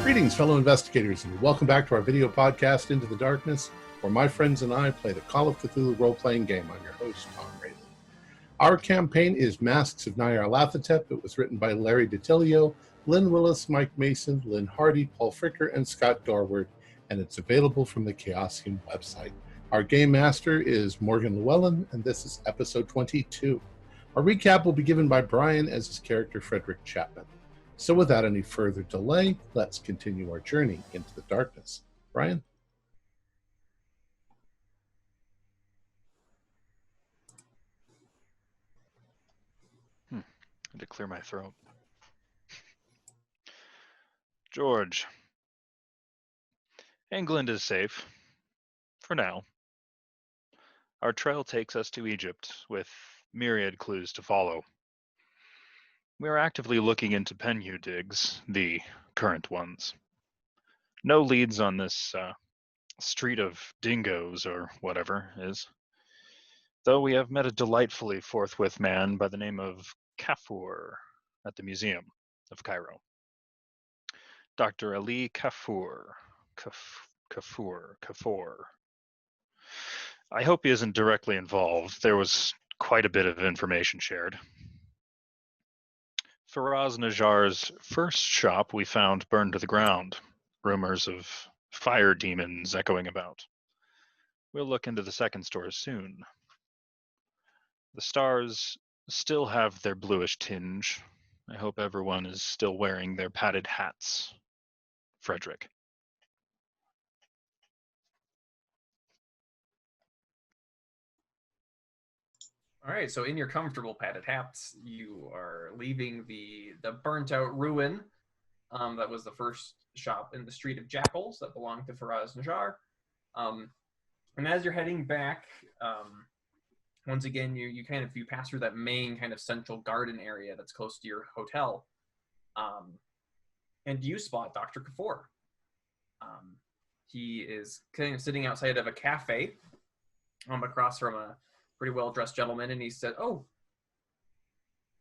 Greetings, fellow investigators, and welcome back to our video podcast, Into the Darkness, where my friends and I play the Call of Cthulhu role-playing game. I'm your host, Tom Rayleigh. Our campaign is Masks of Nyarlathotep. It was written by Larry DiTilio, Lynn Willis, Mike Mason, Lynn Hardy, Paul Fricker, and Scott Dorward, and it's available from the Chaosium website. Our game master is Morgan Llewellyn, and this is episode 22. Our recap will be given by Brian as his character, Frederick Chapman. So without any further delay, let's continue our journey into the darkness. Brian? I had to clear my throat. George. England is safe. For now. Our trail takes us to Egypt, with myriad clues to follow. We are actively looking into Penhu digs, the current ones. No leads on this street of dingoes or whatever is. Though we have met a delightfully forthwith man by the name of Kafur at the Museum of Cairo. Dr. Ali Kafur. Kafur. I hope he isn't directly involved. There was quite a bit of information shared. Faraz Najjar's first shop we found burned to the ground. Rumors of fire demons echoing about. We'll look into the second store soon. The stars still have their bluish tinge. I hope everyone is still wearing their padded hats. Frederick. All right, so in your comfortable padded hats, you are leaving the burnt-out ruin that was the first shop in the Street of Jackals that belonged to Faraz Najjar. And as you're heading back, once again, you pass through that main kind of central garden area that's close to your hotel, and you spot Dr. Kafur. He is kind of sitting outside of a cafe across from a pretty well-dressed gentleman, and he said, "Oh,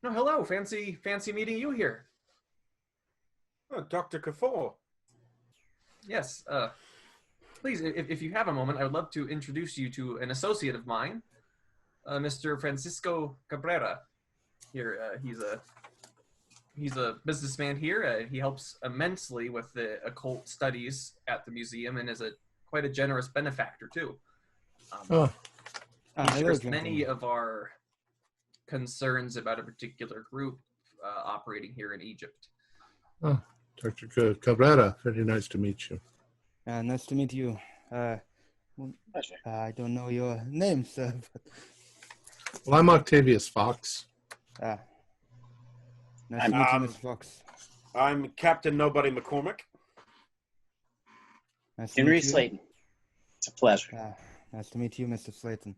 no, hello, fancy meeting you here." Oh, Dr. Kafur. Yes, please, if you have a moment, I would love to introduce you to an associate of mine, Mr. Francisco Cabrera. Here, he's a businessman here. He helps immensely with the occult studies at the museum and is quite a generous benefactor, too. He shares many of our concerns about a particular group operating here in Egypt. Oh, Dr. Cabrera, very nice to meet you. Nice to meet you. I don't know your name, sir. Well, I'm Octavius Fox. Nice to meet you, Mr. Fox. I'm Captain Nobody McCormick. Nice Henry Slayton. It's a pleasure. Nice to meet you, Mr. Slayton.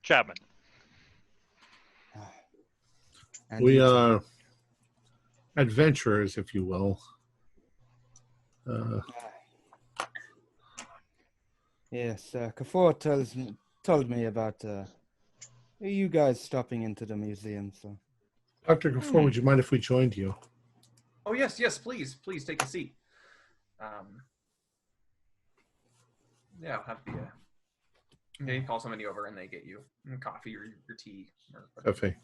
Chapman. We are adventurers, if you will. Yes, Kafur told me about you guys stopping into the museum. So, Dr. Kafur, would you mind if we joined you? Oh, yes, please take a seat. Yeah, I'll have the... you call somebody over and they get you coffee or your tea. Or Coffee.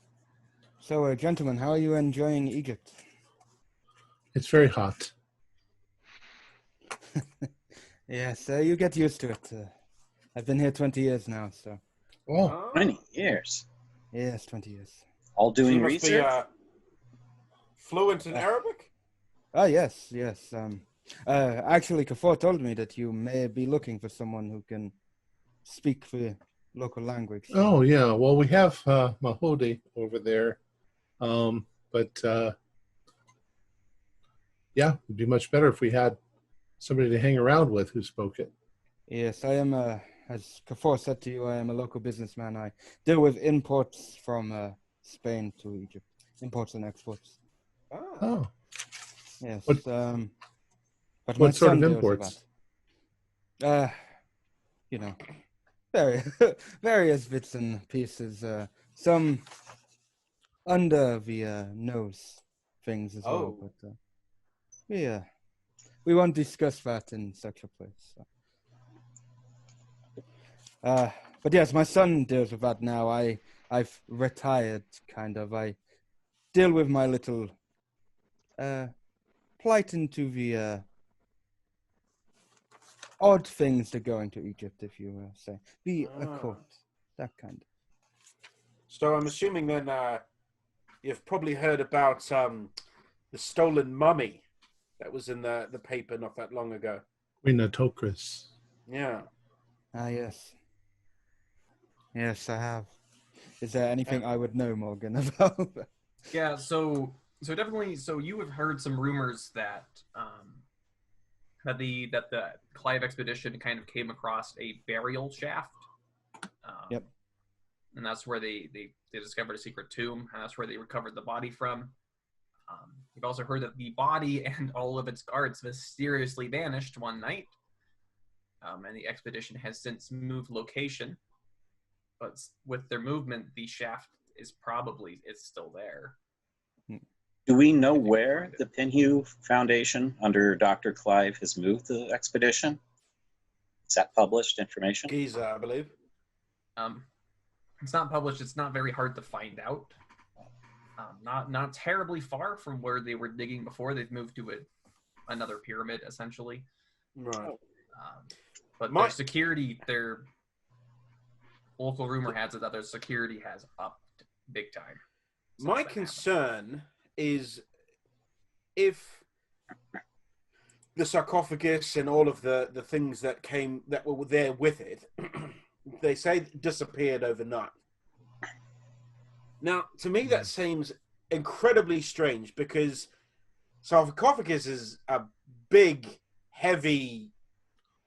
So, gentlemen, how are you enjoying Egypt? It's very hot. Yes, you get used to it. I've been here 20 years now, so. Oh. 20 years. Yes, 20 years. All doing You must research? be fluent in Arabic? Yes. Actually, Kafur told me that you may be looking for someone who can speak the local language. Oh, yeah. Well, we have Mahodi over there. Yeah, it'd be much better if we had somebody to hang around with who spoke it. Yes, I am, as Kafur said to you, I am a local businessman. I deal with imports from Spain to Egypt. Imports and exports. Oh. Yes. What, but what sort of imports? Various bits and pieces. Some under the nose things as well. But we won't discuss that in such a place. So. But yes, my son deals with that now. I've retired, kind of. I deal with my little plight into the odd things that go into Egypt, if you will say. The occult, that kind of. So I'm assuming then you've probably heard about the stolen mummy that was in the paper not that long ago. Queen Yeah. Yes. Yes, I have. Is there anything I would know, Morgan, about? Yeah, so definitely. So you have heard some rumors that the Clive expedition kind of came across a burial shaft. Yep. And that's where they discovered a secret tomb, and that's where they recovered the body from. You've also heard that the body and all of its guards mysteriously vanished one night, and the expedition has since moved location. But with their movement, the shaft is still there. Do we know where the Pinhue Foundation under Dr. Clive has moved the expedition? Is that published information? Giza, I believe. It's not published. It's not very hard to find out. Not terribly far from where they were digging before. They've moved to another pyramid, essentially. Right. But their security, their local rumor has it that their security has upped big time. My concern is if the sarcophagus and all of the things that were there with it, they say disappeared overnight. Now, to me, that seems incredibly strange because sarcophagus is a big, heavy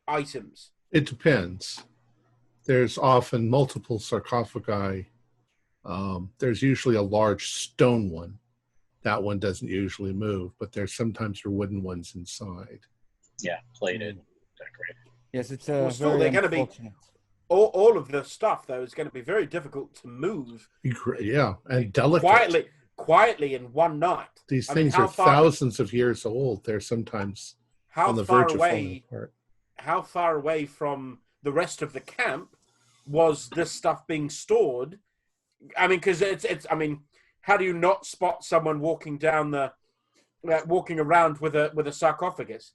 items. It depends. There's often multiple sarcophagi. There's usually a large stone one. That one doesn't usually move, but there's sometimes wooden ones inside. Yeah, plated, decorated. Yes, it's Well, still, very they're going to be unfortunate. all of the stuff though is going to be very difficult to move. Yeah, and delicate. Quietly in one night. These things are thousands of years old. They're sometimes on the verge of falling apart. How far away from the rest of the camp was this stuff being stored? I mean, because it's. I mean, how do you not spot someone walking around with a sarcophagus?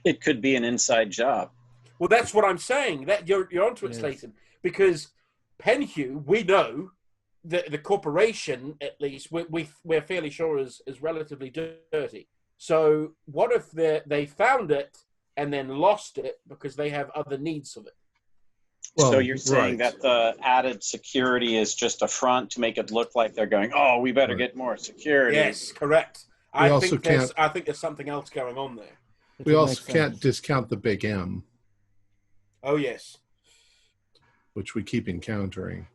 It could be an inside job. Well, that's what I'm saying. That you're onto it, Slayton. Because Penhue, we know the corporation, at least, we're fairly sure is relatively dirty. So what if they found it and then lost it because they have other needs of it? Well, so you're saying that the added security is just a front to make it look like they're going, oh, we better get more security. Yes, correct. I think there's something else going on there. We also can't discount the big M. Oh, yes. Which we keep encountering.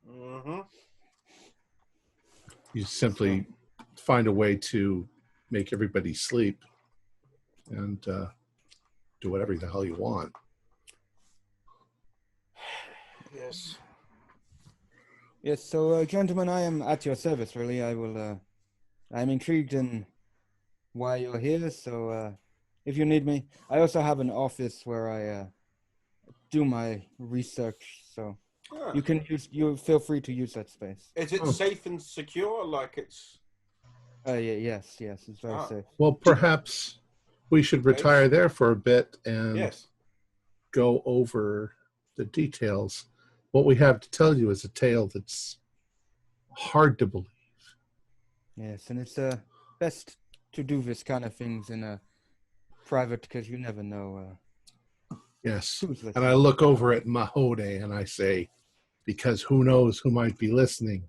Mm-hmm. You simply find a way to make everybody sleep and do whatever the hell you want. Yes. Yes, so gentlemen, I am at your service, really. I'm intrigued in why you're here, so if you need me. I also have an office where I do my research, so you feel free to use that space. Is it safe and secure? Like it's... Yes, it's very safe. Well, perhaps we should retire there for a bit and go over the details. What we have to tell you is a tale that's hard to believe. Yes, and it's best to do this kind of things in a private, because you never know. Yes, and I look over at Mahode and I say, because who knows who might be listening.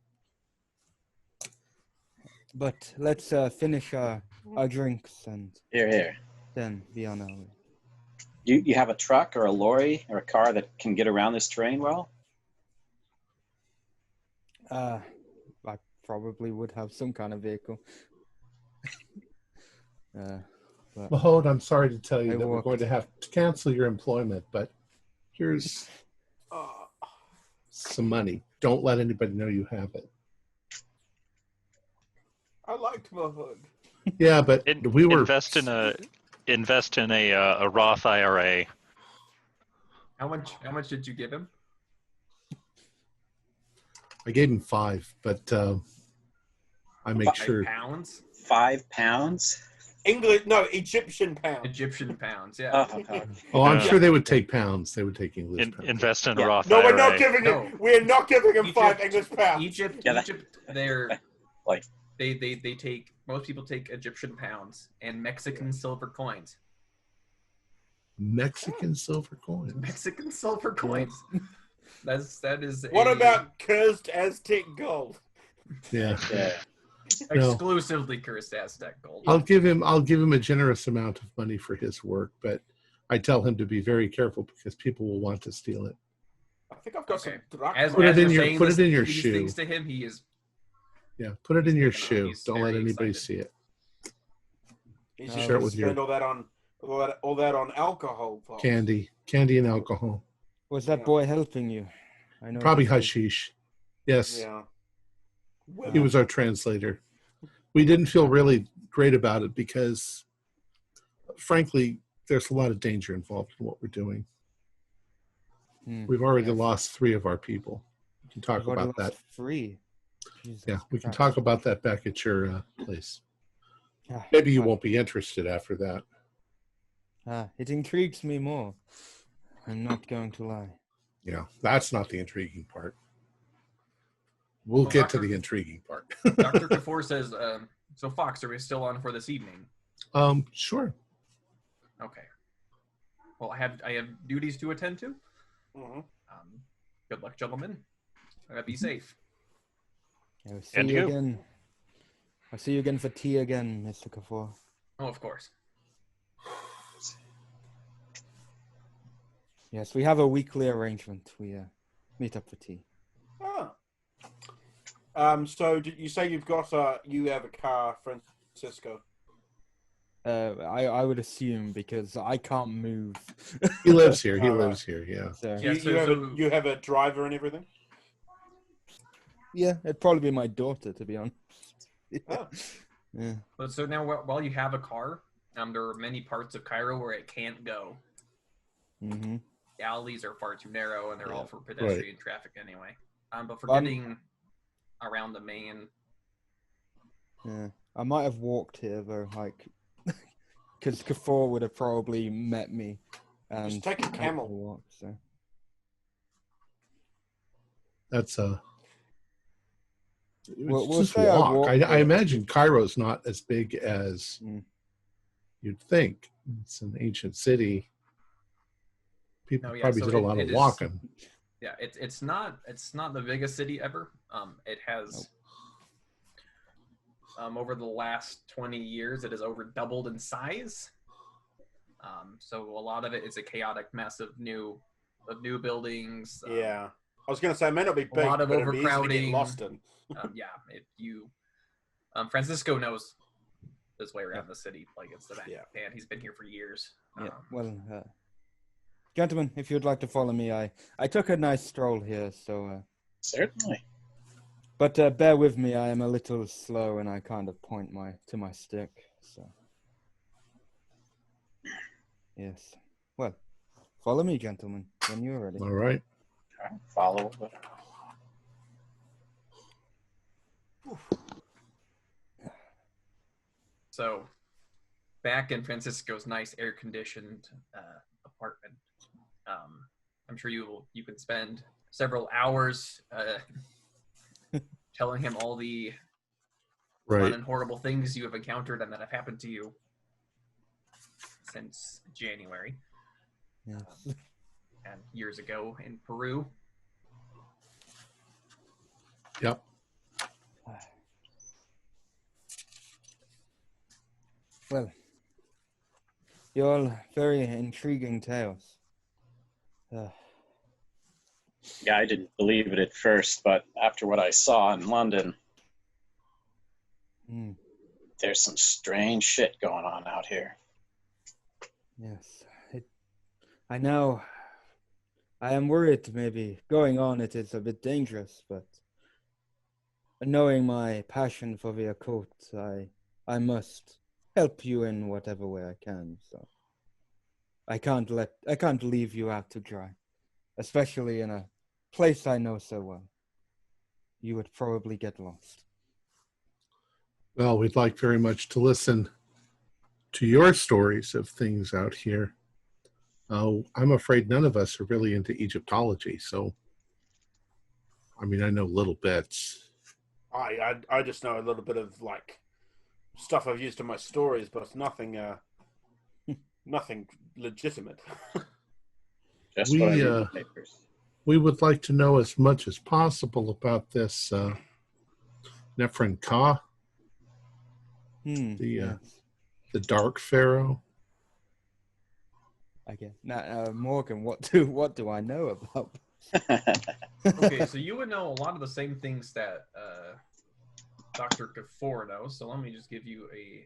But let's finish our drinks and Here. Then be on our way. You have a truck or a lorry or a car that can get around this terrain well? I probably would have some kind of vehicle. Mahode, I'm sorry to tell you that we're going to have to cancel your employment, but here's some money. Don't let anybody know you have it. I liked Mahode. Yeah, but we were invest in a Roth IRA. How much did you give him? I gave him 5, but I make sure £5? £5? Egyptian pounds. Egyptian pounds, yeah. Oh, I'm Yeah. sure they would take pounds. They would take English pounds. Invest in a Yeah. Roth No, IRA. we're not giving him. We're not giving him 5 English pounds. Egypt, Yeah, that- Egypt, they're Like- they take, most people take Egyptian pounds and Mexican silver coins. Mexican silver coins. Mexican silver coins. That is. What about cursed Aztec gold? Yeah. Yeah. No. exclusively cursed Aztec gold? I'll give him a generous amount of money for his work, but I tell him to be very careful because people will want to steal it. I think I've got Okay. some drachma. As Put it we're in your- saying put it in your these shoe. things to him, he is. Yeah, put it in your No, shoe. he's Don't let very anybody excited. see it. He's Share just it gonna with your- spend all that on alcohol. folks. Candy and alcohol. Was that Yeah. boy helping you? I know. Probably that he- hashish. Yes, Yeah. Well, he was our translator. We didn't feel really great about it because, frankly, there's a lot of danger involved in what we're doing. Hmm. We've already Yeah. lost 3 of our people. We can talk I've already about that. lost 3. Jesus Yeah, we can Christ. talk about that back at your place. Ah, Maybe you well, won't be interested after that. It intrigues me more. I'm not going to lie. Yeah, that's not the intriguing part. We'll Well, get to Dr. the intriguing part. Dr. Kafour says, so Fox, are we still on for this evening? Sure. Okay. Well, I have duties to attend to. mhm. Good luck, gentlemen. Be safe. I'll see And you you. again. I'll see you again for tea again, Mr. Kafour. Oh, of course. Yes, we have a weekly arrangement. We meet up for tea. So did you say you have a car, Francisco? I would assume because I can't move. He lives here. He All right. lives here. Yeah. So, Yeah, You have a driver and everything? yeah, it'd probably be my daughter, to be honest. Oh. Yeah. But so now, while you have a car, there are many parts of Cairo where it can't go. Mm-hmm. The alleys are far too narrow, and they're all for pedestrian traffic anyway. But for getting around the main, Yeah. I might have walked here though, like, because Kafour would have probably met me. And Just take a helped me camel. walk, so. That's We'll just say I walk. walk I there. imagine Cairo's not as big as Mm. you'd think. It's an ancient city. People Oh, yeah, probably so did a lot it of is- walking. yeah, it's not the biggest city ever. It has over the last 20 years, it has over doubled in size. So a lot of it is a chaotic mess of new buildings. Yeah. I was going to say, it may not be big, lot of but it'd be easy to get overcrowding. lost in. Yeah, if you, Francisco knows his way around the city like it's the back. Yeah. And he's been here for years. Yeah. Well, gentlemen, if you'd like to follow me, I took a nice stroll here, so. Certainly. But bear with me, I am a little slow, and I kind of point to my stick. So. Yes. Well, follow me, gentlemen, when you're ready. All right. All right, follow. So, back in Francisco's nice air-conditioned apartment, I'm sure you can spend several hours telling him all the fun Right. and horrible things you have encountered and that have happened to you since January Yes. and years ago in Peru. Yep. Well, you're all very intriguing tales. Yeah, I didn't believe it at first, but after what I saw in London, Hmm. there's some strange shit going on out here. Yes. I know. I am worried maybe going on it is a bit dangerous, but knowing my passion for the occult, I I must help you in whatever way I can. So I can't leave you out to dry, especially in a place I know so well. You would probably get lost. Well, we'd like very much to listen to your stories of things out here. I'm afraid none of us are really into Egyptology, so I mean, I know little bits. I just know a little bit of like stuff I've used in my stories, but it's nothing nothing legitimate. Just what I need in the We papers. we would like to know as much as possible about this Nephron Ka, Yes. the Dark Pharaoh. I guess. Now, Morgan, what do I know about? Okay, so you would know a lot of the same things that Dr. Kafour knows. So let me just give you a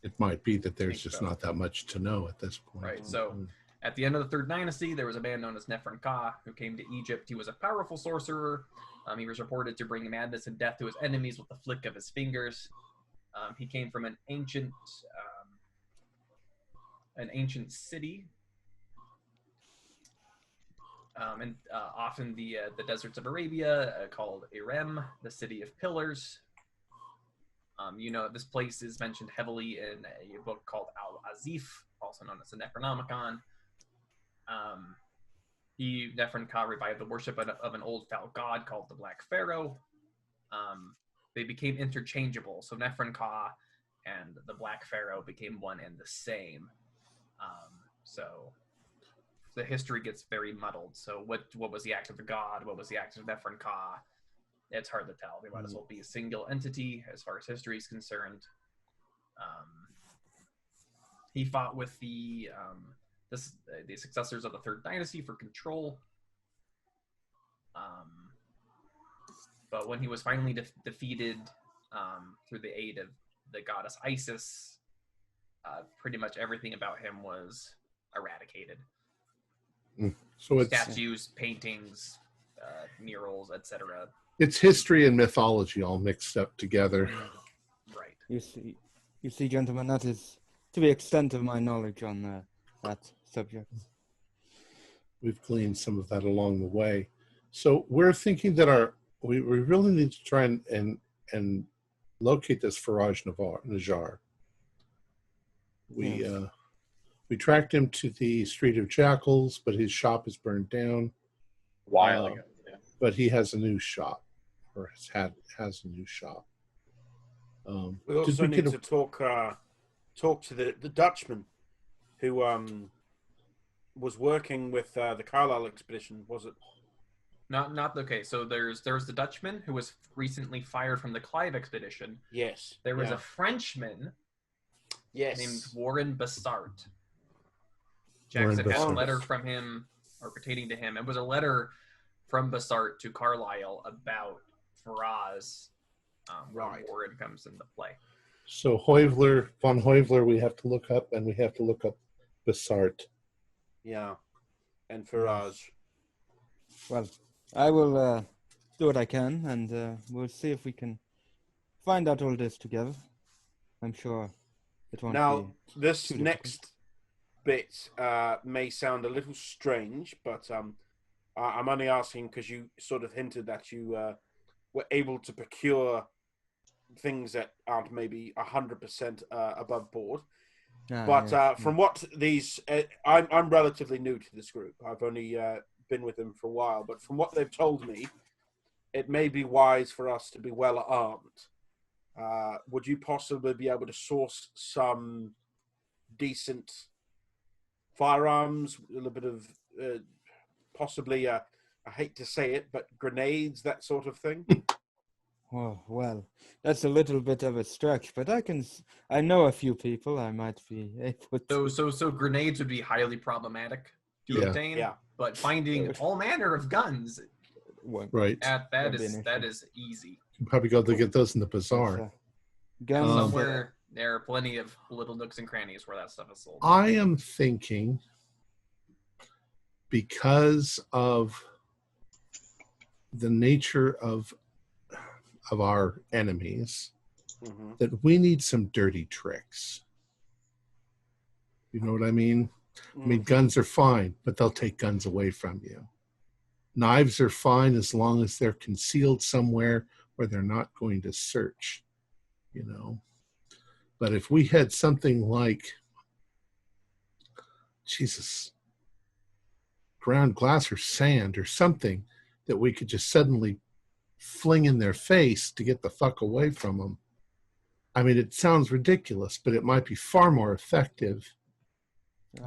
It might be that there's Think just so. not that much to know at this point. Right, so at the end of the Third Dynasty, there was a man known as Nephron Ka who came to Egypt. He was a powerful sorcerer. He was reported to bring madness and death to his enemies with the flick of his fingers. He came from an ancient city, and often the deserts of Arabia, called Irem, the city of pillars. This place is mentioned heavily in a book called Al-Azif, also known as the Necronomicon. Nephron Ka revived the worship of an old foul god called the Black Pharaoh. They became interchangeable, so Nephron Ka and the Black Pharaoh became one and the same. So the history gets very muddled. So what was the act of the god? What was the act of Nephron Ka? It's hard to tell. They might as well be a single entity as far as history is concerned. He fought with the successors of the Third Dynasty for control. But when he was finally defeated through the aid of the goddess Isis, pretty much everything about him was eradicated. So it's Statues, paintings, murals, etc. It's history and mythology all mixed up together. Right. You see, gentlemen, that is to the extent of my knowledge on that subject. We've gleaned some of that along the way. So we're thinking that we really need to try and locate this Faraj Najjar. We tracked him to the Street of Jackals, but his shop is burned down. A while ago. Yeah. But he has a new shop, or has a new shop. We also need to talk to the Dutchman who was working with the Carlisle expedition. Was it? Not okay. So there's the Dutchman who was recently fired from the Clive expedition. Yes. There was a Frenchman. Yes. Named Warren Bassart. Jackson had a letter from him, or pertaining to him. It was a letter from Bassart to Carlisle about Faraz, where Warren comes into play. So von Hoevler, we have to look up, and we have to look up Bassart. Yeah, and Faraz. Well, I will do what I can, and we'll see if we can find out all this together. I'm sure it won't Now, be this too next bit may sound a little strange, but I'm only asking because you sort of hinted that you were able to procure things that aren't maybe 100% above board. From what these, I'm relatively new to this group. I've only been with them for a while, but from what they've told me, it may be wise for us to be well armed. Would you possibly be able to source some decent firearms, a little bit of possibly, I hate to say it, but grenades, that sort of thing? Oh, well, that's a little bit of a stretch, but I know a few people I might be able to. So grenades would be highly problematic to obtain. Yeah. But finding all manner of guns, right? That is easy. You can probably go to get those in the bazaar. Somewhere there are plenty of little nooks and crannies where that stuff is sold. I am thinking, because of the nature of our enemies, that we need some dirty tricks. You know what I mean? I mean, guns are fine, but they'll take guns away from you. Knives are fine as long as they're concealed somewhere where they're not going to search, you know. But if we had something like, Jesus, ground glass or sand or something that we could just suddenly fling in their face to get the fuck away from them. I mean, it sounds ridiculous, but it might be far more effective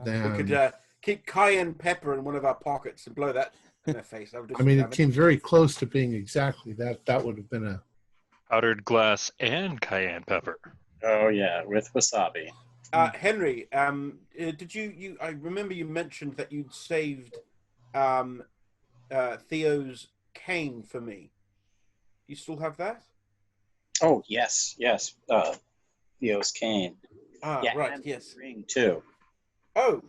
than... We could keep cayenne pepper in one of our pockets and blow that in their face. I mean, it came very close to being exactly that. That would have been a... Powdered glass and cayenne pepper. Oh, yeah, with wasabi. Henry, did you? I remember you mentioned that you'd saved Theo's cane for me. You still have that? Oh, yes. Theo's cane. Yeah, right, and yes. the ring, too. Oh,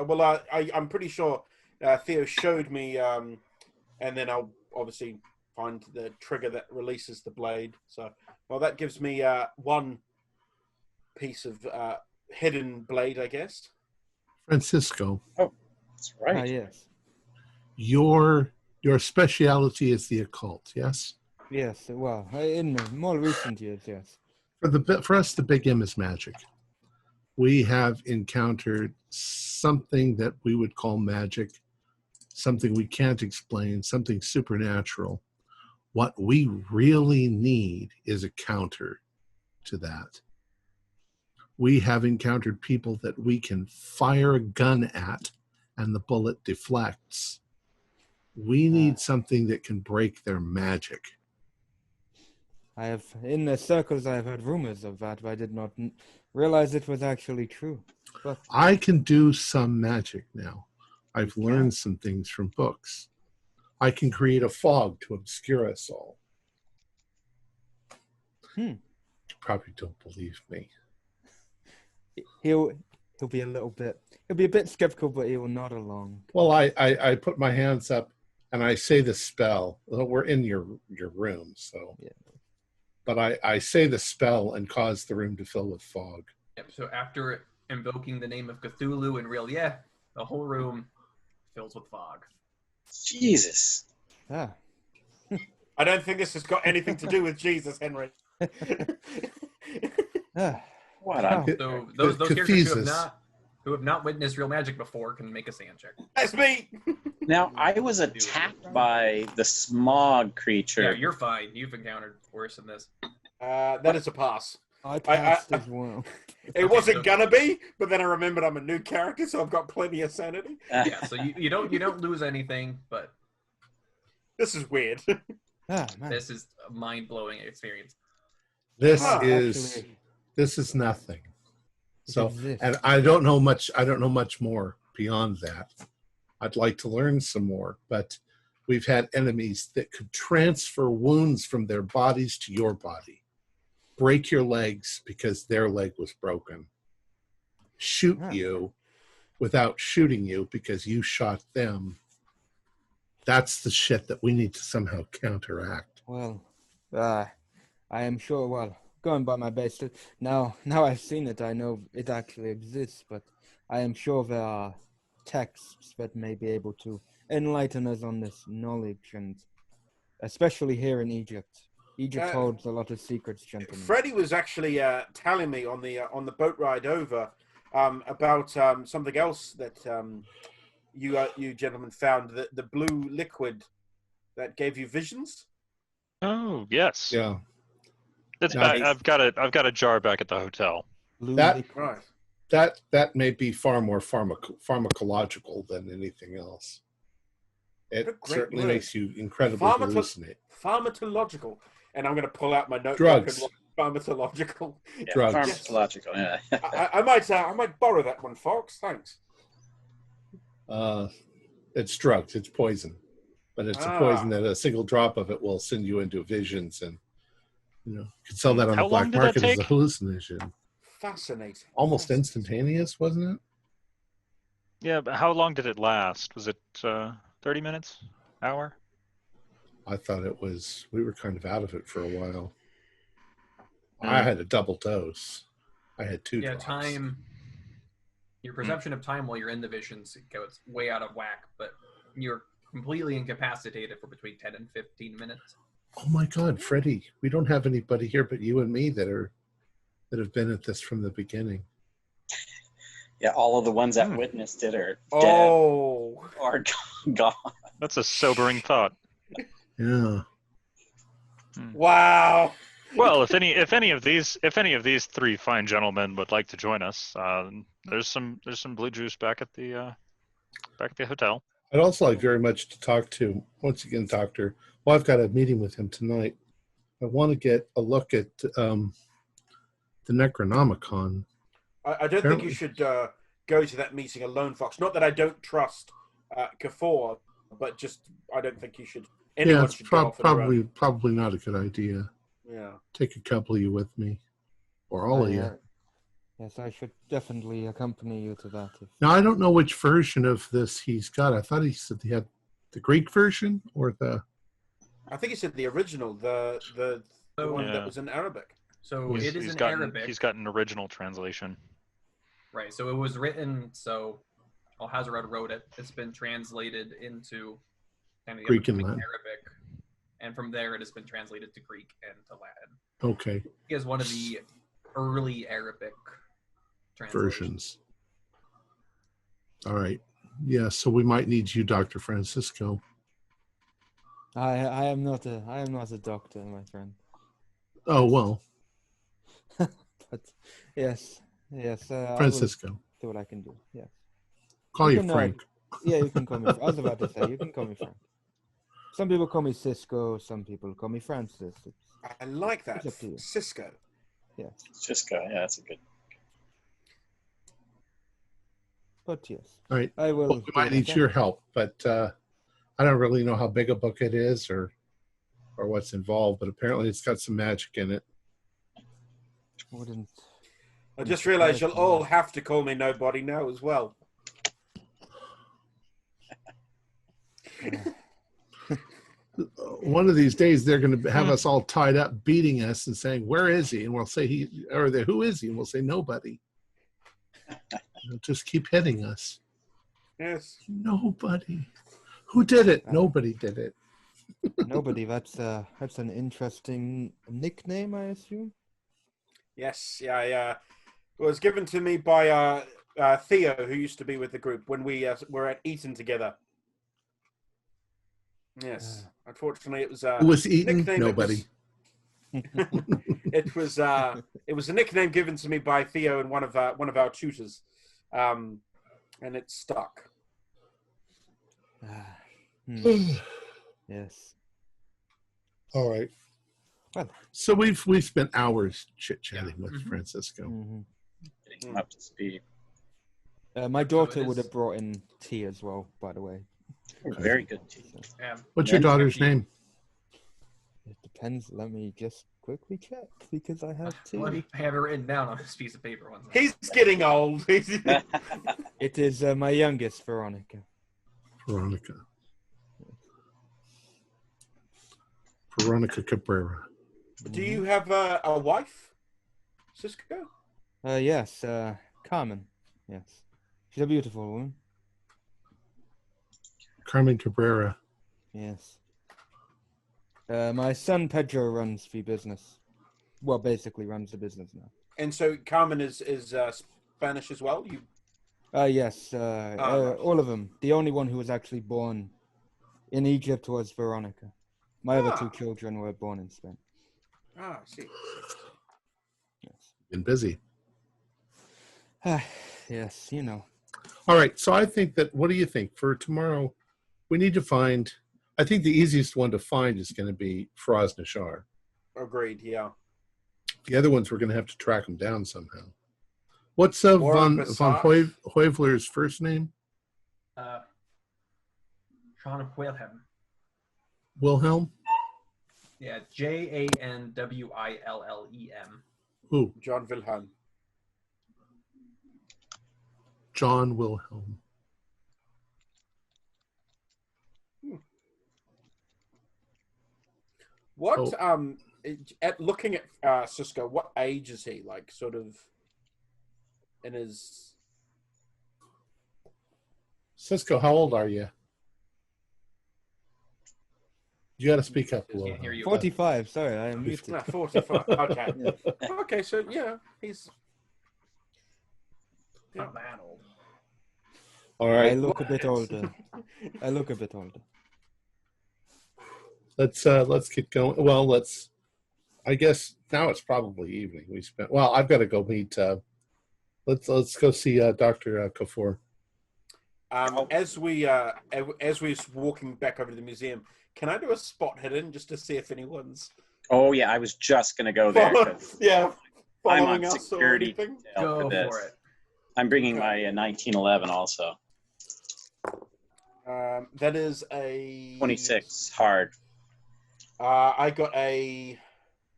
well, I'm pretty sure Theo showed me, and then I'll obviously find the trigger that releases the blade. So, well, that gives me one piece of hidden blade, I guess. Francisco. Oh, that's right. Yes. Your speciality is the occult, yes? Yes, well, in more recent years, yes. For us, the big M is magic. We have encountered something that we would call magic, something we can't explain, something supernatural. What we really need is a counter to that. We have encountered people that we can fire a gun at and the bullet deflects. We need something that can break their magic. In the circles, I have heard rumors of that, but I did not realize it was actually true. But I can do some magic now. I've learned some things from books. I can create a fog to obscure us all. You probably don't believe me. He'll be a bit skeptical, but he will nod along. Well, I put my hands up and I say the spell. Well, we're in your room, so. Yeah. But I say the spell and cause the room to fill with fog. Yep, so after invoking the name of Cthulhu and Nyarlathotep, the whole room fills with fog. Jesus. Ah. I don't think this has got anything to do with Jesus, Henry. What on So those characters who have not witnessed real magic before can make a sand check. That's me. Now, I was attacked by the smog creature. Yeah, you're fine. You've encountered worse than this. That is a pass. I passed as well. It wasn't gonna be, but then I remembered I'm a new character, so I've got plenty of sanity. Yeah, so you don't lose anything, but this is weird. Ah, man. this is a mind-blowing experience. This Actually, is nothing. So, exists. and I don't know much more beyond that. I'd like to learn some more, but we've had enemies that could transfer wounds from their bodies to your body. Break your legs because their leg was broken. Shoot you without shooting you because you shot them. That's the shit that we need to somehow counteract. Well, I am sure, well, going by my base, now I've seen it, I know it actually exists, but I am sure there are texts that may be able to enlighten us on this knowledge, and especially here in Egypt. Egypt holds a lot of secrets, gentlemen. Freddie was actually telling me on the boat ride over about something else that you gentlemen found, the blue liquid that gave you visions. Oh yes. Yeah. That's Now, back. I've got a jar back at the hotel. Right. That may be far more pharmacological than anything else. It What a great certainly word. makes you incredibly hallucinate. Pharmacological. And I'm going to pull out my notebook. Drugs. And write pharmacological. Yeah, Drugs. pharmacological, yeah. I might borrow that one, Fox. Thanks. It's drugs. It's poison, but it's a poison that a single drop of it will send you into visions, and you could sell that on How the black long did that market as a take? hallucinogen. Fascinating. Almost instantaneous, wasn't it? Yeah, but how long did it last? Was it 30 minutes? Hour? I thought it was. We were kind of out of it for a while. I had a double dose. I had 2 drops. Time. Your perception of time while you're in the visions goes way out of whack, but you're completely incapacitated for between 10 and 15 minutes. Oh my God, Freddie, we don't have anybody here but you and me that have been at this from the beginning. Yeah, all of the ones that witnessed it are dead or gone. That's a sobering thought. Yeah. Wow. Well, if any of these 3 fine gentlemen would like to join us, there's some blue juice back at the hotel. I'd also like very much to talk to, once again, Doctor. Well, I've got a meeting with him tonight. I want to get a look at the Necronomicon. I don't think you should go to that meeting alone, Fox. Not that I don't trust Kafor, but just I don't think you should. Anyone It's should go off on their own. probably not a good idea. Yeah. Take a couple of you with me, or all of you. Yes, I should definitely accompany you to that. Now, I don't know which version of this he's got. I thought he said he had the Greek version or the... I think he said the original, the one that was in Arabic. So it is in Arabic. He's got an original translation. Right, so it was written, so Al-Hazard wrote it. It's been translated into kind of Greek and Latin. Arabic. And from there, it has been translated to Greek and to Latin. Okay. He has one of the early Arabic versions. All right. Yeah, so we might need you, Dr. Francisco. I am not a doctor, my friend. Oh, well. But yes. Francisco. See what I can do. Yes. Call you Frank. Yeah, you can call me. I was about to say you can call me Frank. Some people call me Cisco. Some people call me Francis. I like that. Cisco. Yeah. Cisco. Yeah, that's a good. But yes. All right. I will. Well, we might need your help, but I don't really know how big a book it is or what's involved. But apparently, it's got some magic in it. I just realized you'll all have to call me Nobody now as well. One of these days, they're going to have us all tied up, beating us, and saying, "Where is he?" And we'll say, "Who is he?" And we'll say, "Nobody." They'll just keep hitting us. Yes. Nobody. Who did it? Nobody did it. Nobody. That's an interesting nickname, I assume. Yes. Yeah. It was given to me by Theo, who used to be with the group when we were at Eton together. Yes. Unfortunately, it was who was Eton? Nickname. Nobody. It was a nickname given to me by Theo and one of our tutors, and it stuck. Yes. All right. Well, so we've spent hours chit-chatting with Francisco. Mm-hmm. Getting him up to speed. My daughter would have brought in tea as well, by the way. Very good tea. What's your daughter's name? It depends. Let me just quickly check because I have tea. Let me have it written down on this piece of paper. He's getting old. It is my youngest, Veronica. Veronica Cabrera. Do you have a wife, Cisco? Yes, Carmen. Yes, she's a beautiful woman. Carmen Cabrera. Yes. My son Pedro runs the business. Well, basically runs the business now. And so Carmen is Spanish as well? Yes. All of them. The only one who was actually born in Egypt was Veronica. My other 2 children were born in Spain. Ah, I see. Yes. Been busy. Yes, you know. All right. So I think that, what do you think? For tomorrow, we need to find, I think the easiest one to find is going to be Faraz Nashar. Agreed, yeah. The other ones, we're going to have to track them down somehow. What's von Hoevler's first name? John Wilhelm. Wilhelm? Yeah, Janwillem. Who? John Wilhelm. John Wilhelm. What at looking at Cisco, what age is he? Like, sort of in his... Cisco, how old are you? You got to speak up a Just little. can't hear you. 45. Sorry, I am muted. 45. Okay. Yeah. Okay, so yeah, he's Not that old. All I right, look a bit older. I look a bit older. let's get going. Well, I guess now it's probably evening. I've got to go meet. Let's go see Dr. Kafour. as we walking back over to the museum. Can I do a spot hidden just to see if anyone's Oh yeah, I was just gonna go there. 'Cause I'm following on us or security anything? detail Go this. for it. I'm bringing my 1911 also. That is a 26 hard. I got a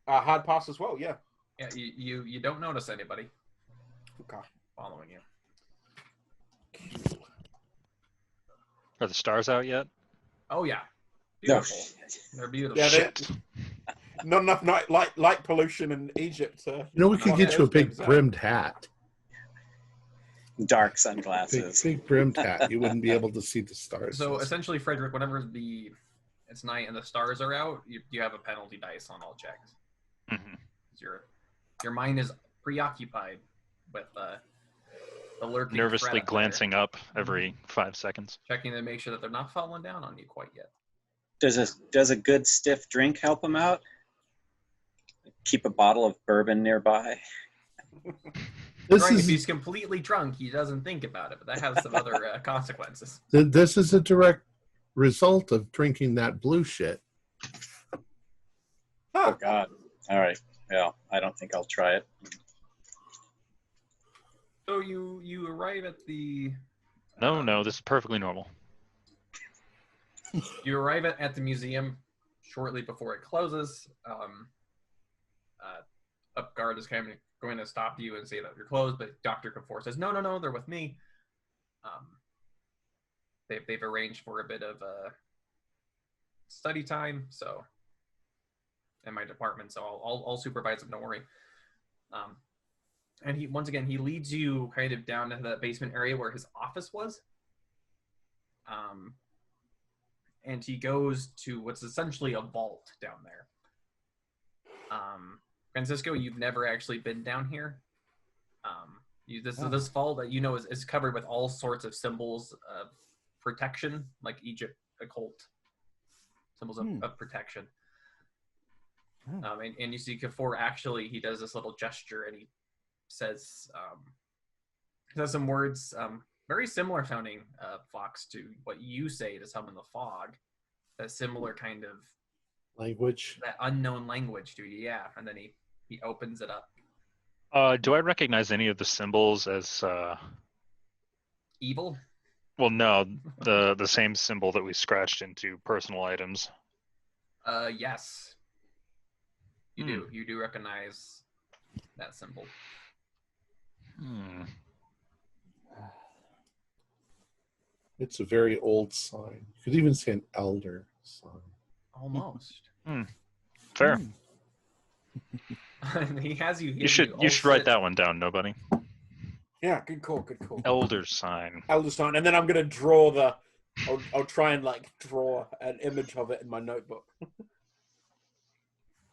hard pass as well. Yeah. Yeah, you don't notice anybody Okay. following you. Are the stars out yet? Oh yeah, No. beautiful. They're beautiful. Yeah, Shit. Not enough light pollution in Egypt. We could get you a big brimmed hat. Dark sunglasses. Big brimmed hat. You wouldn't be able to see the stars. So essentially, Frederick, whenever it's night and the stars are out, you have a penalty dice on all checks. Mm-hmm. Your mind is preoccupied with the lurking Nervously threat up glancing up every 5 seconds. there, checking to make sure that they're not falling down on you quite yet. Does a good stiff drink help him out? Keep a bottle of bourbon nearby. If he's completely drunk, he doesn't think about it, but that has some other consequences. This is a direct result of drinking that blue shit. Oh God! All right. Well, I don't think I'll try it. So you arrive at the. No, this is perfectly normal. You arrive at the museum shortly before it closes. Up guard is kind of going to stop you and say that you're closed, but Dr. Kafour says, no, they're with me. They've arranged for a bit of study time, so in my department, so I'll supervise them. Don't worry. And he leads you kind of down into the basement area where his office was. And he goes to what's essentially a vault down there. Francisco, you've never actually been down here. This vault that is covered with all sorts of symbols of protection, like Egypt occult symbols of protection. And you see Kafour actually, he does this little gesture and he says some words very similar sounding, Fox, to what you say to summon the fog. That similar kind of Language. that unknown language to you, yeah. And then he opens it up. Do I recognize any of the symbols as Evil? well, no, the same symbol that we scratched into personal items. Yes. You do. You do recognize that symbol. It's a very old sign. You could even say an elder sign. Almost. Fair. He has you. You should write that one down, nobody. Yeah, good call. Elder sign. Elder sign, and then I'm gonna draw I'll try and draw an image of it in my notebook.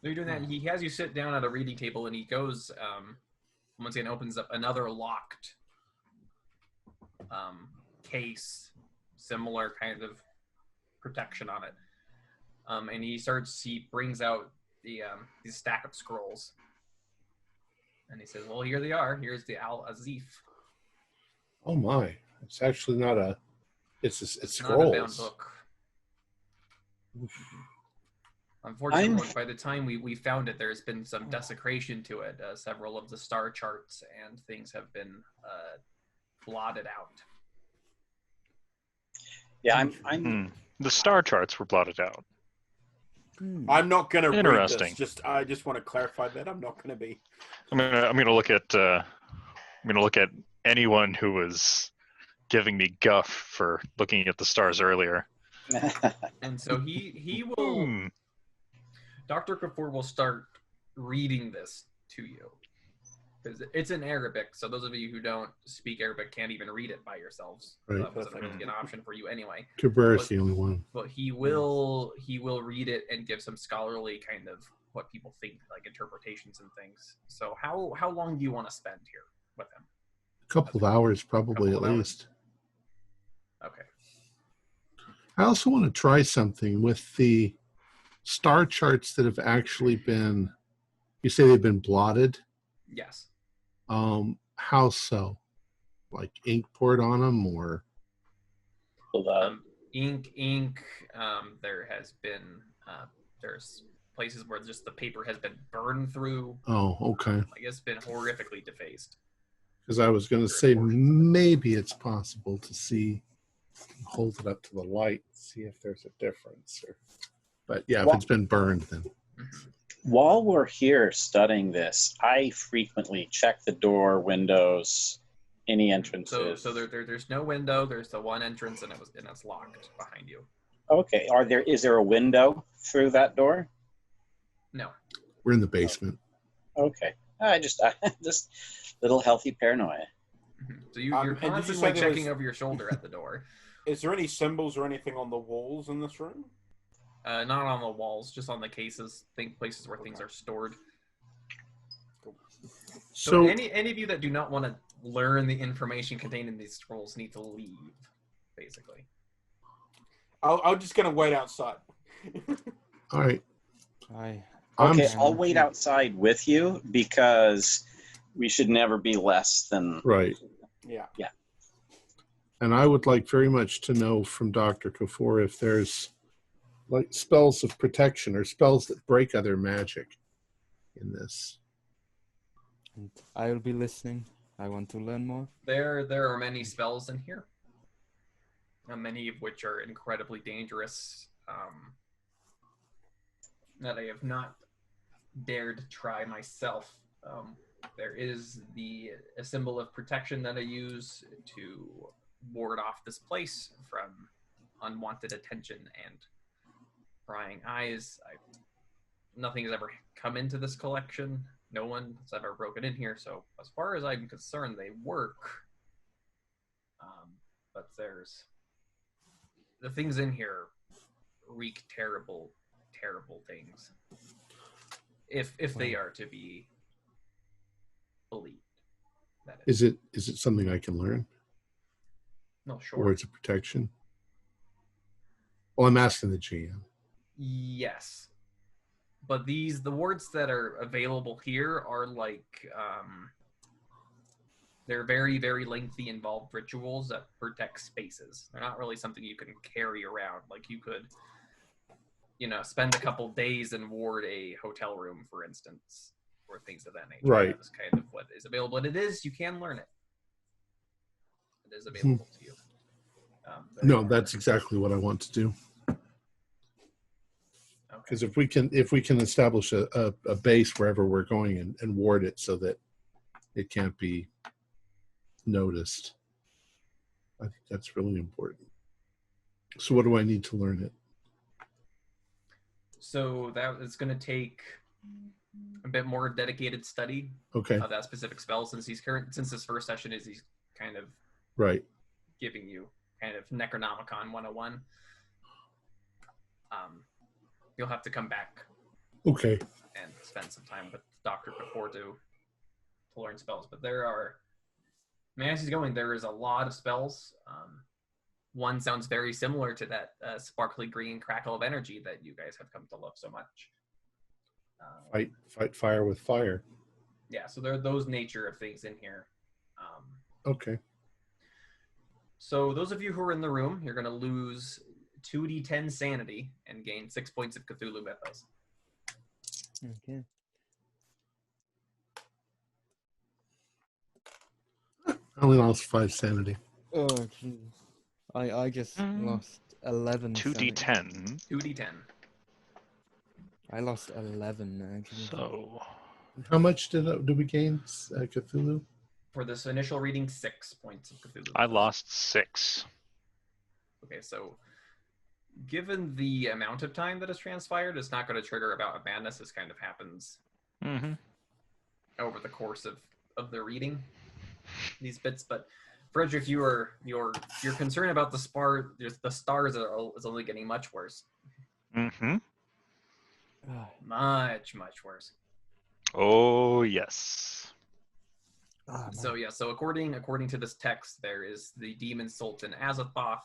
You're doing that. He has you sit down at a reading table, and he goes once again opens up another locked case, similar kind of protection on it. And he brings out the stack of scrolls, and he says, "Well, here they are. Here's the Al-Azif." Oh my! It's actually not a. It's Not a bound scrolls. book. Unfortunately, by the time we found it, there's been some desecration to it. Several of the star charts and things have been blotted out. Yeah, I'm The star charts were blotted out. I'm not gonna read Interesting. this. I just want to clarify that I'm not gonna be. I'm gonna look at anyone who was giving me guff for looking at the stars earlier. And so he will. Dr. Kafur will start reading this to you. Because it's in Arabic, so those of you who don't speak Arabic can't even read it by yourselves. Right. That wasn't really an option for you anyway. Cabrera's the only one. But he will read it and give some scholarly kind of what people think, like interpretations and things. So how long do you want to spend here with him? A couple of hours, probably, Couple at of least. Okay. I also want to try something with the star charts that have actually been, you say they've been blotted? Yes. How so? Like ink poured on them, or? Ink. There has been, there's places where just the paper has been burned through. Oh, okay. I guess been horrifically defaced. Because I was going to say maybe it's possible to see, hold it up to the light, see if there's a difference. But yeah, if it's been burned, then. While we're here studying this, I frequently check the door, windows, any entrances. So there's no window. There's the one entrance, and it's locked behind you. Okay. Is there a window through that door? No. We're in the basement. Okay. I just little healthy paranoia. So you're constantly checking over your shoulder at the door. Is there any symbols or anything on the walls in this room? Not on the walls, just on the cases. Places where things are stored. So any of you that do not want to learn the information contained in these scrolls need to leave, basically. I'm just gonna wait outside. All right. Okay, I'll wait outside with you because we should never be less than. Right. Yeah. Yeah. And I would like very much to know from Dr. Kafur if there's like spells of protection or spells that break other magic in this. And I'll be listening. I want to learn more. There are many spells in here, many of which are incredibly dangerous, that I have not dared to try myself. There is a symbol of protection that I use to ward off this place from unwanted attention and prying eyes. Nothing has ever come into this collection. No one has ever broken in here, so as far as I'm concerned, they work. But the things in here wreak terrible, terrible things. If they are to be believed. That is it something I can learn? No, sure. Words of protection? Well, I'm asking the GM. Yes. But the words that are available here are like, they're very, very lengthy, involved rituals that protect spaces. They're not really something you can carry around. Like you could, spend a couple days and ward a hotel room, for instance, or things of that nature. Right. That's kind of what is available. And you can learn it. It is available to you. No, that's exactly what I want to do. Because if we can establish a base wherever we're going and ward it so that it can't be noticed, I think that's really important. So what do I need to learn it? So that is going to take a bit more dedicated study of that specific spell, since this first session is he's kind of right giving you kind of Necronomicon 101. You'll have to come back and spend some time with Dr. before to learn spells. But as he's going, there is a lot of spells. One sounds very similar to that sparkly green crackle of energy that you guys have come to love so much. Fight fire with fire. Yeah, so there are those nature of things in here. So those of you who are in the room, you're going to lose 2d10 sanity and gain 6 points of Cthulhu mythos. Okay. I only lost 5 sanity. Oh, jeez. I just lost 11. 2d10. 2d10. I lost 11, actually. So, how much did we gain Cthulhu? For this initial reading, 6 points of Cthulhu. I lost 6. Okay, so given the amount of time that has transpired, it's not going to trigger a bout of madness. This kind of happens over the course of the reading these bits. But Frederick, your concern about the stars is only getting much worse. Much worse. Oh yes. So according to this text, there is the demon Sultan Azathoth.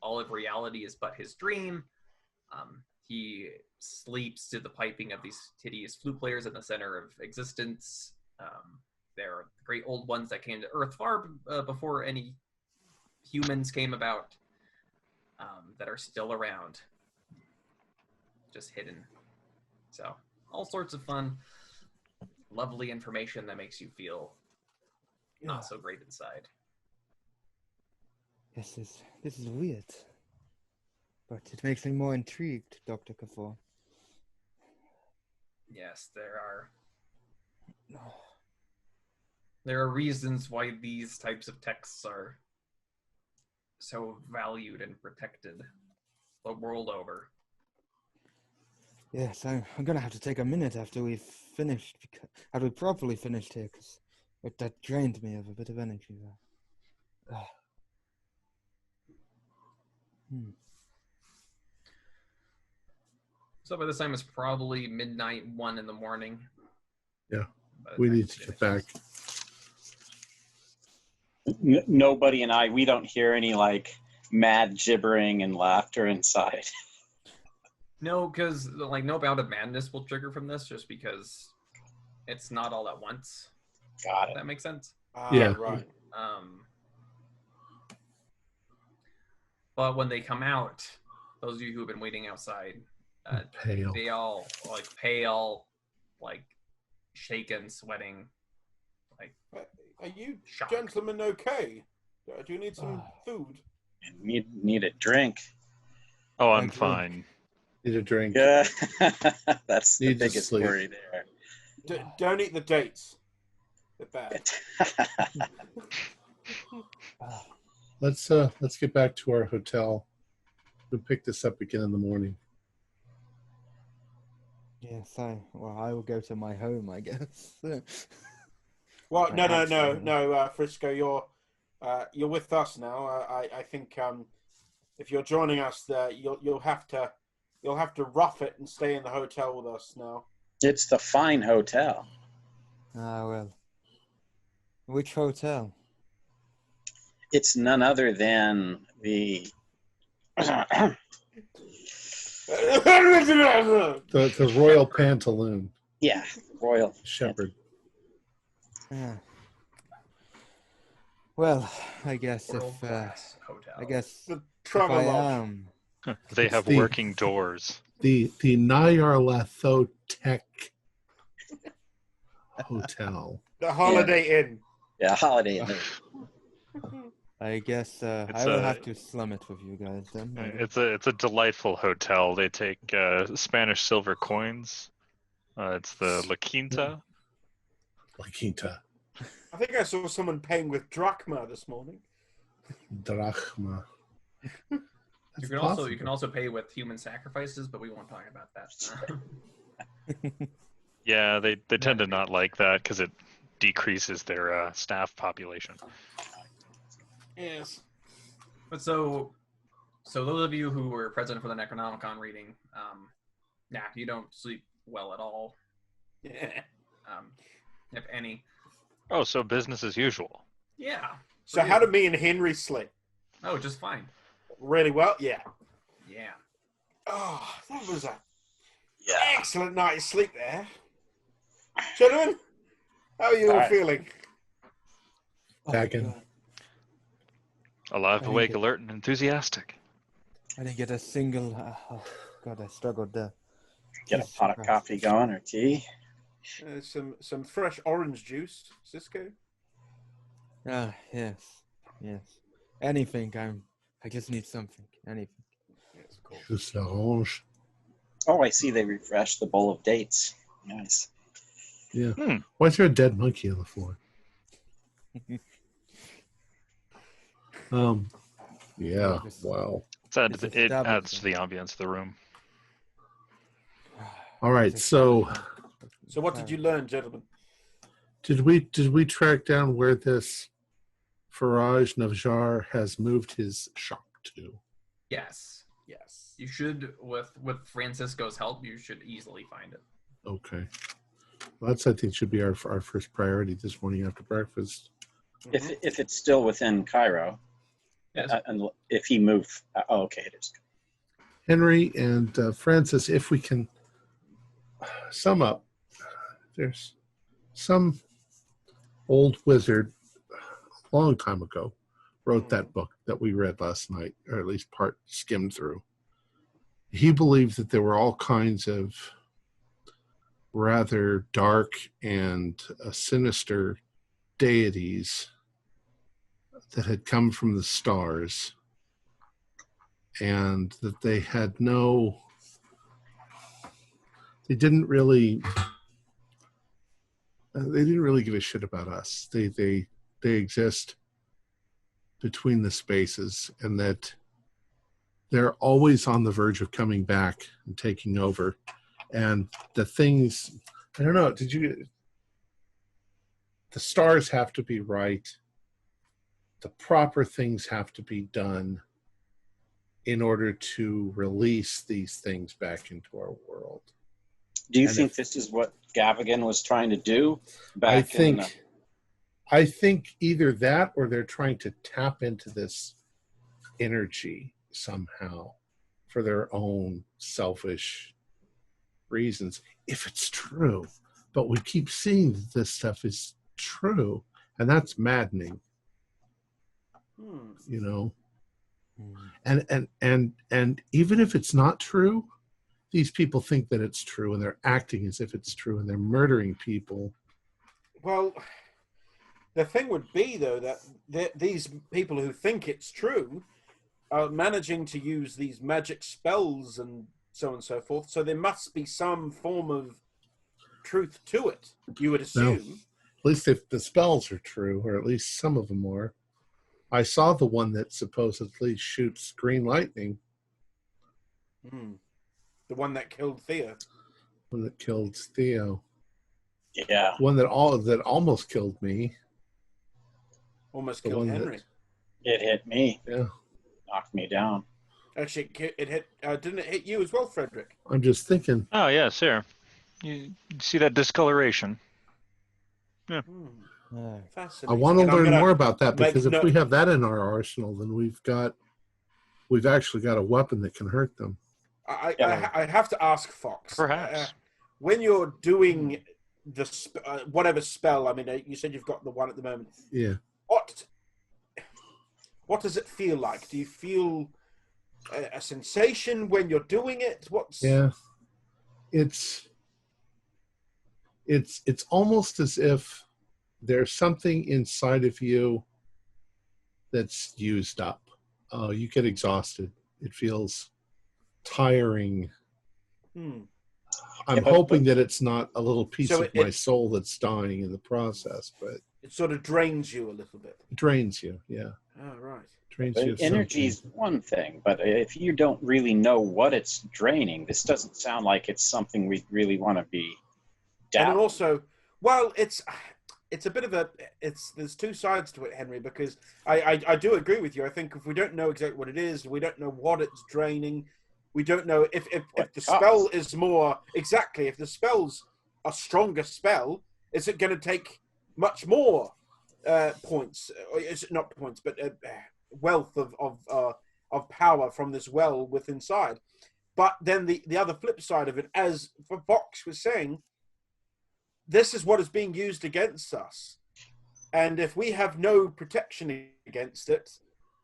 All of reality is but his dream. He sleeps to the piping of these hideous flute players in the center of existence. There are great old ones that came to Earth far before any humans came about, that are still around, just hidden. So all sorts of fun, lovely information that makes you feel not so great inside. This is weird, but it makes me more intrigued, Dr. Kafor. Yes, there are reasons why these types of texts are so valued and protected the world over. Yes, I'm gonna have to take a minute after we've finished, after we properly finished here, because that drained me of a bit of energy there. So by this time, it's probably midnight, 1 in the morning. Yeah, we need to get back. Nobody and we don't hear any like mad gibbering and laughter inside. No, because like no bout of madness will trigger from this, just because it's not all at once. Got it. That makes sense. Yeah. Right. But when they come out, those of you who have been waiting outside, Pale. they all like pale, like shaken, sweating. Like, Are you shocked. gentlemen okay? Do you need some food? Need a drink. Oh, I'm Thank you. fine. Need a drink. Yeah, that's the Need to biggest sleep. worry there. Don't eat the dates. They're bad. Let's get back to our hotel. We'll pick this up again in the morning. Yes, I will go to my home, I guess. Well, Perhaps, no, Frisco, you're with us now. I think if you're joining us, you'll have to rough it and stay in the hotel with us now. It's the fine hotel. Ah, well. Which hotel? It's none other than the The Royal Pantaloon Royal Shepherd. Ah. Well, I guess world-class hotel. I guess The if travel I lodge. am, They It's have the- working doors. The Nyarlathotep Hotel. The Holiday Inn. Holiday Inn. I guess It's I will a- have to slum it with you guys then. It's a delightful hotel. They take Spanish silver coins. It's the La Quinta. La Quinta. I think I saw someone paying with drachma this morning. Drachma. You That's can possible. also pay with human sacrifices, but we won't talk about that. Yeah, they tend to not like that because it decreases their staff population. Yes. But so those of you who were present for the Necronomicon reading, you don't sleep well at all, Yeah. if any. Oh, so business as usual. Yeah. So how did me and Henry sleep? Oh, just fine. Really well? Yeah. Yeah. Oh, that was a Yeah. excellent night's sleep there. Gentlemen, how are you all All right. feeling? Back in. God. Alive, I awake, think it- alert, and enthusiastic. I didn't get a single. Oh, God, I struggled there. Get a Jesus pot of Christ. coffee going or tea. Some fresh orange juice, Cisco. Ah, yes. Anything. I just need something. Anything. Yes, of course. Jus d'orange. Oh, I see they refreshed the bowl of dates. Nice. Yeah. Hmm. Why is there a dead monkey on the floor? Yeah. Wow. It adds to the ambience of the room. All right, so what did you learn, gentlemen? did we track down where this Faraj Navjar has moved his shop to? Yes. Yes. You should, with Francisco's help, you should easily find it. Okay. Well, I think should be our first priority this morning after breakfast. If it's still within Cairo, Yes. and if he moved, okay, it is. Henry and Francis, if we can sum up, there's some old wizard a long time ago wrote that book that we read last night, or at least part skimmed through. He believed that there were all kinds of rather dark and sinister deities that had come from the stars, and that they didn't really give a shit about us. They exist between the spaces, and that they're always on the verge of coming back and taking over. And the things, I don't know, the stars have to be right. The proper things have to be done in order to release these things back into our world. Do you think this is what Gavigan was trying to do? I think either that, or they're trying to tap into this energy somehow for their own selfish reasons, if it's true. But we keep seeing that this stuff is true, and that's maddening. You know, and even if it's not true, these people think that it's true, and they're acting as if it's true, and they're murdering people. Well, the thing would be, though, that these people who think it's true are managing to use these magic spells and so on and so forth, so there must be some form of truth to it, you would assume. No. At least if the spells are true, or at least some of them are. I saw the one that supposedly shoots green lightning. The one that killed Theo. One that killed Theo. Yeah. One that almost killed me. Almost killed Henry. It hit me. Yeah. Knocked me down. Actually, it hit. Didn't it hit you as well, Frederick? I'm just thinking. Oh yes, here. You see that discoloration? Yeah. Fascinating. I want to learn more about that, because if we have that in our arsenal, then we've actually got a weapon that can hurt them. I have to ask Fox. Perhaps. When you're doing the whatever spell, I mean, you said you've got the one at the moment. Yeah. What does it feel like? Do you feel a sensation when you're doing it? Yeah. It's almost as if there's something inside of you that's used up. You get exhausted. It feels tiring. I'm hoping that it's not a little piece of my soul that's dying in the process, but it sort of drains you a little bit. Drains you, yeah. Oh, right. Drains you. Energy is one thing, but if you don't really know what it's draining, this doesn't sound like it's something we really want to be dabbling. And also, well, it's a bit of there's two sides to it, Henry, because I do agree with you. I think if we don't know exactly what it is, we don't know what it's draining, we don't know if the spell is more, exactly, if the spell's a stronger spell, is it going to take much more points, or is it not points, but wealth of power from this well within inside? But then the other flip side of it, as Vox was saying, this is what is being used against us. And if we have no protection against it,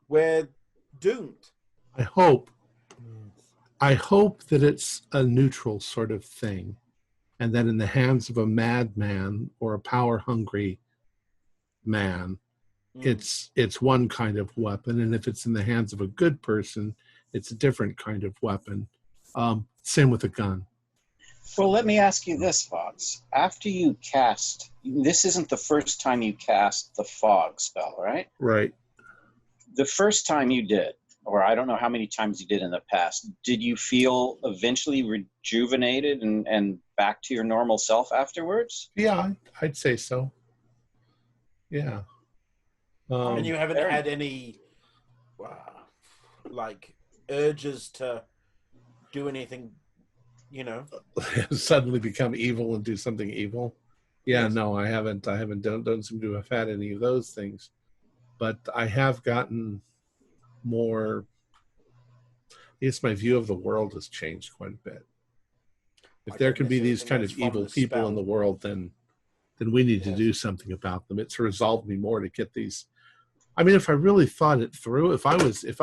we're doomed. I hope that it's a neutral sort of thing, and that in the hands of a madman or a power-hungry man, it's one kind of weapon, and if it's in the hands of a good person, it's a different kind of weapon. Same with a gun. Well, let me ask you this, Fox. After you cast, this isn't the first time you cast the fog spell, right? Right. The first time you did, or I don't know how many times you did in the past, did you feel eventually rejuvenated and back to your normal self afterwards? Yeah, I'd say so. Yeah. And you haven't Fair had any, like, urges to do anything, you know? suddenly become evil and do something evil. Yeah, Yes. no, I haven't. Don't seem to have had any of those things, but I have gotten more. I guess my view of the world has changed quite a bit. If I there don't can be necessarily these think kind that's of from evil the people in spell. the world, then we need to Yes. do something about them. It's resolved me more to get these. I mean, if I really thought it through, if I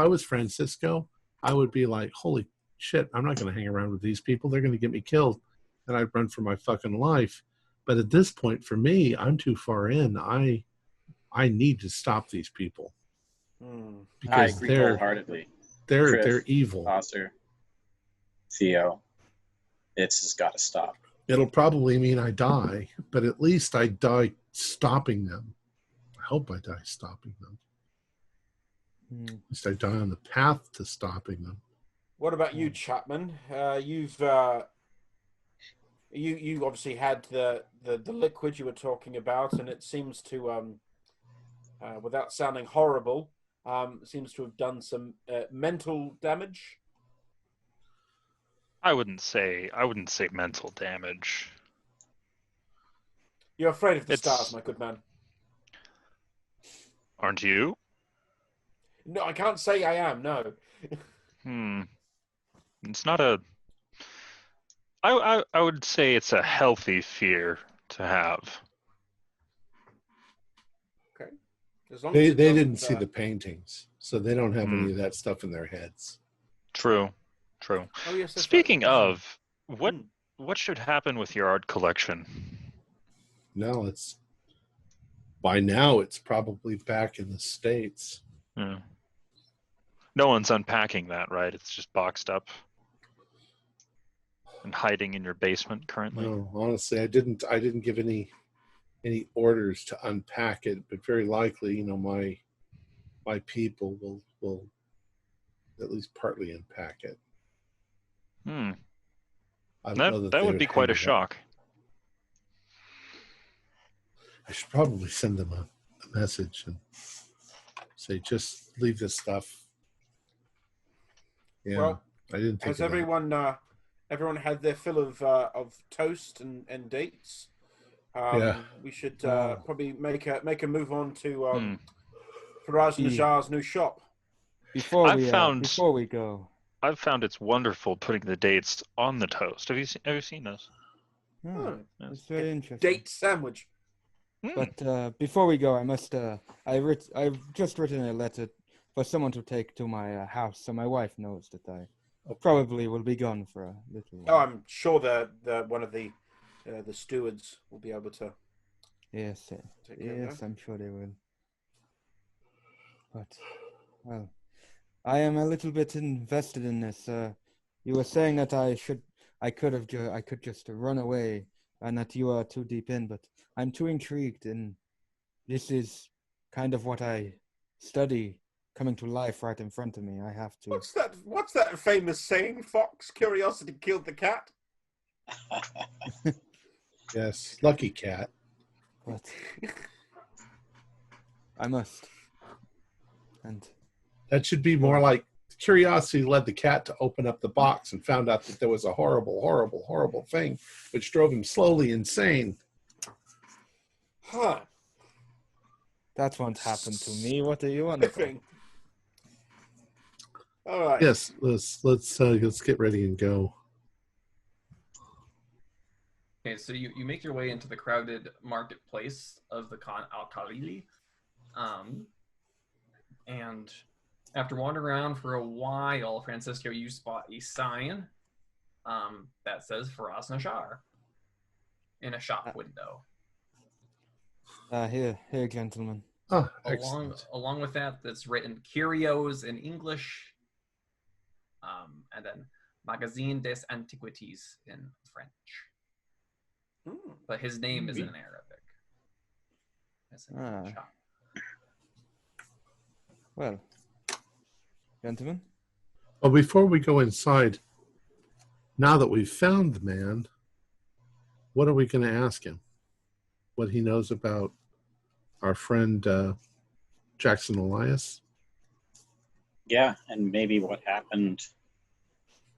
was Francisco, I would be like, holy shit, I'm not going to hang around with these people. They're going to get me killed, and I'd run for my fucking life. But at this point, for me, I'm too far in. I need to stop these people I because agree wholeheartedly. they're evil. Foster, Theo, it's just got to stop. It'll probably mean I die, but at least I die stopping them. I hope I die stopping them. At least I die on the path to stopping them. What about you, Chapman? You've you obviously had the liquid you were talking about, and it seems to without sounding horrible, seems to have done some mental damage. I wouldn't say mental damage. You're afraid of the It's- stars, my good man. Aren't you? No, I can't say I am. No. It's not a. I would say it's a healthy fear to have. Okay. As long They as it didn't doesn't, see the paintings, so they don't have any of that stuff in their heads. True. Oh yes. That's Speaking right. of, what should happen with your art collection? No, it's by now it's probably back in the States. Yeah. No one's unpacking that, right? It's just boxed up and hiding in your basement currently. No, honestly, I didn't give any orders to unpack it, but very likely, my people will at least partly unpack it. I don't know That would be quite a shock. I should probably send them a message and say, just leave this stuff. Yeah, Well, I didn't think has of that. everyone had their fill of toast and dates? Yeah. We should probably make a move on to Faraz Najjar's new shop. Before we go, I've found it's wonderful putting the dates on the toast. Have you seen this? it's very interesting. Date sandwich. But before we go, I must. I've just written a letter for someone to take to my house, so my wife knows that I probably will be gone for a little while. Oh, I'm sure the one of the stewards will be able to. Yes, take care of yes, that. I'm sure they will. But well, I am a little bit invested in this. You were saying that I could just run away, and that you are too deep in, but I'm too intrigued, and this is kind of what I study coming to life right in front of me. I have to. What's that famous saying? Fox curiosity killed the cat. Yes, lucky cat. But I must. And That should be more like curiosity led the cat to open up the box and found out that there was a horrible, horrible, horrible thing, which drove him slowly insane. Huh. that won't happen to me. What do you want to Thing. All right. Yes, let's get ready and go. Okay, so you make your way into the crowded marketplace of the Khan al-Khalili. And after wandering around for a while, Francisco, you spot a sign that says Faraz Najjar in a shop window. Here, gentlemen. Oh, excellent. Along with that, that's written curios in English, and then Magazine des Antiquités in French. But his name is in Arabic. It's in the shop. Well, gentlemen. Well, before we go inside, now that we've found the man, what are we going to ask him? What he knows about our friend Jackson Elias? Yeah, and maybe what happened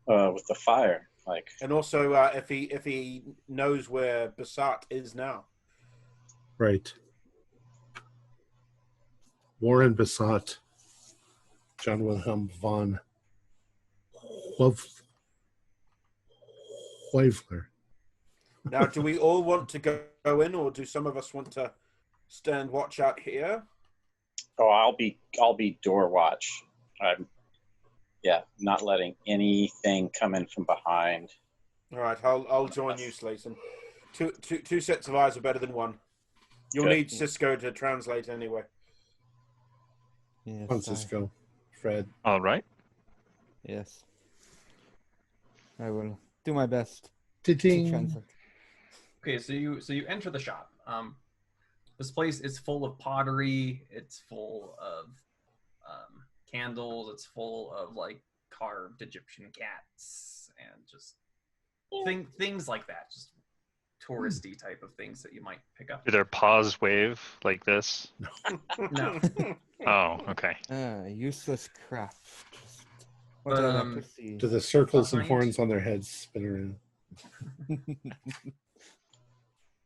with the fire. Like, And also, if he knows where Basart is now. Right. Warren Basat, John Wilhelm von Weivler. Now, do we all want to go in, or do some of us want to stand watch out here? oh, I'll be door watch. I'm, not letting anything come in from behind. All right, I'll join you, Slayton. Two sets of eyes are better than one. You'll Good. need Cisco to translate anyway. Yes. Francisco, Fred. All right. Yes. I will do my best to Ding. translate. Okay, so you enter the shop. This place is full of pottery. It's full of candles. It's full of like carved Egyptian cats and just things like that. Just touristy type of things that you might pick up. Do their paws wave like this? No. Oh, okay. Useless craft. What But, do I have to see? Do the circles and Behind- horns on their heads spin around?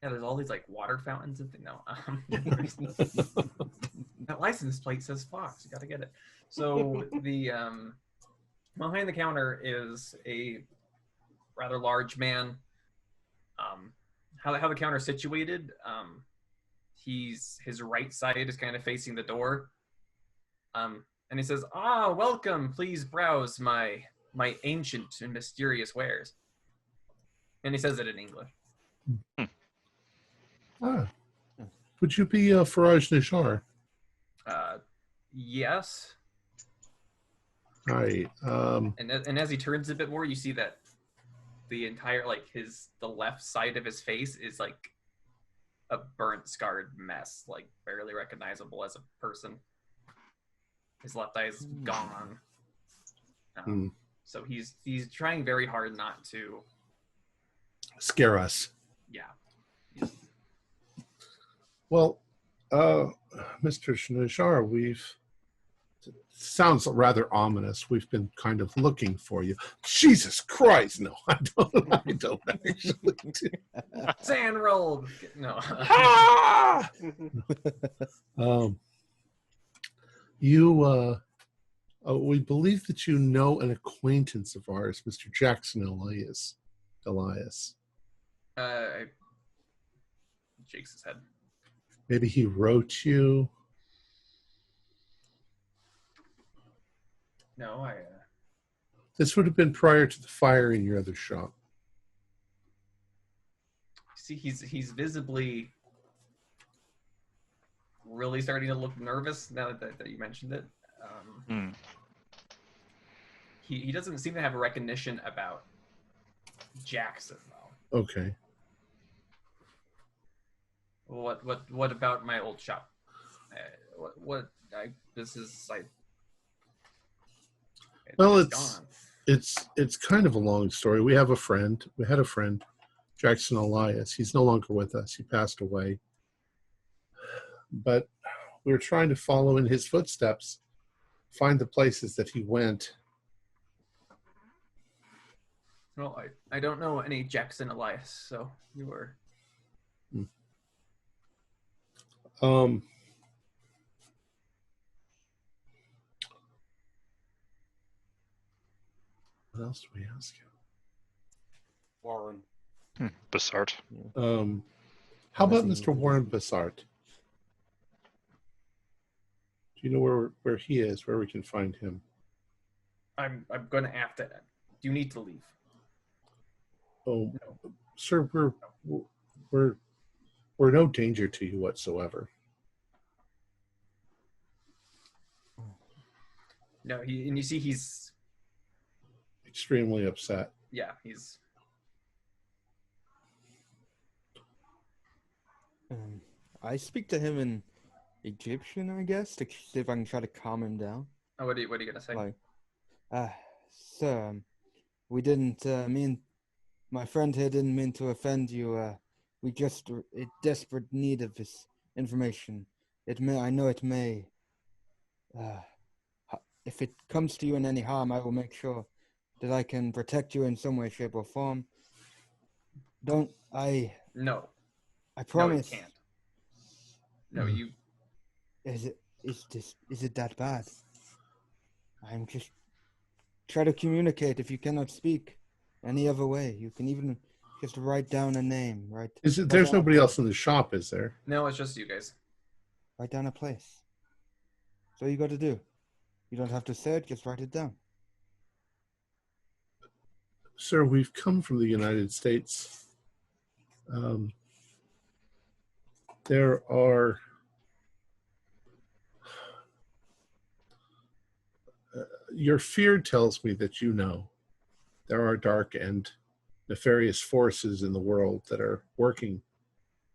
Yeah, there's all these like water fountains and things. No, that license plate says Fox. You got to get it. So the behind the counter is a rather large man. How the counter is situated. His right side is kind of facing the door. And he says, welcome. Please browse my ancient and mysterious wares. And he says it in English. Would you be Faraj Nishar? Yes. Right. And as he turns a bit more, you see that the entire the left side of his face is like a burnt, scarred mess, like barely recognizable as a person. His left eye is gone. So he's trying very hard not to Scare us. Yeah. Well, Mr. Nishar, sounds rather ominous. We've been kind of looking for you. Jesus Christ! No, I don't actually. Sand rolled. No. We believe that you know an acquaintance of ours, Mr. Jackson Elias. Shakes his head. Maybe he wrote you. No, This would have been prior to the fire in your other shop. see he's visibly really starting to look nervous now that you mentioned it. He doesn't seem to have a recognition about Jackson though. Okay. What about my old shop? Well, gone. it's kind of a long story. We had a friend, Jackson Elias. He's no longer with us. He passed away. But we were trying to follow in his footsteps, find the places that he went. Well, I don't know any Jackson Elias, so you were. What else do we ask you? Warren. Basart. How about Mr. Warren Basart? Do you know where he is, where we can find him? I'm going to have to. Do you need to leave? Oh, No. sir, we're no danger to you whatsoever. No, and you see he's Extremely upset. yeah, he's I speak to him in Egyptian, I guess, to see if I can try to calm him down. what are you gonna say? Like, Sir, we didn't mean. My friend here didn't mean to offend you. We just are in desperate need of this information. I know it may. If it comes to you in any harm, I will make sure that I can protect you in some way, shape, or form. No. I promise. No, you can't. No, you. Is it that bad? I'm just try to communicate. If you cannot speak any other way, you can even just write down a name, right? There's nobody else in the shop, is there? No, it's just you guys. Write down a place. That's all you got to do. You don't have to say it, just write it down. Sir, we've come from the United States. There are your fear tells me that you know there are dark and nefarious forces in the world that are working.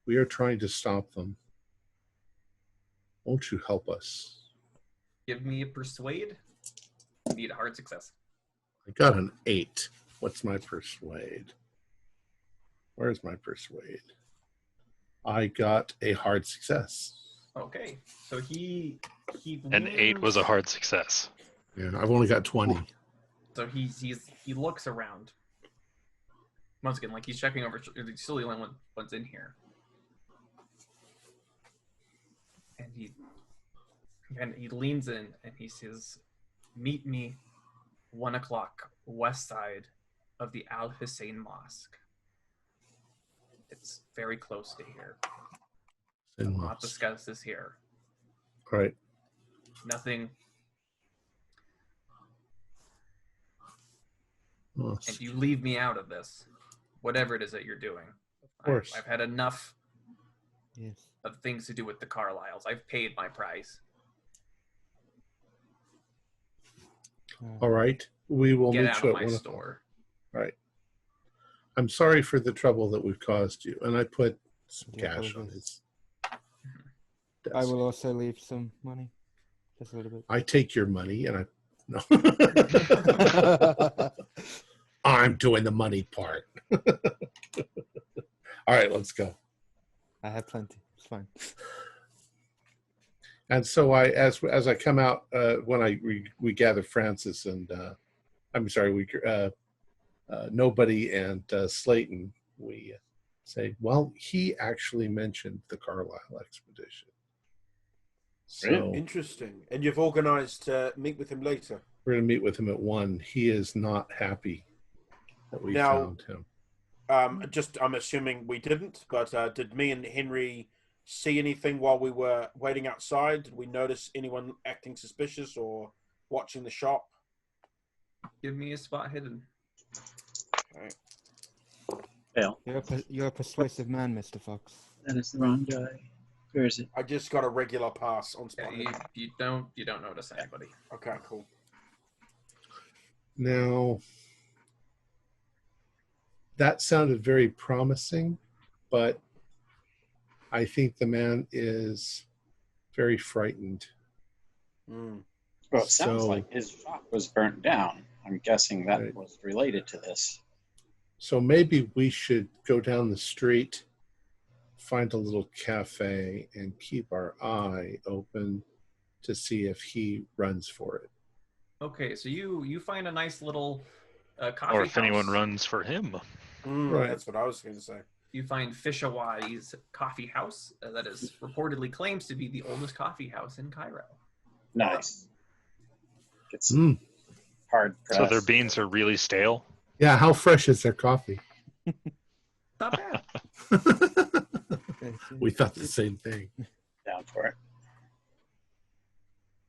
We are trying to stop them. Won't you help us? Give me a persuade. You need a hard success. I got an 8. What's my persuade? Where's my persuade? I got a hard success. Okay, so he An 8 was a hard success. Yeah, I've only got 20. So he looks around. Once again, like he's checking over. He's still the only one one's in here, and he leans in and he says, "Meet me, 1 o'clock, west side of the Al Hussein Mosque. It's very close to here. We'll not discuss this here. Right. Nothing." And you leave me out of this, whatever it is that you're doing. Of course. I've had enough Yes. of things to do with the Carlyles. I've paid my price. All right. We will Get meet out you of at my 1 store. o'clock. Right. I'm sorry for the trouble that we've caused you. And I put some Yeah, cash on apologies. his I desk. will also leave some money. Just a little bit. I take your money and no. I'm doing the money part. All right, let's go. I have plenty. It's fine. And so as I come out, when we gather Francis and Nobody and Slayton, we say, well, he actually mentioned the Carlisle expedition. So Interesting. And you've organised to meet with him later? We're going to meet with him at 1. He is not happy that we found him. I'm assuming we didn't, but did me and Henry see anything while we were waiting outside? Did we notice anyone acting suspicious or watching the shop? Give me a spot hidden. Okay. Fail. You're a persuasive man, Mr. Fox. That is the wrong die. Where is it? I just got a regular pass on Yeah, spot. you don't notice anybody. Okay, cool. Now, that sounded very promising, but I think the man is very frightened. Mm. Well, it sounds So- like his shop was burnt down. I'm guessing that Right. was related to this. So maybe we should go down the street, find a little cafe, and keep our eye open to see if he runs for it. Okay, so you find a nice little coffee Or if anyone house. runs for him. Right. That's what I was going to say. You find Fishawai's coffee house that is reportedly claims to be the oldest coffee house in Cairo. Nice. Get some hard press. So their beans are really stale. Yeah, how fresh is their coffee? Not bad. We thought the same thing. Down for it.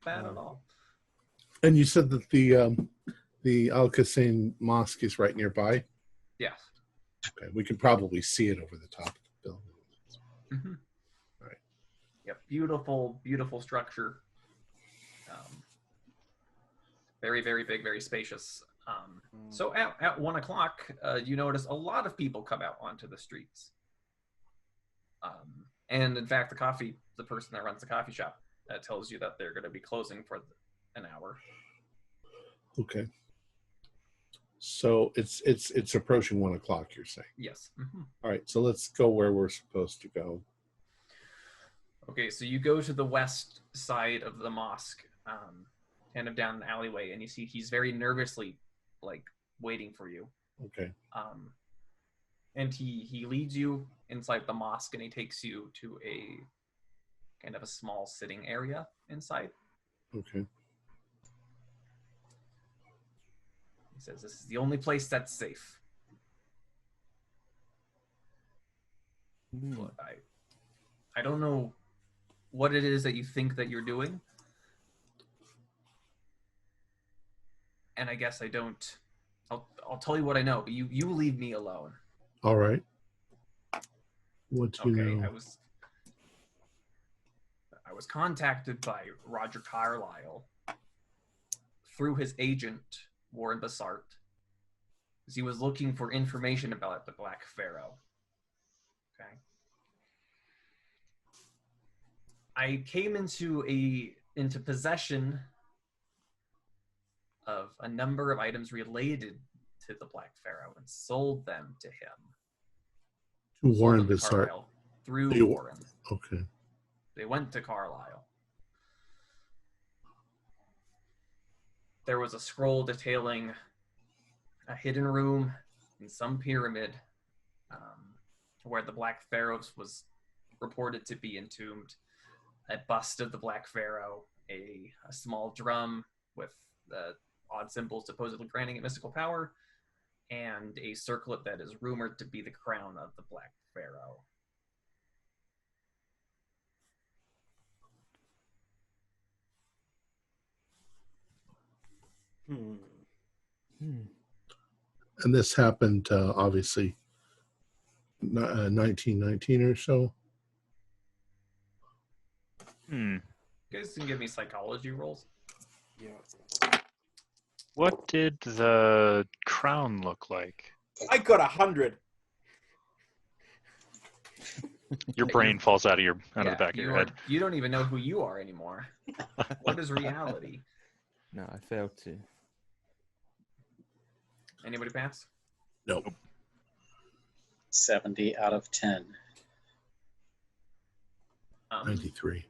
Bad at all. And you said that the Al Hussein Mosque is right nearby? Yes. Okay, we can probably see it over the top of the building. Mm-hmm. Right. Yep. Beautiful, beautiful structure. Very, very big, very spacious. So at 1 o'clock, you notice a lot of people come out onto the streets. And in fact, the person that runs the coffee shop tells you that they're going to be closing for an hour. Okay. So it's approaching 1 o'clock, you're saying? Yes. All right, so let's go where we're supposed to go. Okay, so you go to the west side of the mosque, kind of down an alleyway, and you see he's very nervously, like, waiting for you. Okay. And he leads you inside the mosque, and he takes you to a kind of a small sitting area inside. Okay. He says, "This is the only place that's safe." Look, I don't know what it is that you think that you're doing. And I guess I don't. I'll tell you what I know, but you leave me alone. All right. What do you know? I was contacted by Roger Carlyle through his agent, Warren Bassart, because he was looking for information about the Black Pharaoh. Okay. I came into possession of a number of items related to the Black Pharaoh and sold them to him. To Warren Sold them to Bassart. Carlyle through Warren. Okay. They went to Carlyle. There was a scroll detailing a hidden room in some pyramid where the Black Pharaoh was reported to be entombed. A bust of the Black Pharaoh, a small drum with odd symbols supposedly granting it mystical power, and a circlet that is rumored to be the crown of the Black Pharaoh. And this happened, obviously, 1919 or so. You guys can give me psychology rolls. Yeah. What did the crown look like? I got 100. Your brain falls out of the back of your head. You don't even know who you are anymore. What is reality? No, I failed to. Anybody pass? Nope. 70 out of 10. 93.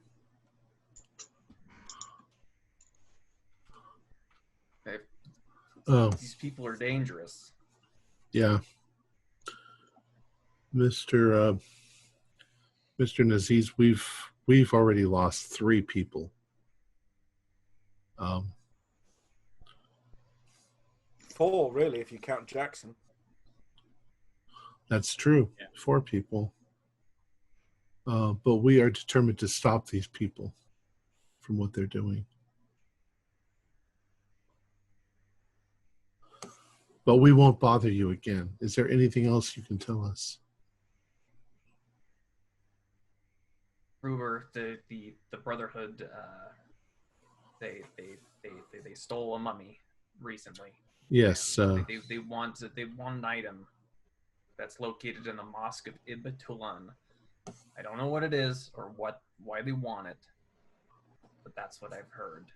Oh, These people are dangerous. yeah. Mr. Naziz, we've already lost 3 people. 4, really, if you count Jackson. That's true. Yeah. 4 people. But we are determined to stop these people from what they're doing. But we won't bother you again. Is there anything else you can tell us? Ruber, the Brotherhood, they stole a mummy recently. Yes. They want an item that's located in the Mosque of Ibatulan. I don't know what it is or why they want it, but that's what I've heard.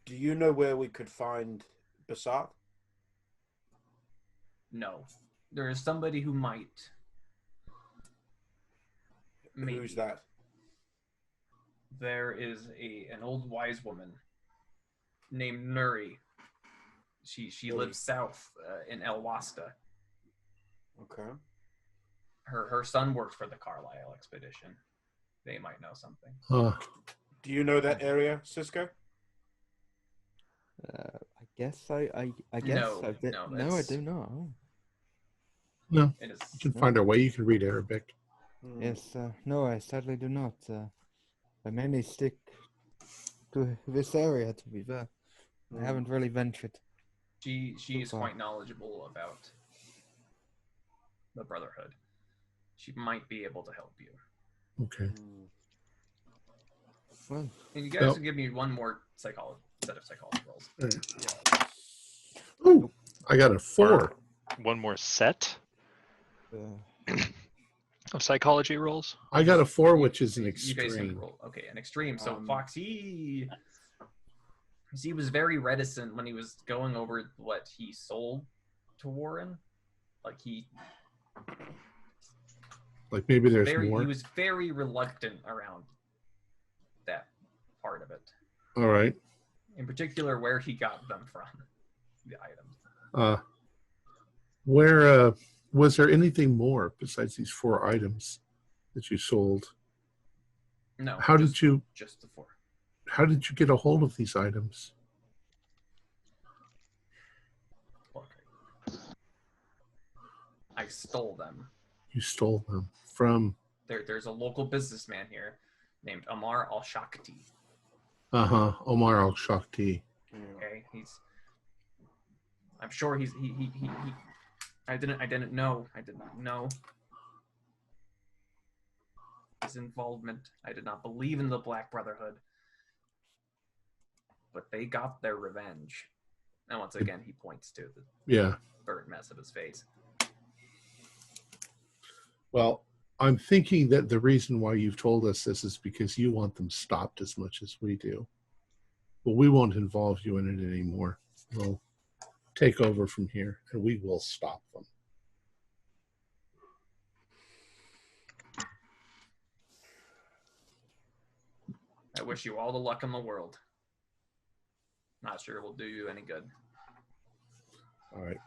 Do you know where we could find Bassart? No, there is somebody who might. Maybe. Who's that? There is an old wise woman named Nuri. She lives south in El Wasta. Okay. Her son works for the Carlisle expedition. They might know something. Do you know that area, Cisco? I guess I guess No, no, I do not. Oh. No, It is. you can find our way. You can read Arabic. Yes, no, I sadly do not. I mainly stick to this area, to be fair. I haven't really ventured. She is far. quite knowledgeable about the Brotherhood. She might be able to help you. Okay. Well, And you guys can give me one more set of psychology rolls. Oh, I got a 4. One more set uh, of psychology rolls. I got a 4, which is an You guys can extreme. roll. Okay, an extreme. So Foxy, he was very reticent when he was going over what he sold to Warren. Like maybe there's more. He was very reluctant around that part of it. All right. In particular, where he got them from, the items. Where was there anything more besides these 4 items that you sold? No. How did you just the 4? How did you get a hold of these items? Okay. I stole them. You stole them from? There's a local businessman here named Omar Al-Shakti. Omar Al-Shakti. Okay, I'm sure he. I didn't know his involvement. I did not believe in the Black Brotherhood, but they got their revenge. And once again, he points to the burnt mess of his face. Well, I'm thinking that the reason why you've told us this is because you want them stopped as much as we do. But we won't involve you in it anymore. We'll take over from here, and we will stop them. I wish you all the luck in the world. Not sure it will do you any good. All right.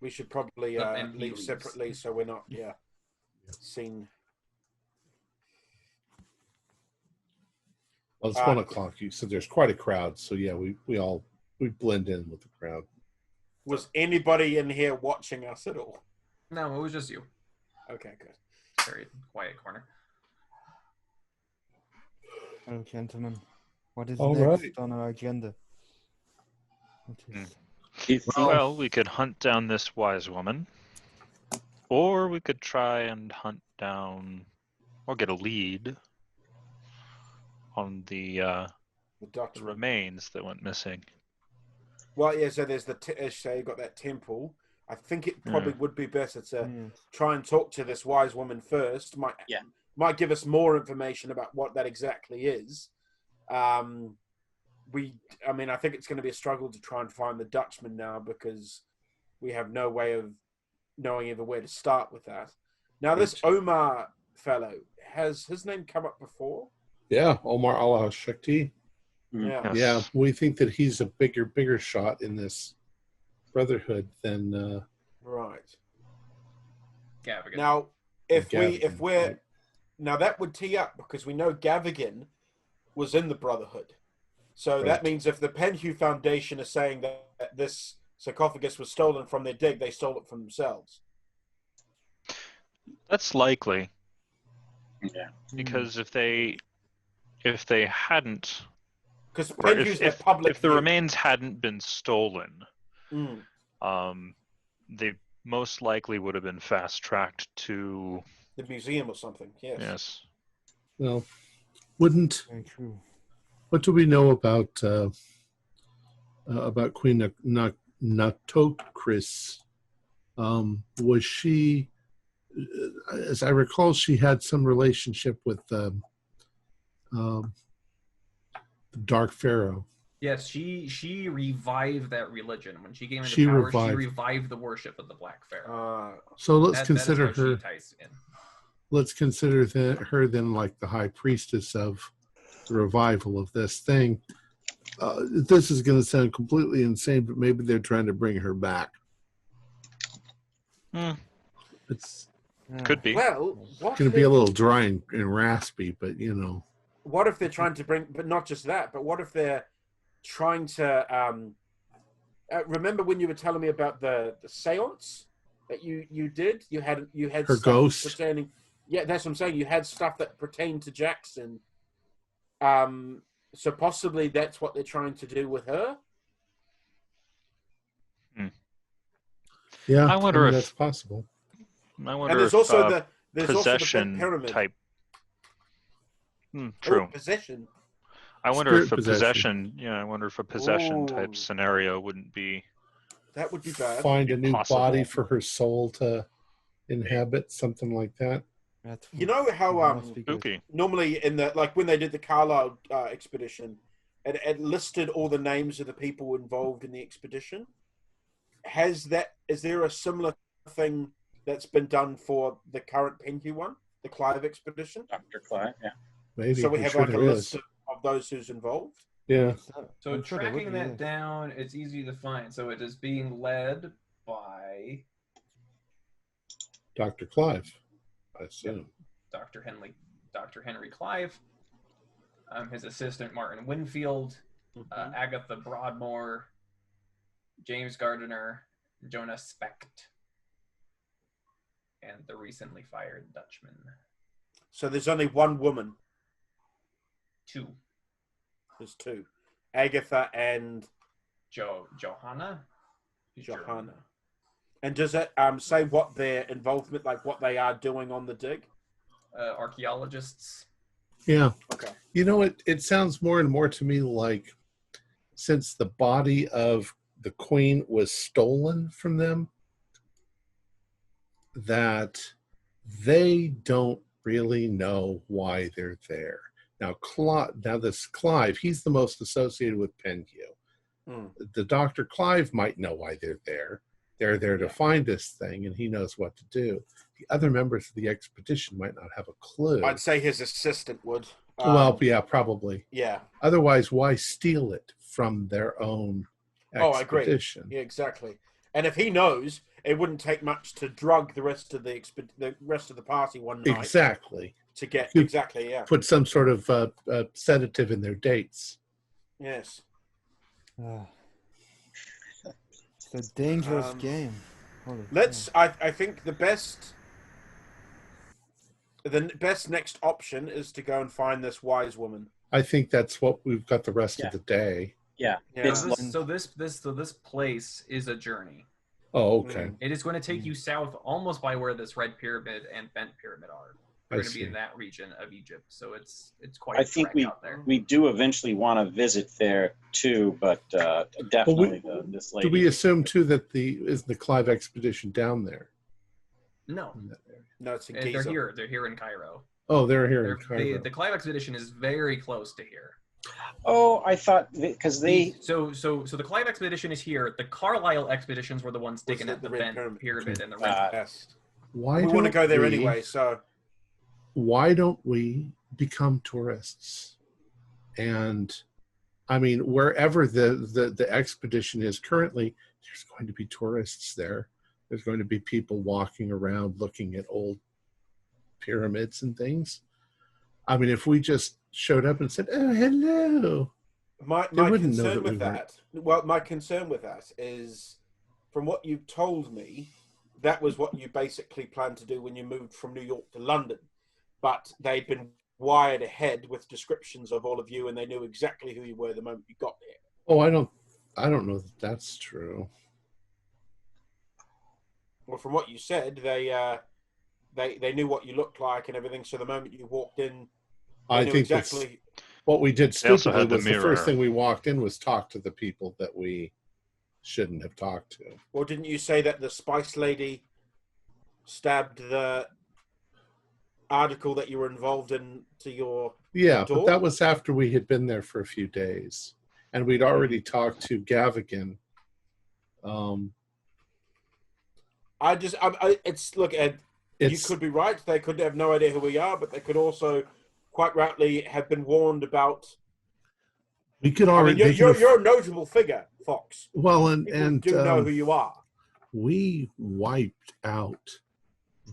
We should probably And he leave leaves. separately so we're not seen. Well, it's 1 o'clock. You said there's quite a crowd, so yeah, we blend in with the crowd. Was anybody in here watching us at all? No, it was just you. Okay, good. Very quiet corner. Hello, gentlemen. What is All next right. on our agenda? What is... Do you think, Well, we could hunt down this wise woman, or we could try and hunt down, or get a lead on the Dutch remains that went missing. Well, yeah. So there's so you got that temple. I think it probably would be better to try and talk to this wise woman first. Might give us more information about what that exactly is. I think it's going to be a struggle to try and find the Dutchman now because we have no way of knowing even where to start with that. Now, this Omar fellow, has his name come up before? Yeah, Omar Al-Shakti. Yeah. Yes. Yeah, we think that he's a bigger shot in this brotherhood than Right. Gavigan. Now, Gavigan, we're right. now that would tee up because we know Gavigan was in the Brotherhood. So Right. that means if the Penhew Foundation is saying that this sarcophagus was stolen from their dig, they stole it from themselves. That's likely, yeah. because if they hadn't, Because or Penhew's their public if the view. remains hadn't been stolen, Mm. they most likely would have been fast tracked to. The museum or something, yes. Yes. well, wouldn't. Very true. What do we know about Queen Natokris? Was she, as I recall, she had some relationship with the Dark Pharaoh. Yes, she revived that religion when she came into She power. revived. She revived the worship of the Black Pharaoh. So let's That is consider how her. She ties in. Let's consider her then like the high priestess of the revival of this thing. This is going to sound completely insane, but maybe they're trying to bring her back. It's Could be. Well, what going to be a little dry and raspy, but you know. What if they're trying to bring, but not just that, but what if they're trying to, remember when you were telling me about the seance that you did? You had Her stuff ghost? pertaining. Yeah, that's what I'm saying. You had stuff that pertained to Jackson. So possibly that's what they're trying to do with her. Yeah, I wonder if- that's possible. I wonder And there's if also the possession pyramid. type. Oh, True. possession. I wonder if Spirit a possession. I wonder if a possession Ooh. type scenario wouldn't be. That would be bad. Find a new Possible. body for her soul to inhabit, something like that. That's You know how must be good. Spooky. normally in the like when they did the Carlisle expedition, it listed all the names of the people involved in the expedition. Is there a similar thing that's been done for the current Penhu one, the Clive expedition? Dr. Clive, yeah. Maybe. So we I'm have sure like a there list is. of those who's involved. Yeah. So I'm sure there would tracking be, that yes. down, it's easy to find. So it is being led by Dr. Clive, I assume. Dr. Henry Clive, his assistant Martin Winfield, Agatha Broadmoor, James Gardiner, Jonas Specht, and the recently fired Dutchman. So there's only one woman. 2. There's 2, Agatha and Johanna. Who's German. Johanna. And does it say what their involvement, like what they are doing on the dig? Archaeologists. Yeah. Okay. You know, it sounds more and more to me like since the body of the queen was stolen from them, that they don't really know why they're there. Now, this Clive, he's the most associated with Penhu. The Dr. Clive might know why they're there. They're there to find this thing, and he knows what to do. The other members of the expedition might not have a clue. I'd say his assistant would. Well, yeah, probably. Yeah. Otherwise, why steal it from their own expedition? I agree. Yeah, exactly. And if he knows, it wouldn't take much to drug the rest of the party one night. Exactly. To get You exactly, yeah. Put some sort of sedative in their dates. Yes. It's a dangerous game. Holy I think the best next option is to go and find this wise woman. I think that's what we've got the rest of the day. Yeah. So this place is a journey. Oh, okay. It is going to take you south almost by where this Red Pyramid and Bent Pyramid are. We're going to be in that region of Egypt, so it's quite. I think out there. we do eventually want to visit there too, but definitely this lady. Do we assume too that is the Clive expedition down there? No, it's in they're Giza. here. They're here in Cairo. Oh, they're here in Cairo. The Clive expedition is very close to here. Oh, I thought because they. So the Clive expedition is here. The Carlisle expeditions were the ones digging at the Bent Pyramid and the Red. Yes. Why we want to go there anyway, so. Why don't we become tourists? And I mean, wherever the expedition is currently, there's going to be tourists there. There's going to be people walking around looking at old pyramids and things. I mean, if we just showed up and said, "Oh, hello," my concern with that. Well, my concern with that is, from what you've told me, that was what you basically planned to do when you moved from New York to London. But they'd been wired ahead with descriptions of all of you, and they knew exactly who you were the moment you got there. Oh, I don't know that that's true. Well, from what you said, they knew what you looked like and everything. So the moment you walked in, I think exactly what we did stupidly was the first thing we walked in was talk to the people that we shouldn't have talked to. Well, didn't you say that the Spice Lady stabbed the article that you were involved in to your door? But that was after we had been there for a few days, and we'd already talked to Gavigan. You could be right. They could have no idea who we are, but they could also quite rightly have been warned about. We could already. You're a notable figure, Fox. Well, and know who you are. We wiped out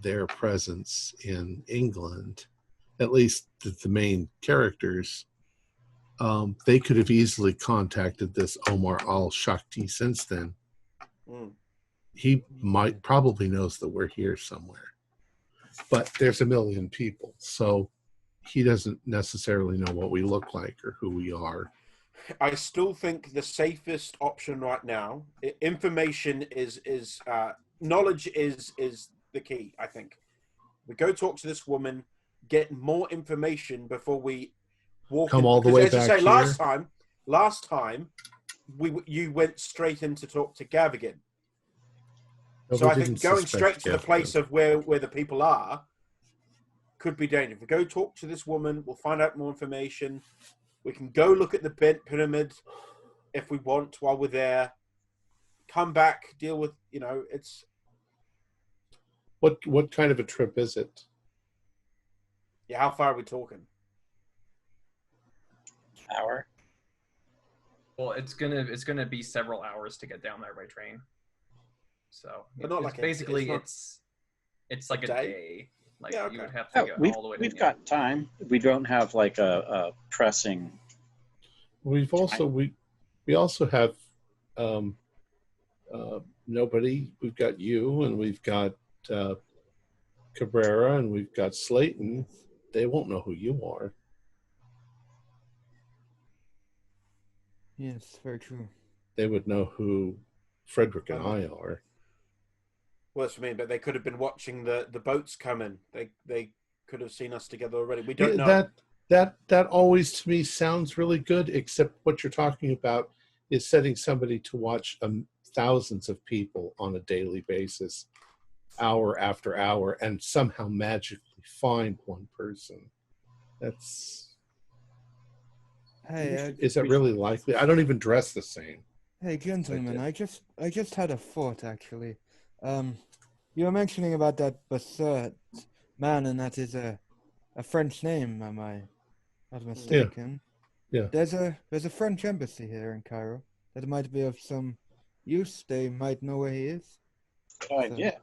their presence in England, at least the main characters. They could have easily contacted this Omar al-Shakti since then. He probably knows that we're here somewhere, but there's a million people, so he doesn't necessarily know what we look like or who we are. I still think the safest option right now, information is knowledge is the key. I think we go talk to this woman, get more information before we walk. Come all the way back here. As you say, last time you went straight in to talk to Gavigan. So I think going straight to the place of where the people are could be dangerous. If we go talk to this woman, we'll find out more information. We can go look at the pyramid if we want while we're there. Come back, deal with, it's... What kind of a trip is it? Yeah, how far are we talking? Hour? Well, it's gonna be several hours to get down there by train. So But not it's like basically it's it's like a day. Like Yeah, okay. you would have to go all the way. We've got time. We don't have like a pressing. We also have nobody. We've got you, and we've got Cabrera, and we've got Slayton. They won't know who you are. Yes, very true. They would know who Frederick and I are. Well, that's what I mean, but they could have been watching the boats come in. They could have seen us together already. We don't know. That always to me sounds really good, except what you're talking about is setting somebody to watch thousands of people on a daily basis, hour after hour, and somehow magically find one person. Is that really likely? I don't even dress the same. Hey, gentlemen, I just had a thought, actually. You were mentioning about that Bassett man, and that is a French name, am I not mistaken? Yeah. There's a French embassy here in Cairo that might be of some use. They might know where he is. Yeah.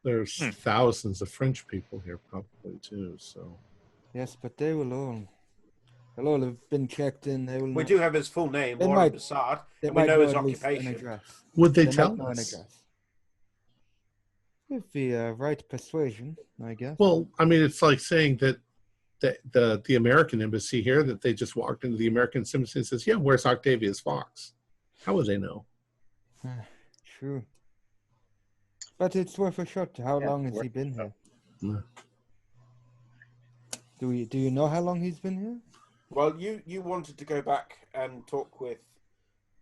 There's thousands of French people here probably too, so. Yes, but they'll all have been checked in. We do have his full name, They Warren might- Bassard, They and we might know his at least an occupation. address. Would they They tell might know an us? address. With the right persuasion, I guess. Well, I mean, it's like saying that the American embassy here, that they just walked into the American embassy and says, yeah, where's Octavius Fox? How would they know? True. But it's worth a shot. How long has he been here? Yeah. Do you know how long he's been here? Well, you wanted to go back and talk with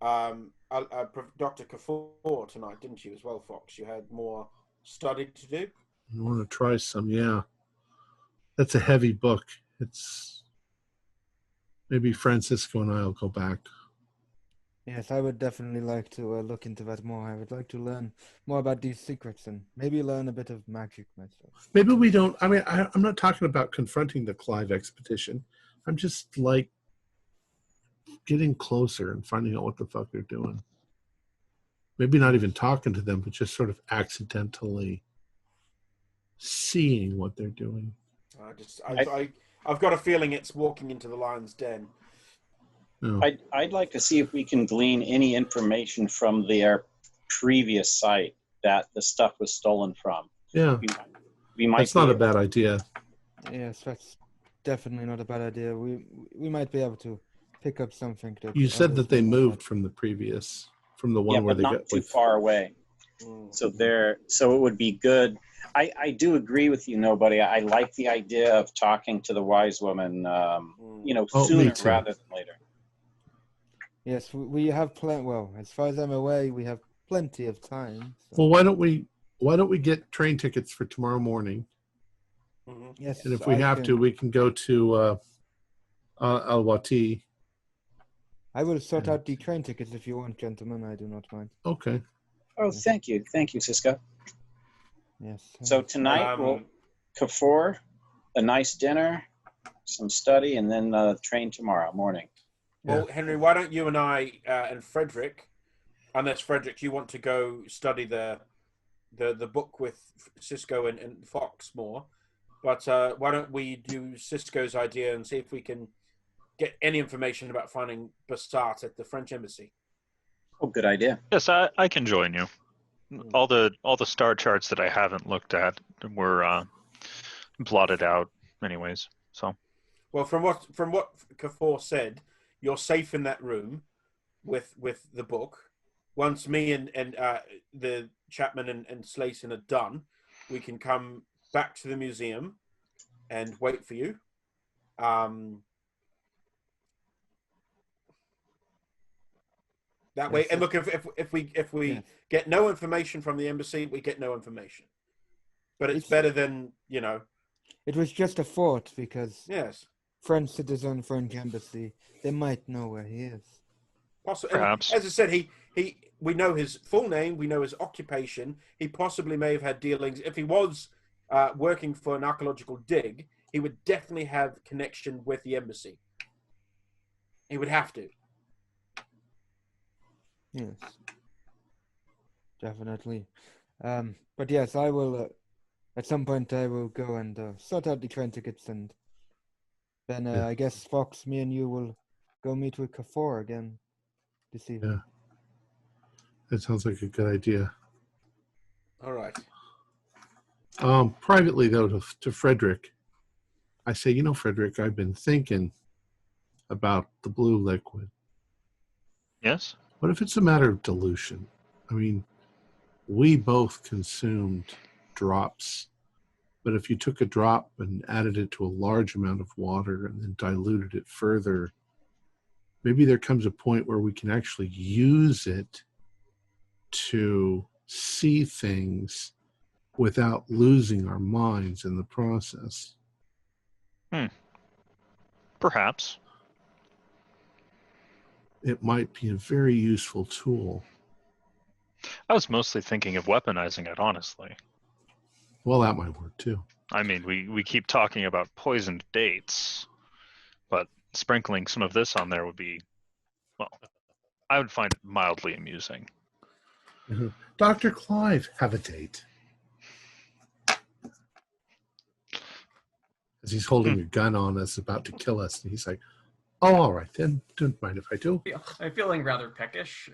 Dr. Kafur tonight, didn't you, as well, Fox? You had more study to do? I want to try some, yeah. That's a heavy book. It's maybe Francisco and I will go back. Yes, I would definitely like to look into that more. I would like to learn more about these secrets and maybe learn a bit of magic myself. Maybe we don't. I mean, I'm not talking about confronting the Clive expedition. I'm just like getting closer and finding out what the fuck they're doing. Maybe not even talking to them, but just sort of accidentally seeing what they're doing. I've got a feeling it's walking into the lion's den. No. I'd like to see if we can glean any information from their previous site that the stuff was stolen from. Yeah, we might. That's not a bad idea. Yes, that's definitely not a bad idea. We might be able to pick up something. You said that they moved from the one where but they not got too far away. So it would be good. I do agree with you, Nobody. I like the idea of talking to the wise woman, sooner rather than later. Yes, we have plenty. Well, as far as I'm aware, we have plenty of time. So. Well, why don't we get train tickets for tomorrow morning? Mm-hmm. Yes, And if we have to, we can go to Al-Wati. I will sort out the train tickets if you want, gentlemen. I do not mind. Okay. Oh, thank you, Cisco. Yes. So tonight we'll Kafur, a nice dinner, some study, and then train tomorrow morning. Well, Henry, why don't you and I and Frederick, unless Frederick, you want to go study the book with Cisco and Fox more, but why don't we do Cisco's idea and see if we can get any information about finding Bassart at the French embassy? Oh, good idea. Yes, I can join you. All the star charts that I haven't looked at were blotted out, anyways. So, well, from what Kafur said, you're safe in that room with the book. Once me and the Chapman and Slayton are done, we can come back to the museum and wait for you. That way, and look, if we get no information from the embassy, we get no information. But it's better than It was just a thought because Yes. French citizen, French embassy, they might know where he is. Possibly. Perhaps. As I said, we know his full name, we know his occupation. He possibly may have had dealings. If he was working for an archaeological dig, he would definitely have connection with the embassy. He would have to. Yes, definitely. But yes, I will. At some point, I will go and sort out the train tickets, and then Yeah. I guess Fox, me and you will go meet with Kafor again this evening. Yeah. That sounds like a good idea. All right. Privately, though, to Frederick, I say, you know, Frederick, I've been thinking about the blue liquid. Yes? What if it's a matter of dilution? I mean, we both consumed drops, but if you took a drop and added it to a large amount of water and then diluted it further, maybe there comes a point where we can actually use it to see things without losing our minds in the process. Perhaps. It might be a very useful tool. I was mostly thinking of weaponizing it, honestly. Well, that might work too. I mean, we keep talking about poisoned dates, but sprinkling some of this on there would be, well, I would find it mildly amusing. Dr. Clive, have a date. As he's holding a gun on us, about to kill us, and he's like, oh, all right, then. Don't mind if I do. I'm feeling rather peckish.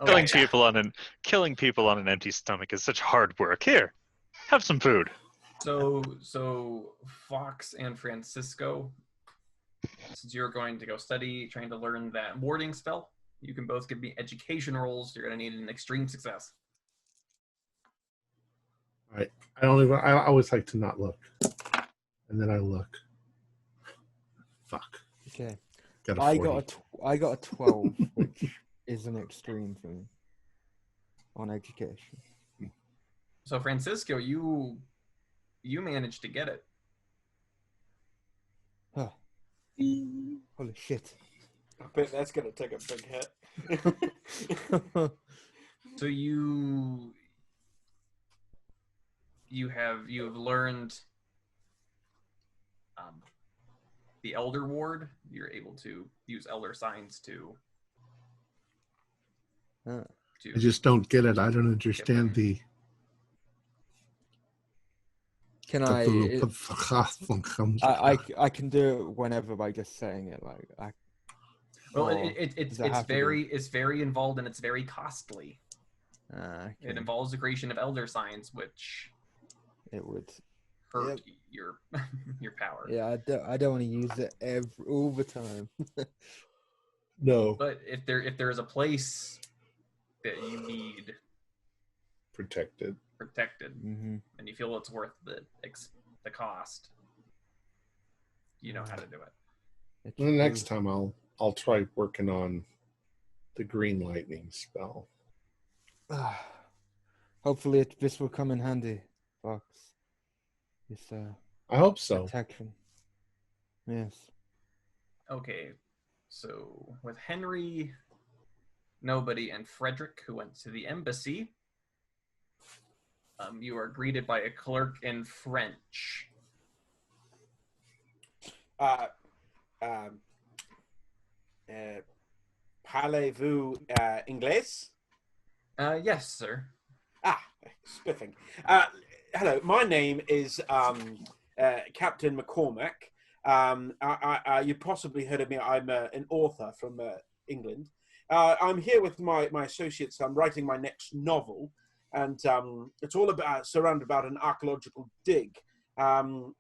Killing people on an empty stomach is such hard work. Here, have some food. So Fox and Francisco, since you're going to go study, trying to learn that warding spell, you can both give me education rolls. You're going to need an extreme success. All right. I always like to not look. And then I look. Fuck. Okay. Got a I 40. got a 12, which is an extreme for me on education. So Francisco, you managed to get it. Huh. Holy shit. I bet that's going to take a big hit. So you have learned the Elder Ward. You're able to use Elder Signs to. Huh. I just don't get it. I don't understand the. Can I can do it whenever by just saying it. Like, it's very involved and it's very costly. Okay. It involves the creation of Elder Signs, which it would hurt your power. Yeah, I don't want to use it all the time. No. But if there is a place that you need protected, mm-hmm. and you feel it's worth the cost, you know how to do it. The next time I'll try working on the green lightning spell. Hopefully this will come in handy, Fox. I hope so. Protection. Yes. Okay, so with Henry, Nobody, and Frederick, who went to the embassy, you are greeted by a clerk in French. Parlez-vous English? Yes, sir. Spiffing. Hello, my name is Captain McCormack. You possibly heard of me. I'm an author from England. I'm here with my associates. I'm writing my next novel, and it's all surrounded about an archaeological dig. And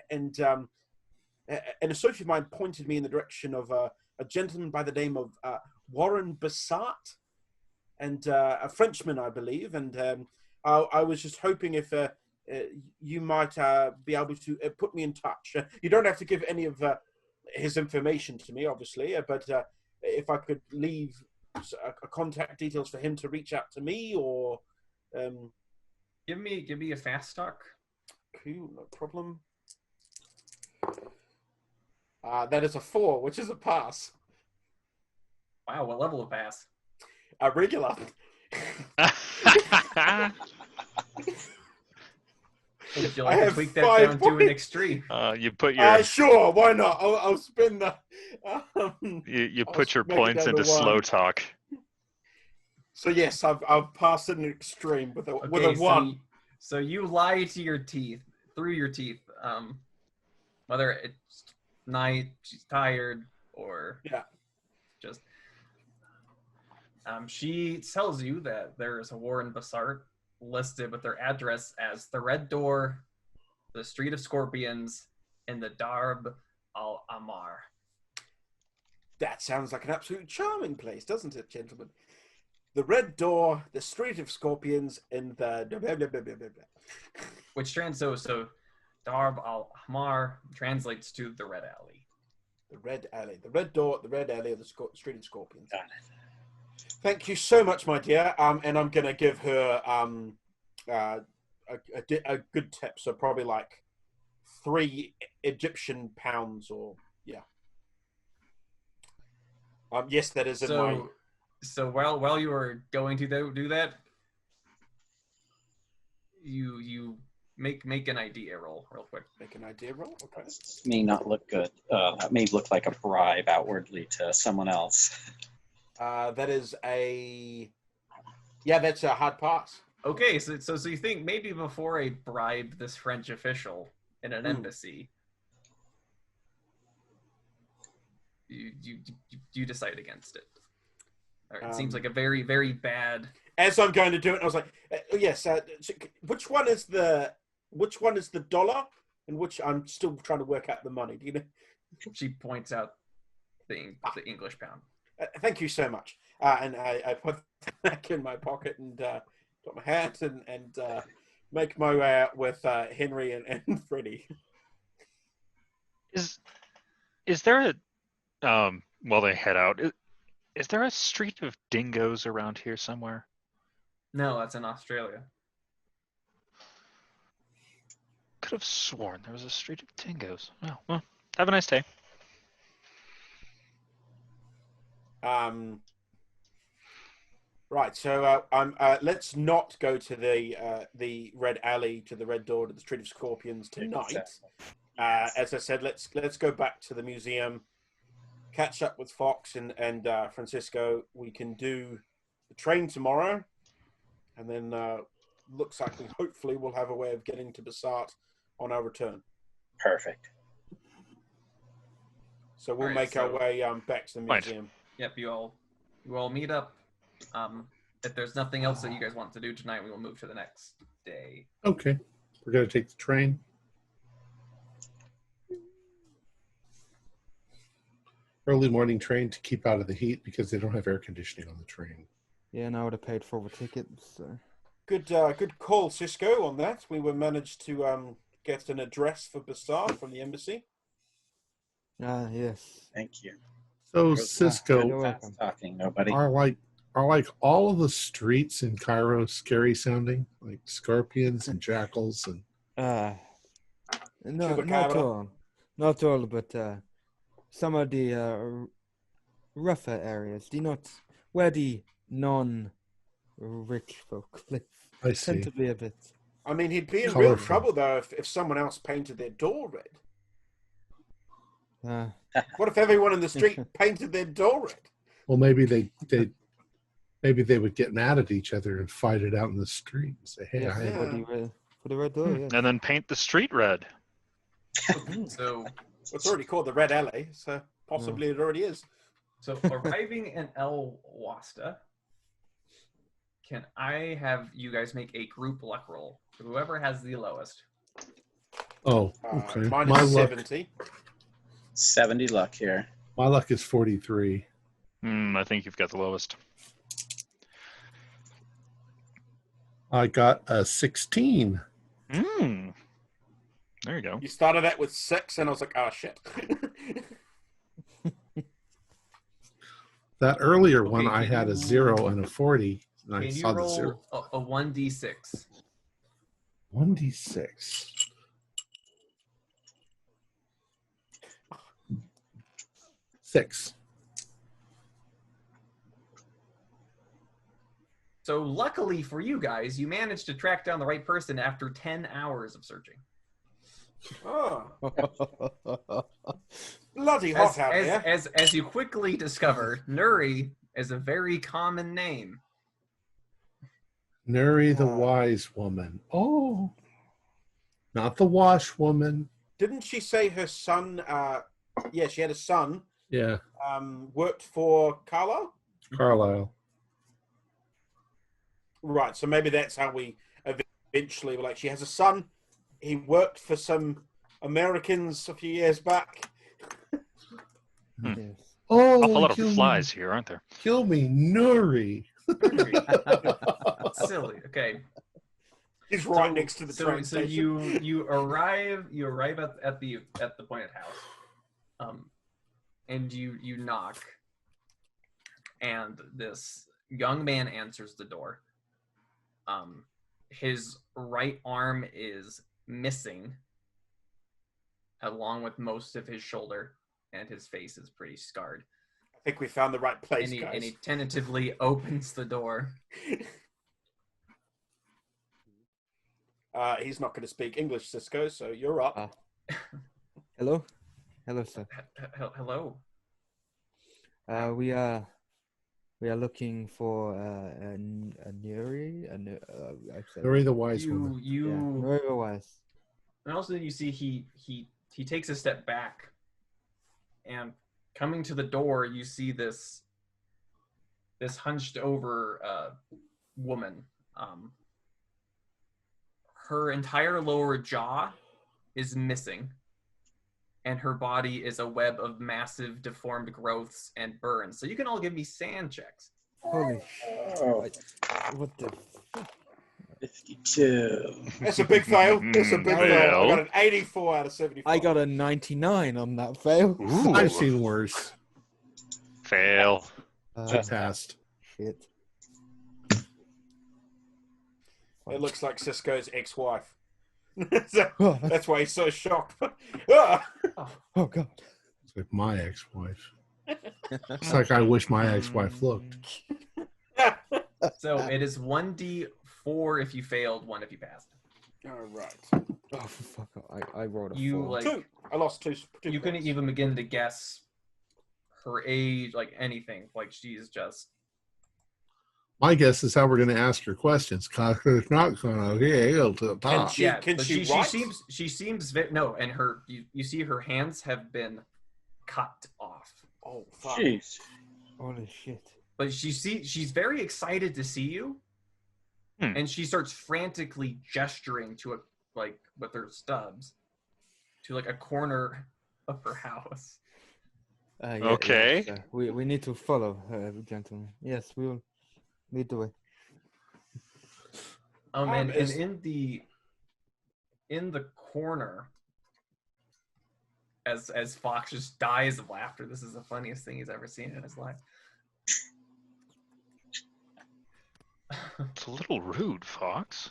an associate of mine pointed me in the direction of a gentleman by the name of Warren Bassat, and a Frenchman, I believe. And I was just hoping if you might be able to put me in touch. You don't have to give any of his information to me, obviously, but if I could leave a contact details for him to reach out to me, or Give me a fast talk. Cool, no problem. That is a 4, which is a pass. Wow, what level of pass? A regular. Would you I like to have tweak that 5 down to an points. extreme? You put your Sure, why not? I'll spend the. you I'll put your make it points down to into 1. slow talk. So yes, I've passed an extreme with a Okay, 1. So you lie to your teeth, through your teeth, whether it's night, she's tired, or Yeah. just she tells you that there is a war in Basart listed with their address as the Red Door, the Street of Scorpions, and the Darb al-Amar. That sounds like an absolute charming place, doesn't it, gentlemen? The Red Door, the Street of Scorpions, and the blah, blah, blah, blah, blah, blah. Which so Darb al-Amar translates to the Red Alley. The Red Alley. The Red Door, the Red Alley of the Street of Scorpions. Got it. Thank you so much, my dear. And I'm going to give her a good tip. So probably like 3 Egyptian pounds or, yeah. Yes, that is in my... So while you were going to do that, you make an idea roll real quick. Make an idea roll? Okay. This may not look good. That may look like a bribe outwardly to someone else. That is a... Yeah, that's a hard pass. Okay, so you think maybe before I bribe this French official in an embassy, you decide against it. All right, it seems like a very, very bad... As I'm going to do it, I was like, yes, which one is the dollar and which I'm still trying to work out the money. Do you know? She points out the English pound. Thank you so much. And I put that in my pocket and got my hat and make my way out with Henry and Freddie. Is there a while they head out? Is there a street of dingoes around here somewhere? No, that's in Australia. Could have sworn there was a street of dingoes. Oh, well, have a nice day. Right, so let's not go to the Red Alley, to the Red Door, to the Street of Scorpions tonight. Exactly. As I said, let's go back to the museum, catch up with Fox and Francisco. We can do the train tomorrow, and then looks like hopefully we'll have a way of getting to Basart on our return. Perfect. So we'll make our way back to the museum. Yep, you all meet up. If there's nothing else that you guys want to do tonight, we will move to the next day. Okay. We're going to take the train. Early morning train to keep out of the heat because they don't have air conditioning on the train. Yeah, and I would have paid for the tickets. So. Good call, Cisco, on that. We were managed to get an address for Basart from the embassy. Yes. Thank you. So Cisco, you're welcome. Talking, nobody. are like all of the streets in Cairo scary sounding, like scorpions and jackals and No, not all, but some of the rougher areas. Where the non-rich folk live. I Tend see. to be a bit. I mean, he'd be in real Colorful. trouble, though, if someone else painted their door red. What if everyone in the street painted their door red? Well, maybe they would get mad at each other and fight it out in the street and say, "Hey, For the red door, yeah. And then paint the street red. So It's already called the Red Alley, so possibly it already is. So arriving in El Wasta, can I have you guys make a group luck roll? So whoever has the lowest. Oh, okay. Mine My is luck, 70. 70 luck here. my luck is 43. I think you've got the lowest. I got a 16. There you go. You started out with 6, and I was like, oh, shit. That earlier one, Okay, I can had a you- 0 and a 40. And I Can you saw the 0. roll a 1d6? 1d6. Six. So luckily for you guys, you managed to track down the right person after 10 hours of searching. Oh. Bloody hot out here. As you quickly discover, Nuri is a very common name. Nuri the wise woman. Oh, not the wash woman. Didn't she say her son, yeah, she had a son, Yeah, worked for Carlo? Carlisle. Right, so maybe that's how we eventually were like, she has a son, he worked for some Americans a few years back. Hmm. Yes. Oh, Awful lot of kill flies me. here, aren't there? Kill me, Nuri. Silly. Okay. He's right next to the train So station. you arrive at the appointed house, and you knock, and this young man answers the door. His right arm is missing, along with most of his shoulder, and his face is pretty scarred. I think we found the right place, And guys. he tentatively opens the door. He's not going to speak English, Cisco, so you're up. Hello? Hello, sir. Hello. We are looking for a Nuri. Nuri the wise woman. Nuri the wise. And also you see he takes a step back, and coming to the door, you see this hunched over woman. Her entire lower jaw is missing, and her body is a web of massive deformed growths and burns. So you can all give me sand checks. Holy Oh, what the 52. That's a big fail. That's a big fail. I got an 84 out of 75. I got a 99 on that fail. Ooh. I've seen worse. Fail. I passed. Shit. It looks like Cisco's ex-wife. Oh, That's why he's so shocked. Ah! oh god. It's like my ex-wife. It's like I wish my ex-wife looked. So it is 1d4 if you failed, 1 if you passed. All right. Oh for fuck! I rolled a You 4. like Two. I lost two. you couldn't even begin to guess her age, like anything. Like she's just My guess is how we're going to ask her questions. Cocker's not going to be able to talk. Can but she she write? seems very no, and her you see her hands have been cut off. Oh fuck! Jeez. Holy shit! But she's very excited to see you, and she starts frantically gesturing to like with her stubs to like a corner of her house. Yeah, Okay. yes, we need to follow her, gentlemen. Yes, we will lead the way. And in the corner, as Fox just dies of laughter. This is the funniest thing he's ever seen in his life. It's a little rude, Fox.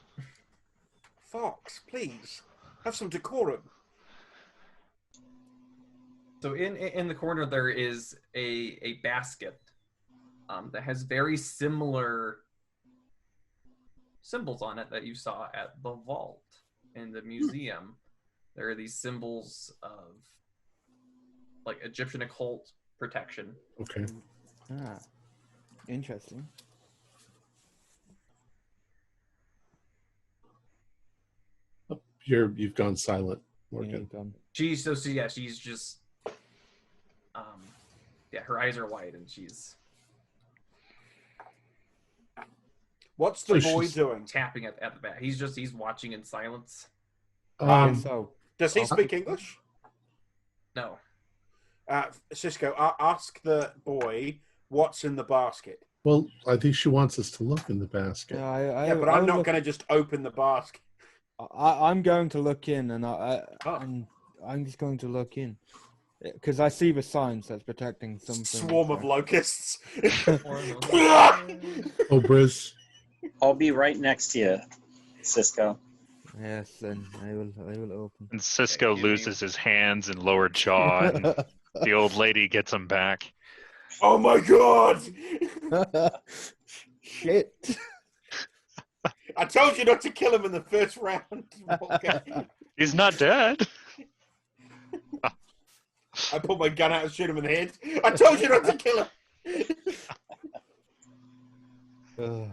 Fox, please have some decorum. So in the corner there is a basket that has very similar symbols on it that you saw at the vault in the museum. There are these symbols of like Egyptian occult protection. Okay. Ah, interesting. You've gone silent, Yeah, Morgan. done. She's just her eyes are wide and she's What's the So boy she's- doing? tapping at the back. He's watching in silence. So Does he speak English? No. Cisco, ask the boy what's in the basket. Well, I think she wants us to look in the basket. Yeah, but I'm not going to just open the basket. I'm going to look in, and I'm just going to look in because I see the signs that's protecting something. Swarm of locusts. Cobras. I'll be right next to you, Cisco. Yes, then I will open. And Cisco give me- loses his hands and lower jaw, and the old lady gets him back. Oh my god! Shit. I told you not to kill him in the first round. Okay. He's not dead. I pull my gun out and shoot him in the head. I told you not to kill him.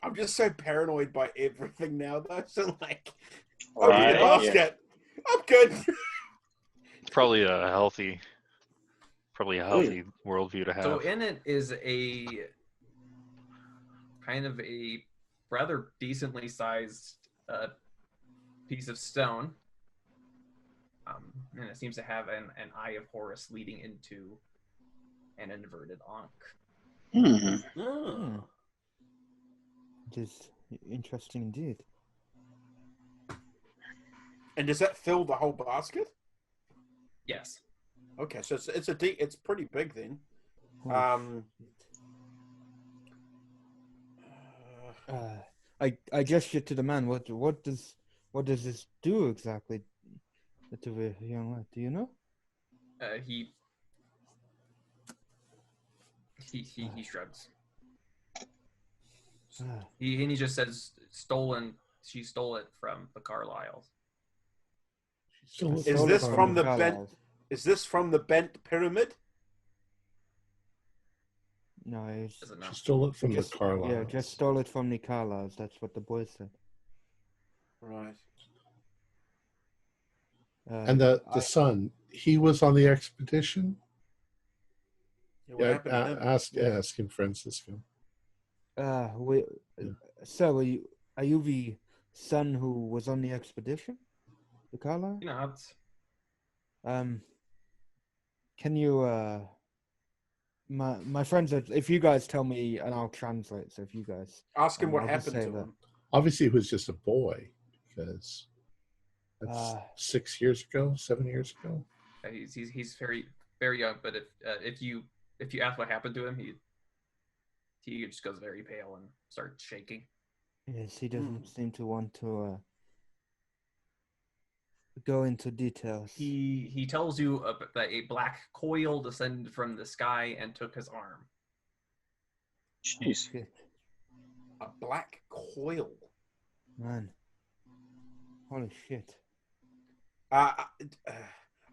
I'm just so paranoid by everything now, though. So, like, open the Right, basket. I'm good. Probably a healthy worldview to have. So in it is a kind of a rather decently sized piece of stone. And it seems to have an eye of Horus leading into an inverted ankh. Oh. It is interesting indeed. And does that fill the whole basket? Yes. Okay, so it's pretty big then. I gesture to the man. What does this do exactly? To the young lad, do you know? He shrugs. He just says stolen. She stole it from the Carlyles. Is this from the bent? Is this from the bent pyramid? No, Doesn't know. She stole it from the Carlisle. Yeah, just stole it from the Carlyles. That's what the boy said. Right. And the son, he was on the expedition? Yeah, what happened to him? Ask him, Francisco. Sir, are you the son who was on the expedition? The Carlisle? You know, it's, can you, my friends, if you guys tell me, and I'll translate, so if you guys... Ask him what I'll just happened say to that. him. Obviously, he was just a boy, because that's 6 years ago, 7 years ago. he's very very young. But if you ask what happened to him, he just goes very pale and starts shaking. Yes, he doesn't seem to want to go into details. He tells you that a black coil descended from the sky and took his arm. Jeez. Shit. A black coil. Man. Holy shit.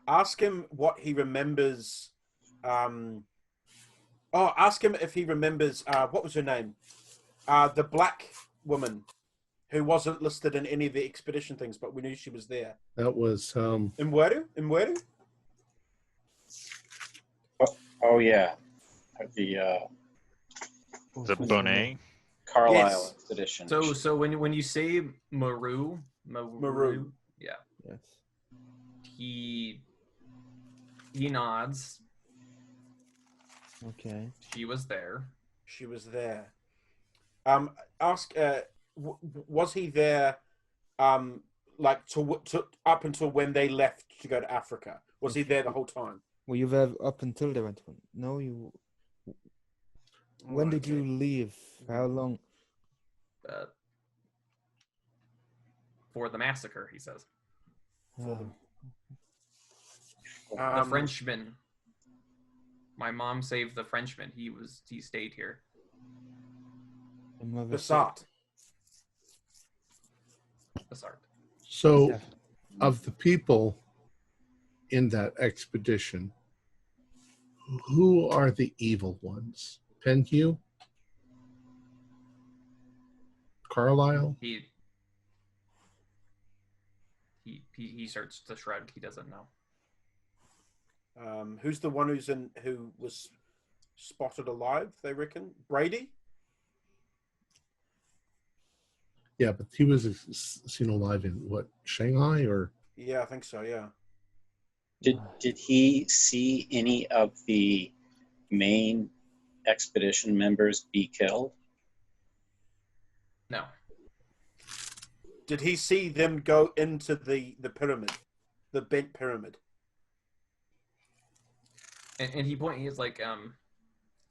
Ask him what he remembers. Ask him if he remembers. What was her name? The black woman who wasn't listed in any of the expedition things, but we knew she was there. That was Imweru? Oh yeah, The Bonet. Carlisle Yes. expedition. So when you say Maru, yeah, Yes. he nods. Okay. She was there. She was there. Ask. Was he there? Like to up until when they left to go to Africa. Was he there the whole time? Were you there up until they went? No, you. When did you leave? How long? For the massacre, he says. Oh, The Frenchman. My mom saved the Frenchman. He stayed here. the mother. Basart. Bassart. so Yeah. of the people in that expedition, who are the evil ones? Penhew? Carlisle? He starts to shrug. He doesn't know. Who's the one who was spotted alive? They reckon Brady. Yeah, but he was seen alive in what, Shanghai or? Yeah, I think so. Yeah. Did he see any of the main expedition members be killed? No. Did he see them go into the pyramid, the bent pyramid? And he's like,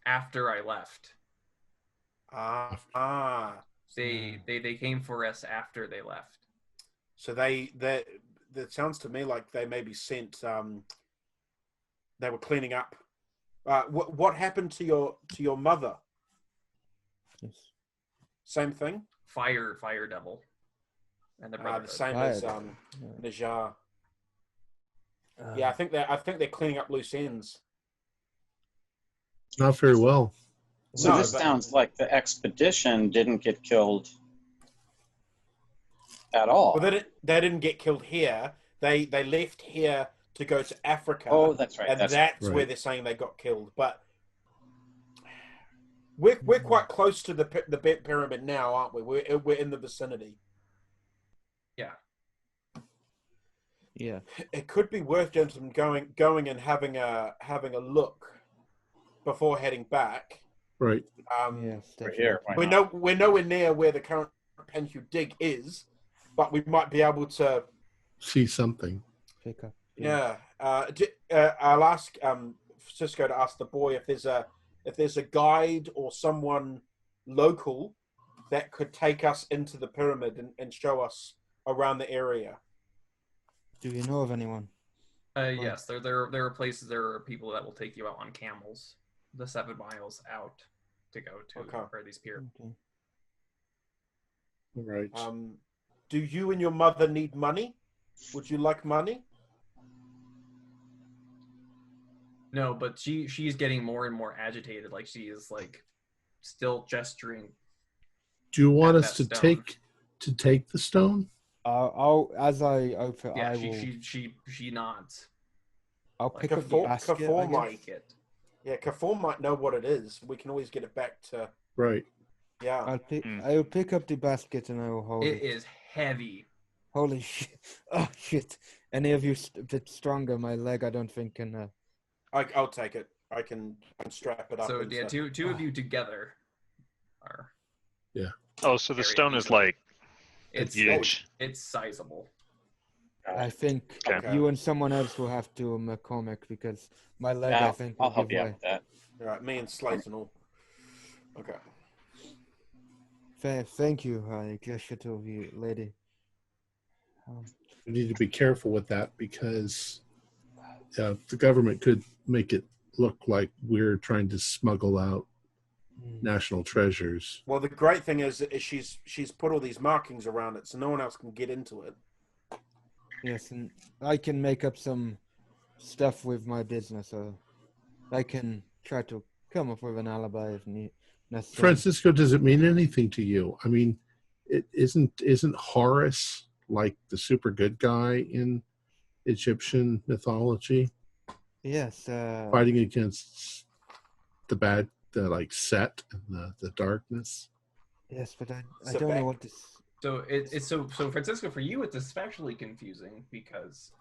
after I left. They came for us after they left. So that sounds to me like they maybe sent. They were cleaning up. What happened to your mother? Yes. Same thing. Fire devil, and the brotherhood. The same as Najar. Yeah, I think they're cleaning up loose ends. Not very well. So No, this sounds like the expedition didn't get killed at all. Well, they didn't get killed here. They left here to go to Africa. Oh, that's right. And that's right. where they're saying they got killed. But we're quite close to the pyramid now, aren't we? We're in the vicinity. Yeah. Yeah. It could be worth, gentlemen, going and having a look before heading back. Right. Yes. We're here. We're nowhere near where the current Penhu dig is, but we might be able to See something. Pick up. Yeah. I'll ask Cisco to ask the boy if there's a guide or someone local that could take us into the pyramid and show us around the area. Do you know of anyone? Yes, there are places, there are people that will take you out on camels, the 7 miles out to go to where these pyramids. Okay. Right. Do you and your mother need money? Would you like money? No, but she's getting more and more agitated. Like she is like still gesturing. Do you want us to stone. take the stone? As I open, Yeah, I will. she nods. I'll like pick up the basket. Kafor I might. guess. Yeah, Kafor might know what it is. We can always get it back to. Right. Yeah. I will pick up the basket and I will hold it. It is heavy. Holy shit! Oh shit! Any of you a bit stronger? My leg, I don't think can. I'll take it. I can strap it up. So yeah, two of you together are. Yeah. Oh, so the stone is like It's huge. It's sizable. I think Okay. you and someone else will have to McCormick because my leg, Yeah, I think, I'll will help give you out way. with that. All right, me and Slayton all. Okay. Thank you. I gesture to you, lady. We need to be careful with that because the government could make it look like we're trying to smuggle out national treasures. Well, the great thing is she's put all these markings around it, so no one else can get into it. Yes, and I can make up some stuff with my business, so I can try to come up with an alibi if necessary. Francisco, does it mean anything to you? I mean, it isn't Horus like the super good guy in Egyptian mythology? Yes. Fighting against the like Set and the darkness. Yes, but I So don't know back- what this. So it's so Francisco, for you it's especially confusing because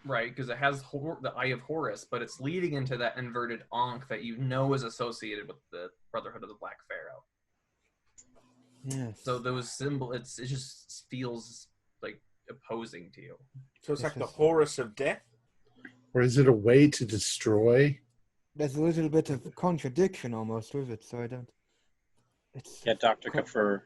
right, because it has the Eye of Horus, but it's leading into that inverted Ankh that you know is associated with the Brotherhood of the Black Pharaoh. Yes. So those symbols, it just feels like opposing to you. So it's like the This is- Horus of death. Or is it a way to destroy? There's a little bit of contradiction almost with it, so I don't. It's Yeah, Dr. Kafur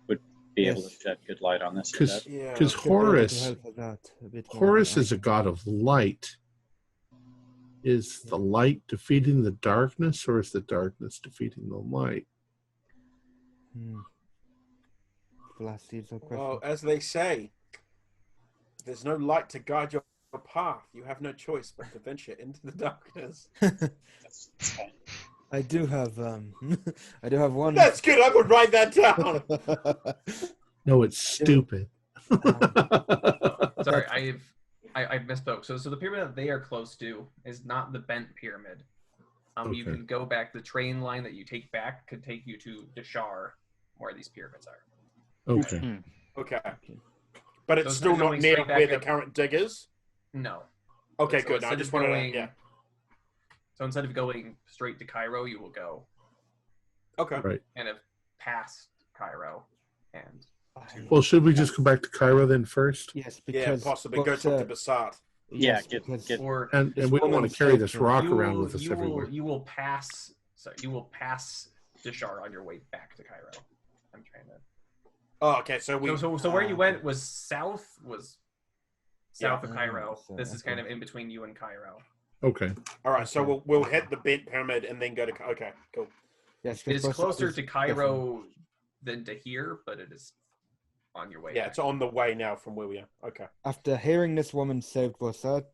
would be able to Yes. shed good light on this. I Because bet. Yeah. could be able to Horus help with that a bit more Horus than I is a can. god of light. Is the light defeating the darkness, or is the darkness defeating the light? Blast these are questions. Well, as they say, there's no light to guide your path. You have no choice but to venture into the darkness. That's fine. I do have I do have one. That's good. I would write that down. No, it's stupid. Sorry, I misspoke. So the pyramid that they are close to is not the bent pyramid. You Okay. can go back. The train line that you take back could take you to Dashar, where these pyramids are. Okay. Okay. But it's So still instead of not going near straight back where the up- current dig is? No. Okay, So good. I instead just of wanted going- to... Yeah. So instead of going straight to Cairo, you will go Okay. Right. kind of past Cairo and Well, should we just go back to Cairo then first? Yes, Yeah, because possibly. Go talk to Basad. Yeah, yes, get- because get- or And This we don't want woman's to carry this helpful. rock you around will, with us you everywhere. will you will pass. So you will pass Dishar on your way back to Cairo. I'm trying to. Oh, okay. So So where you went was south of Yeah. Cairo. So, This is okay. kind of in between you and Cairo. Okay. All right. So we'll hit the bent pyramid and then go to. Okay, cool. Yes, It is Christopher closer is to Cairo than to here, but it is on your way. Yeah, back. it's on the way now from where we are. Okay. After hearing this woman saved Bossat,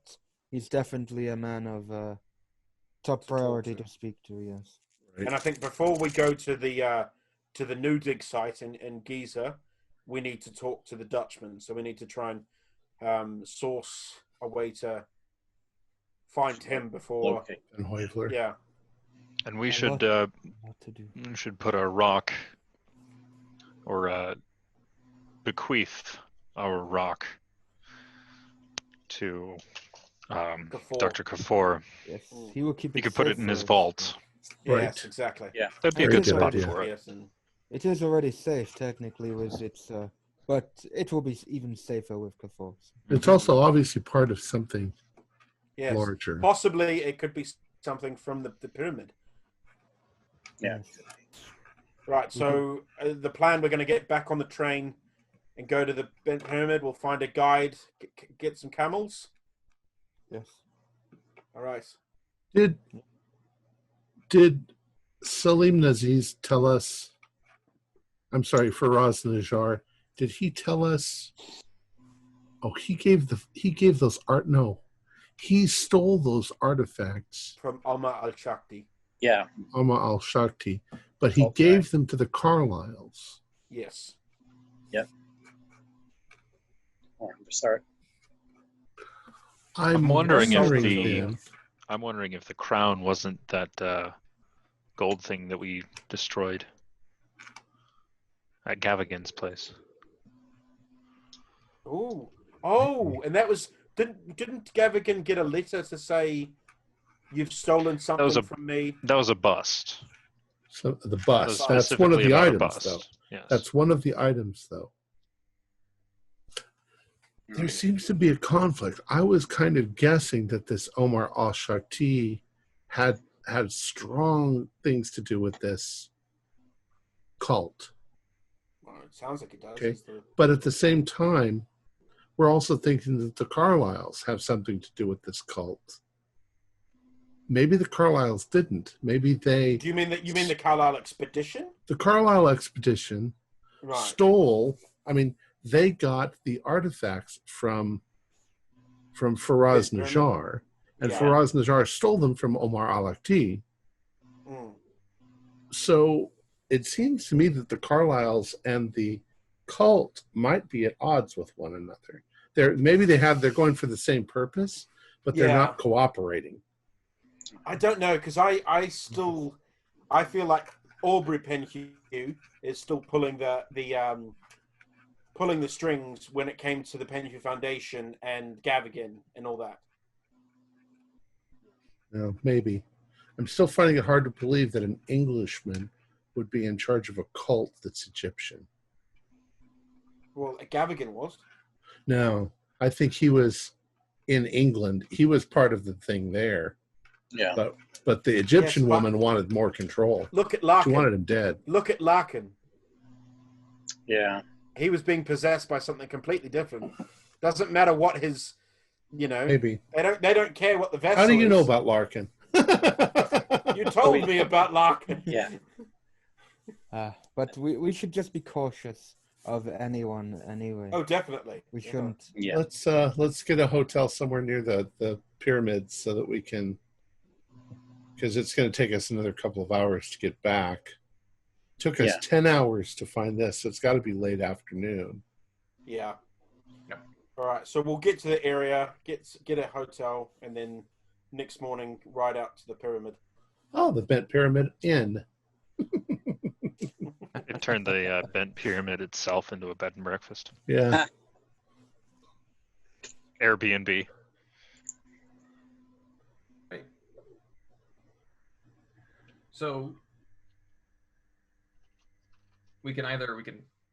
he's definitely a man of top priority to speak to. Yes. Right. And I think before we go to the new dig site in Giza, we need to talk to the Dutchman. So we need to try and source a way to find him before. Okay. And Heufler. Yeah. And we A should lot to do. put a rock or bequeath our rock to Kafur. Dr. Kafour. Yes, he will keep it. He could put it safe in his for us. vault. Right. Yes, exactly. Yeah. That'd be a Very good good spot idea. for it. Yes, and It is already safe technically with its, but it will be even safer with Kafor. It's also obviously part of something yes. larger. Possibly it could be something from the pyramid. Yeah. Right, so the plan, we're going to get back on the train and go to the bent pyramid. We'll find a guide, get some camels. Yes. All right. Did Salim Naziz tell us? I'm sorry, Faraz Najjar. Did he tell us? Oh, he gave those art. No, he stole those artifacts From Omar al-Shakti. Yeah. Amma al-Shakti, but he Okay. gave them to the Carlyles. Yes. Oh, sorry. I'm wondering if then, I'm wondering if the crown wasn't that gold thing that we destroyed at Gavigan's place. Oh, and that was didn't Gavigan get a letter to say you've stolen something from me? That was a bust. so the That bust. was That's one of specifically the about a items, bust. though. Yes. That's one of the items, though. There seems to be a conflict. I was kind of guessing that this Omar al-Shakti had strong things to do with this cult. Well, it sounds like it does. Okay. It's the- But at the same time, we're also thinking that the Carlyles have something to do with this cult. Maybe the Carlyles didn't. Maybe they. Do you mean the Carlisle expedition? The Carlyle expedition Right. stole. I mean, they got the artifacts from Faraz Pyramid. Najjar, and Yeah. Faraz Najjar stole them from Omar al-Akti. Mm. So it seems to me that the Carlyles and the cult might be at odds with one another. They're going for the same purpose, but they're Yeah. not cooperating. I don't know, because I feel like Aubrey Penhew is still pulling the strings when it came to the Penhew Foundation and Gavigan and all that. No, maybe. I'm still finding it hard to believe that an Englishman would be in charge of a cult that's Egyptian. Well, Gavigan was. No, I think he was in England. He was part of the thing there. Yeah. But the Egyptian Yes, but- woman wanted more control. Look at She Larkin. wanted him dead. Look at Larkin. Yeah. He was being possessed by something completely different. Doesn't matter what his, Maybe. They don't care what the vessel. How do you know is. about Larkin? You told me about Larkin. Yeah. But we should just be cautious of anyone anyway. Oh, definitely. We shouldn't. Yeah. Let's get a hotel somewhere near the pyramids so that we can, because it's going to take us another couple of hours to get back. Took us Yeah. 10 hours to find this, so it's got to be late afternoon. Yeah. Yep. All right. So we'll get to the area, get a hotel, and then next morning ride out to the pyramid. Oh, the Bent Pyramid Inn. It turned the bent pyramid itself into a bed and breakfast. Yeah. Airbnb. Right. So we can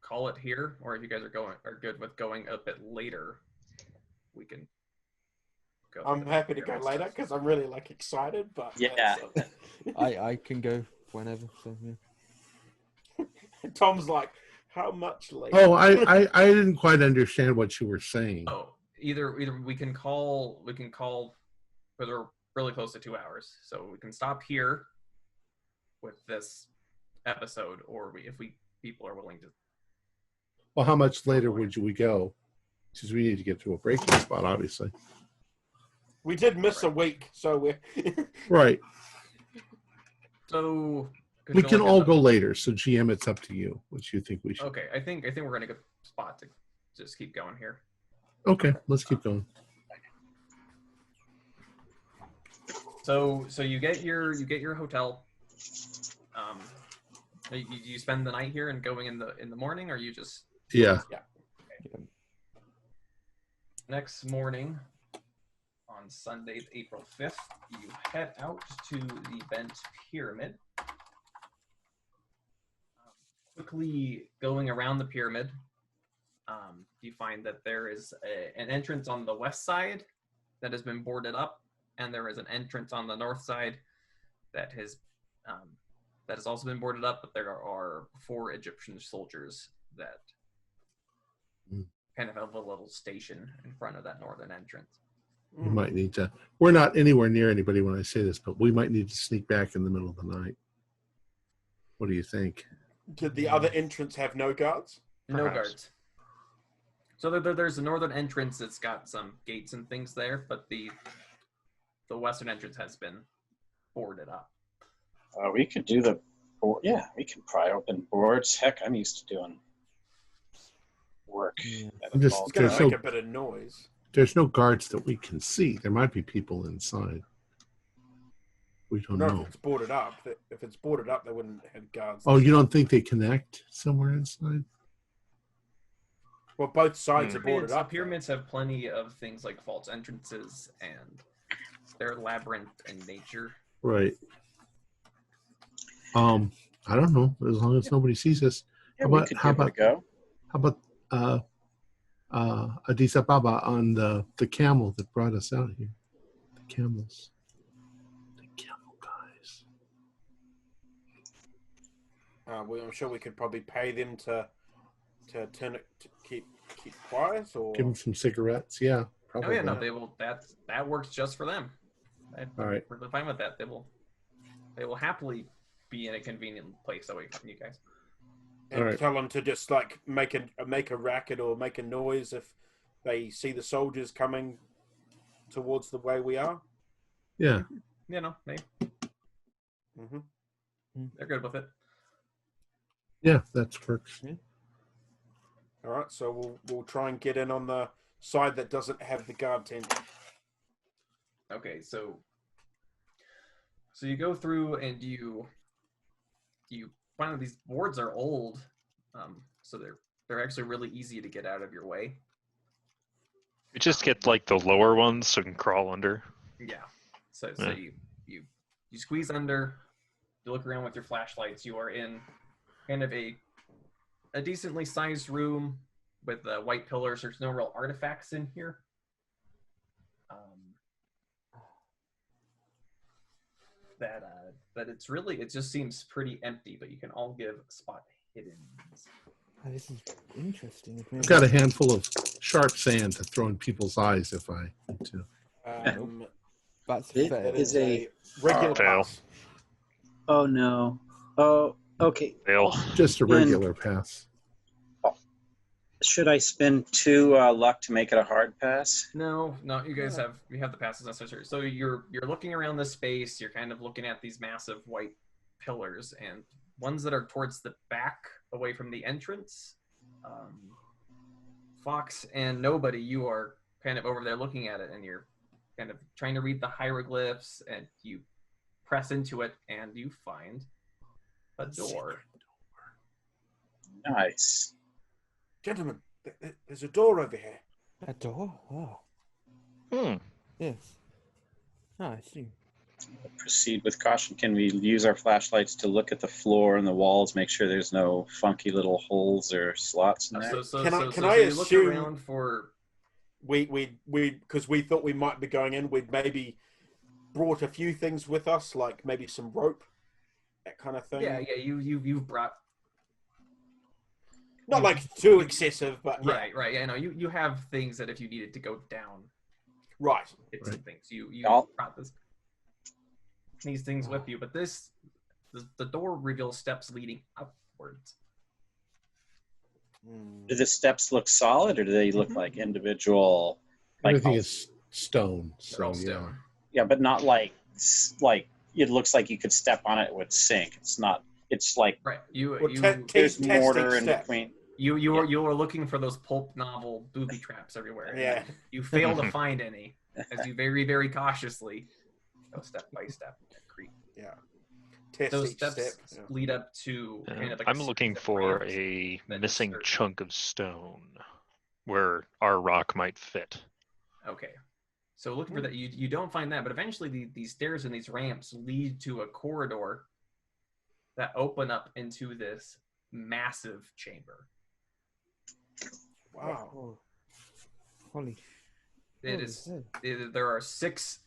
call it here, or if you guys are good with going a bit later, we can go. I'm happy to go later because I'm really excited. But Yeah. I can go whenever. So yeah. Tom's like, how much later? Oh, I didn't quite understand what you were saying. Oh, either we can call, but we're really close to 2 hours, so we can stop here with this episode, or if people are willing to. Well, how much later would we go? Because we need to get to a breaking spot, obviously. We did miss a week, so we're Right. So We can all go later. So GM, it's up to you. What you think we should? Okay, I think we're gonna get a spot to just keep going here. Okay, let's keep going. So you get your hotel. You spend the night here and going in the morning, or you just Yeah. Okay. Next morning, on Sunday, April 5th, you head out to the Bent Pyramid. Quickly going around the pyramid, you find that there is an entrance on the west side that has been boarded up, and there is an entrance on the north side that has also been boarded up, but there are 4 Egyptian soldiers that kind of have a little station in front of that northern entrance. We might need to. We're not anywhere near anybody when I say this, but we might need to sneak back in the middle of the night. What do you think? Did the other entrance have no guards? No Perhaps. guards. So there's a northern entrance that's got some gates and things there, but the western entrance has been boarded up. We could do the board. Yeah, we can pry open boards. Heck, I'm used to doing work. I'm just- It's going There's to make no- a bit of noise. There's no guards that we can see. There might be people inside. We don't No, know. if it's boarded up. If it's boarded up, they wouldn't have guards. Oh, you don't think they connect somewhere inside? Well, both sides are boarded The up. pyramids have plenty of things like false entrances, and they're labyrinth in nature. Right. I don't know. As long as nobody sees us. Yeah, How we about- could how give it a about- go. How about Addis Ababa on the camel that brought us out here? The camels. The camel guys. Well, I'm sure we could probably pay them to turn it to keep quiet, or Give them some cigarettes. Yeah, Oh probably. yeah, no, they will. That works just for them. All right. We're fine with that. They will happily be in a convenient place away from you guys. and Alright. tell them to just like make a racket or make a noise if they see the soldiers coming towards the way we are. Yeah. You know, Mm-hmm. they're good with it. Yeah, that works. All right, so we'll try and get in on the side that doesn't have the guard tent. Okay, so you go through and you find that these boards are old, so they're actually really easy to get out of your way. We just get like the lower ones so we can crawl under. Yeah. So Yeah. you squeeze under, you look around with your flashlights, you are in kind of a decently sized room with white pillars. There's no real artifacts in here. That it just seems pretty empty, but you can all give spot hidden. Oh, this is interesting. I've got a handful of sharp sand to throw in people's eyes if I need to. That's It fair. That is a regular Fail. pass. Oh no. Oh, okay. Fail. Just a regular pass. Should I spend 2 luck to make it a hard pass? No, you guys have the passes necessary. So you're looking around this space. You're kind of looking at these massive white pillars, and ones that are towards the back, away from the entrance. Fox and Nobody, you are kind of over there looking at it, and you're kind of trying to read the hieroglyphs, and you press into it, and you find a door. Nice. Gentlemen, there's a door over here. A door? Oh, Hmm. yes. Oh, I see. Proceed with caution. Can we use our flashlights to look at the floor and the walls, make sure there's no funky little holes or slots in there? Can I you look assume- around for? We because we thought we might be going in, we'd maybe brought a few things with us, like maybe some rope, that kind of thing. Yeah, you've brought Not like too excessive, but yeah. Right. Yeah, no, you have things that if you needed to go down, Right. it's some things. You Y'all- brought these things with you, but the door reveals steps leading upwards. Do the steps look solid, or do they look like individual? Like Everything is stone. They're all So, stone. yeah, but not like it looks like you could step on it, it would sink. It's not. It's like Right. there's Tasting mortar in step. between. You were looking for those pulp novel booby traps everywhere. Yeah. You fail to find any as you very, very cautiously go step by step and creep. Yeah. Test Those each steps step. lead up to kind of like I'm looking series of for ramps a that missing start- chunk of stone where our rock might fit. Okay. So looking for that, you don't find that, but eventually these stairs and these ramps lead to a corridor that open up into this massive chamber. Wow. Oh. Holy. There are 6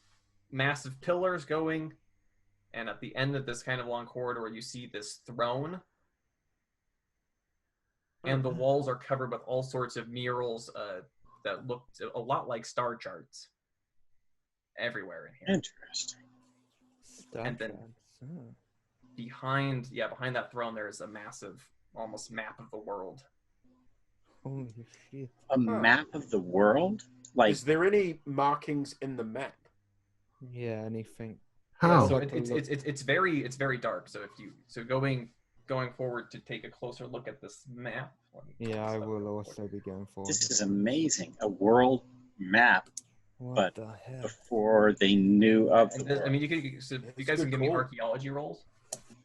massive pillars going, and at the end of this kind of long corridor, you see this throne, and the walls are covered with all sorts of murals that look a lot like star charts everywhere in here. Interesting. And then behind that throne, there is a massive, almost map of the world. Holy shit. A map of the world? Like Is there any markings in the map? Yeah, anything. How? So it's very dark. So going forward to take a closer look at this map. Yeah, I will also be going forward. this is amazing. A world map What but the hell? before they knew of the And this, I world. mean, you guys can give me archaeology rolls.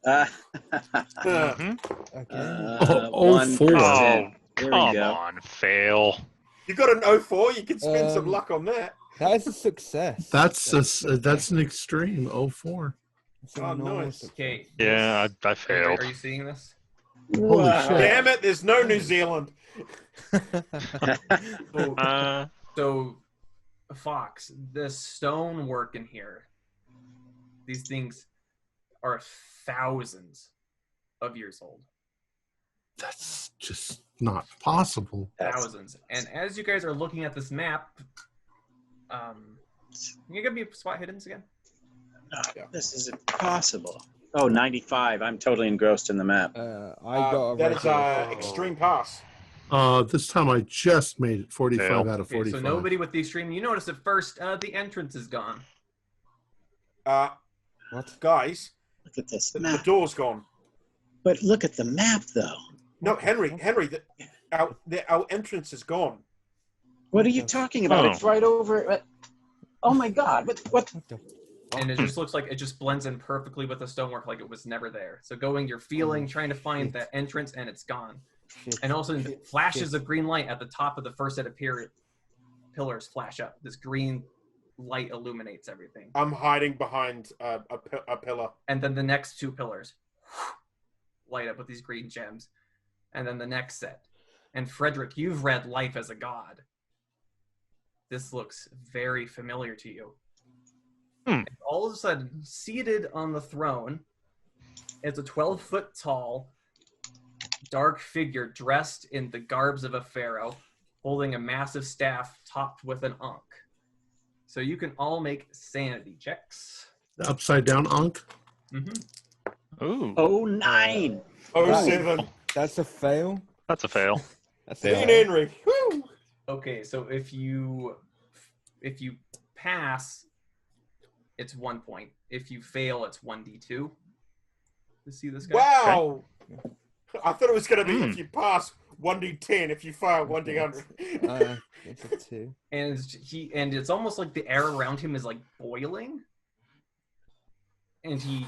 Again? One four. percent. There we Come go. on, fail. You got an 04, you can spend some luck on that. That is a success. That's an extreme 04. That's a Oh, normal nice. success. Okay. Yeah, I failed. Are you seeing this? Holy Wow. shit. Damn it, there's no New Zealand. So, Fox, the stonework in here, these things are thousands of years old. That's just not possible. Thousands. And as you guys are looking at this map, can you give me spot hiddens again? This is impossible. Oh, 95. I'm totally engrossed in the map. I got a That is regular- extreme pass. This time I just made it 45 Fail. out of Okay, 45. so nobody with the extreme. You notice at first the entrance is gone. What? Guys, Look at this the map. door's gone. But look at the map, though. No, Henry, our entrance is gone. What are you talking about? Oh. It's right over. Oh my God! What? What the? And it just looks like it just blends in perfectly with the stonework, like it was never there. So you're feeling, trying to find shit. that entrance, and it's gone. Shit. And also Shit. flashes of green light at the top of the first set of pillars flash up. This green light illuminates everything. I'm hiding behind a pillar. And then the next 2 pillars light up with these green gems. And then the next set. And Frederick, you've read Life as a God. This looks very familiar to you. And all of a sudden, seated on the throne is a 12-foot tall, dark figure dressed in the garbs of a pharaoh, holding a massive staff topped with an ankh. So you can all make sanity checks. The upside down Ankh? Mm-hmm. Ooh, Oh, 9. 07. That's a fail. that's a fail. That's Dean a Henry. Woo! Okay, so if you pass, it's 1 point. If you fail, it's 1d2. To see this guy. Wow. I thought it was going to be if you pass 1d10, if you fail 1d100. It's a 2. And it's almost like the air around him is like boiling. And he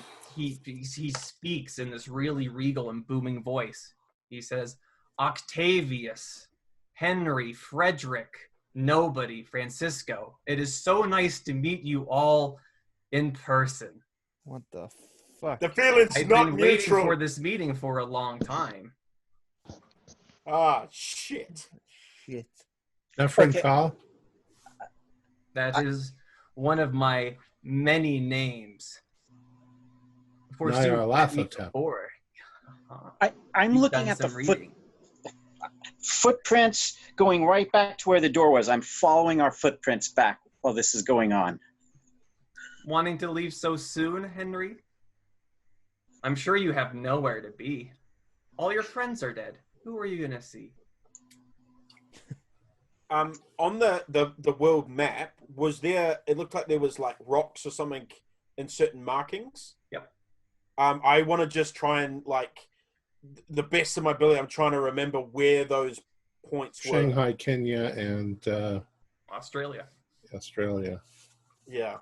speaks in this really regal and booming voice. He says, Octavius, Henry, Frederick, nobody, Francisco. It is so nice to meet you all in person. What the fuck? The feeling's I've not been waiting for neutral. this meeting for a long time. Ah, shit. Shit. That friend Okay. Kyle? That is one of my many names. Of course, you've met me Nyarlathotep. before. I'm You've looking done at the some reading. footprints going right back to where the door was. I'm following our footprints back while this is going on. Wanting to leave so soon, Henry? I'm sure you have nowhere to be. All your friends are dead. Who are you gonna see? On the world map, was there? It looked like there was like rocks or something in certain markings. Yep. I want to just try and like the best of my ability. I'm trying to remember where those points were. Shanghai, Kenya, and Australia. Australia. Yeah.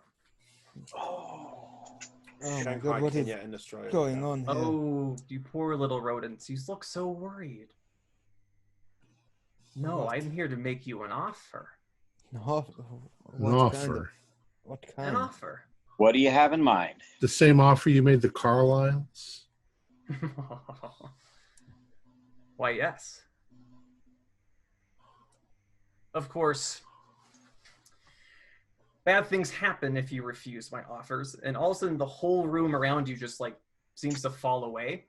Oh my Shanghai, God, what is Kenya, and Australia. going on here? Oh, you poor little rodents. You look so worried. No, What? I'm here to make you an offer. An offer? An What offer. kind of- what kind? An offer. What do you have in mind? The same offer you made the Carlyles? Why, yes. Of course, bad things happen if you refuse my offers, and all of a sudden the whole room around you just like seems to fall away,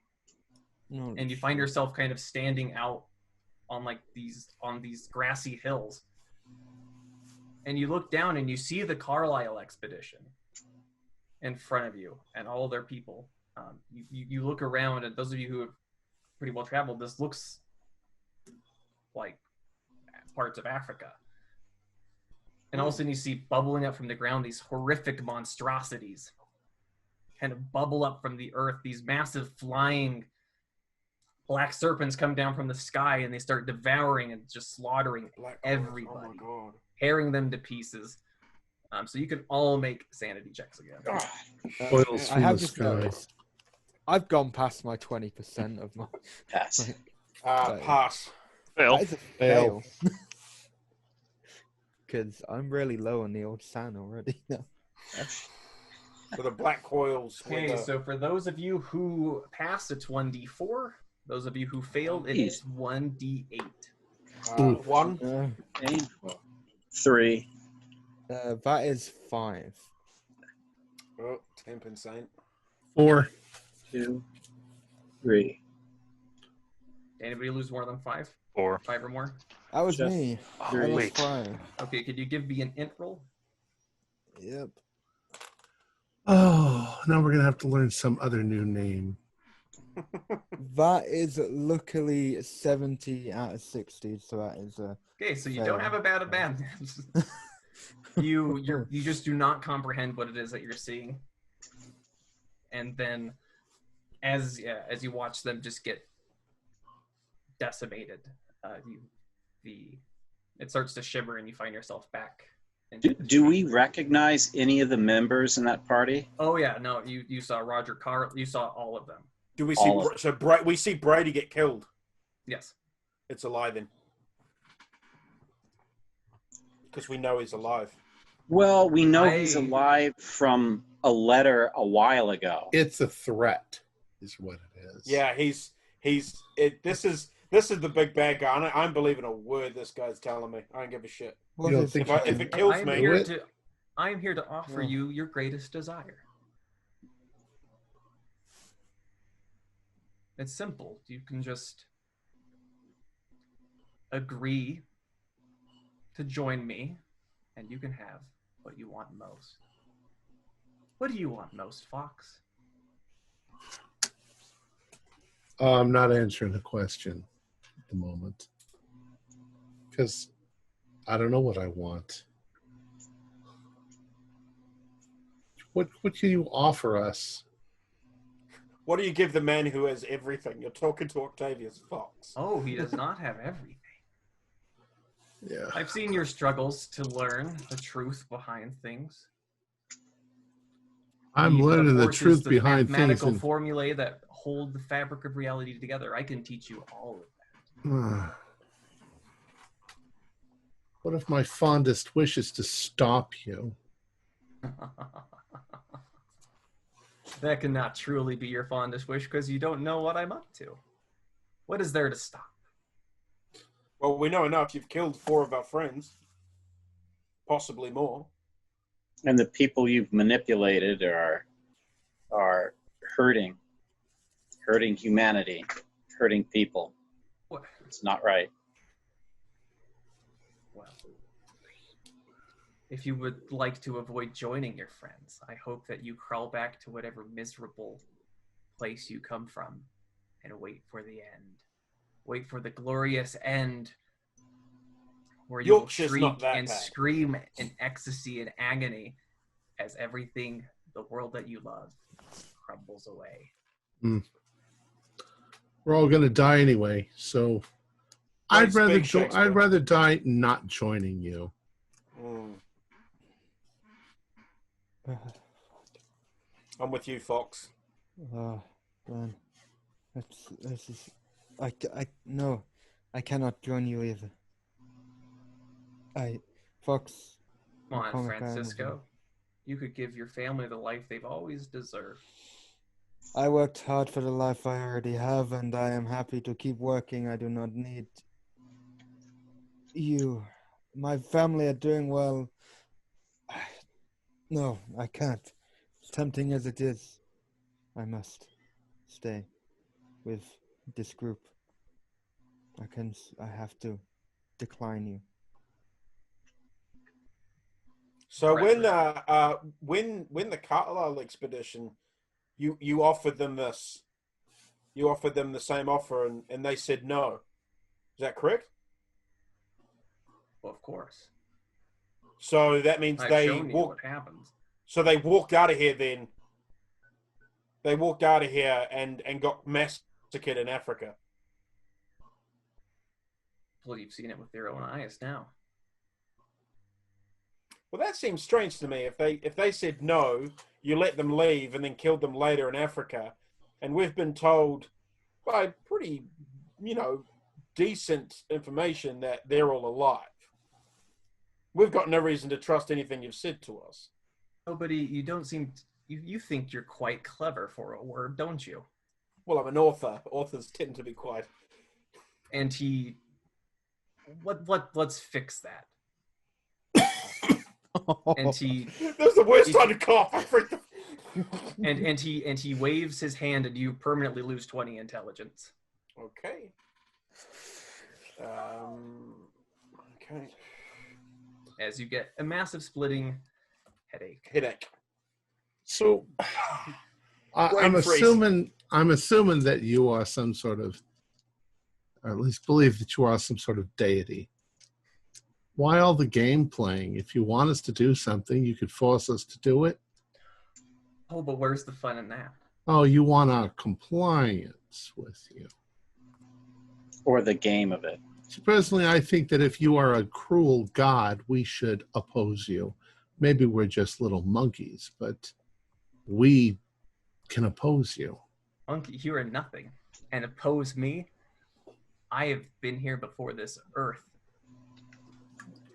No, and you find yourself kind of standing out on like these grassy hills. And you look down and you see the Carlisle expedition in front of you and all their people. You look around, and those of you who have pretty well traveled, this looks like parts of Africa. And all of a sudden you see bubbling up from the ground these horrific monstrosities kind of bubble up from the earth. These massive flying black serpents come down from the sky, and they start devouring and just slaughtering everybody, tearing them to pieces. So you can all make sanity checks again. Oils I from have the just sky. noticed. I've gone past my 20% of my. Pass. Pass. Fail. That is a Fail. fail. Because I'm really low on the old SAN already. No. For the black coils. Okay, so for those of you who passed, it's 1d4. Those of you who failed, it is 1d8. One. Painful. 3. That is 5. Oh, 10%. 4. 2. 3. Anybody lose more than 5? 4. 5 or more? That was Just me. Oh, I lost wait. 5. Okay, could you give me an int roll? Yep. Oh, now we're going to have to learn some other new name. That is luckily 70 out of 60, so that is Okay, so you Fail. don't have a bad you just do not comprehend what it is that you're seeing. And then as you watch them just get decimated, it starts to shimmer, and you find yourself back. Do we recognize any of the members in that party? Oh yeah, no, you saw Roger Carr, you saw all of them. Do we see? All of We see Brady get killed. Yes. It's alive in. Because we know he's alive. Well, we know he's alive from a letter a while ago. It's a threat, is what it is. Yeah, this is the big bad guy. And I'm believing a word this guy's telling me. I don't give a shit. What You don't is think it? If it kills I'm me, here to offer Yeah. you your greatest desire. It's simple. You can just agree to join me, and you can have what you want most. What do you want most, Fox? I'm not answering the question at the moment. Because I don't know what I want. What can you offer us? what do you give the man who has everything? You're talking to Octavius Fox. Oh, he does not have everything. Yeah. I've seen your struggles to learn the truth behind things. I'm learning the truth behind things. Mathematical And, formulae that hold the fabric of reality together. I can teach you all of that. what if my fondest wish is to stop you? That cannot truly be your fondest wish because you don't know what I'm up to. What is there to stop? Well, we know enough. You've killed 4 of our friends. Possibly more. And the people you've manipulated are hurting humanity, hurting people. What? It's not right. Well, if you would like to avoid joining your friends, I hope that you crawl back to whatever miserable place you come from and wait for the end. Wait for the glorious end where you will shriek and scream in ecstasy and agony as everything, the world that you love, crumbles away. We're all going to die anyway, so I'd rather die not joining you. I'm with you, Fox. Man, this is, no, I cannot join you either. Fox. Come on, Francisco. You could give your family the life they've always deserved. I worked hard for the life I already have, and I am happy to keep working. I do not need you. My family are doing well. No, I can't. Tempting as it is, I must stay with this group. I have to decline you. So when the Carlisle expedition, you offered them this, you offered them the same offer, and they said no. Is that correct? Well, of course. So that means what happens. So they walked out of here then. They walked out of here and got massacred in Africa. Well, you've seen it with your own eyes now. Well, that seems strange to me. If they said no, you let them leave and then killed them later in Africa, and we've been told by pretty, decent information that they're all alive. We've got no reason to trust anything you've said to us. Nobody, you don't seem. You think you're quite clever for a word, don't you? Well, I'm an author. Authors tend to be quite. And he. Let's fix that. And he. That's the worst time to cough. and he waves his hand, and you permanently lose 20 intelligence. Okay. Okay. As you get a massive splitting headache. So, I'm assuming that you are some sort of, or at least believe that you are some sort of deity. Why all the game playing? If you want us to do something, you could force us to do it. Oh, but where's the fun in that? Oh, you want our compliance with you. Or the game of it. So personally, I think that if you are a cruel god, we should oppose you. Maybe we're just little monkeys, but we can oppose you. Monkey, you are nothing. And oppose me? I have been here before this earth.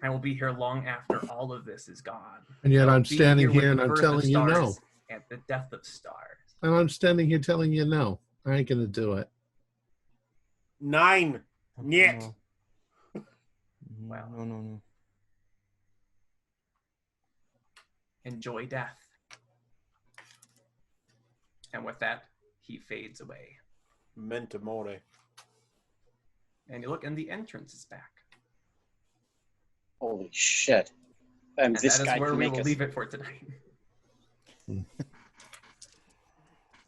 I will be here long after all of this is gone. And yet I'm standing here and I'm telling you no. At the death of stars. And I'm standing here telling you no. I ain't going to do it. 9. Niet. Well, no. Enjoy death. And with that, he fades away. Mente mori. And you look, and the entrance is back. Holy shit! And this that guy is where can we make will us. leave it for tonight.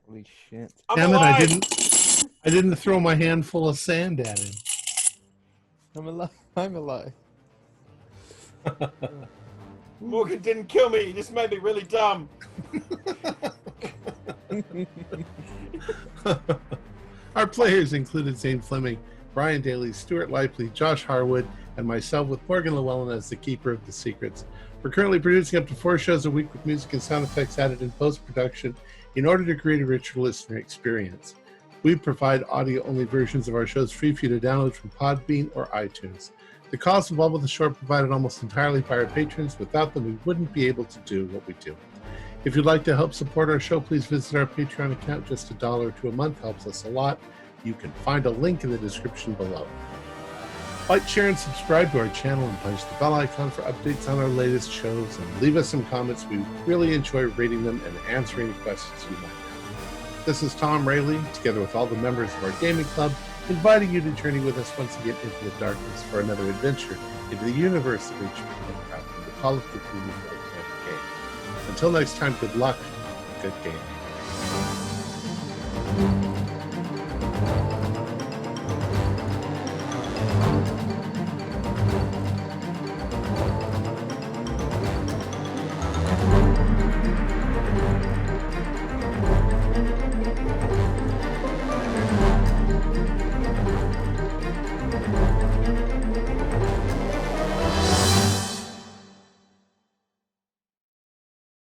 Holy shit! Damn it! I didn't throw my handful of sand at him. I'm alive. Morgan didn't kill me. He just made me really dumb. Our players included Zane Fleming, Brian Daly, Stuart Lively, Josh Harwood, and myself, with Morgan Llewellyn as the keeper of the secrets. We're currently producing up to 4 shows a week with music and sound effects added in post-production in order to create a richer listener experience. We provide audio-only versions of our shows free for you to download from Podbean or iTunes. The costs involved with the show are provided almost entirely by our patrons. Without them, we wouldn't be able to do what we do. If you'd like to help support our show, please visit our Patreon account. Just $1 or $2 a month helps us a lot. You can find a link in the description below. Like, share, and subscribe to our channel and punch the bell icon for updates on our latest shows. And leave us some comments. We really enjoy reading them and answering questions you might have. This is Tom Rayleigh, together with all the members of our gaming club, inviting you to journey with us once again into the darkness for another adventure into the universe of H.P. Lovecraft and the Call of Cthulhu role-playing game. Until next time, good luck, good gaming.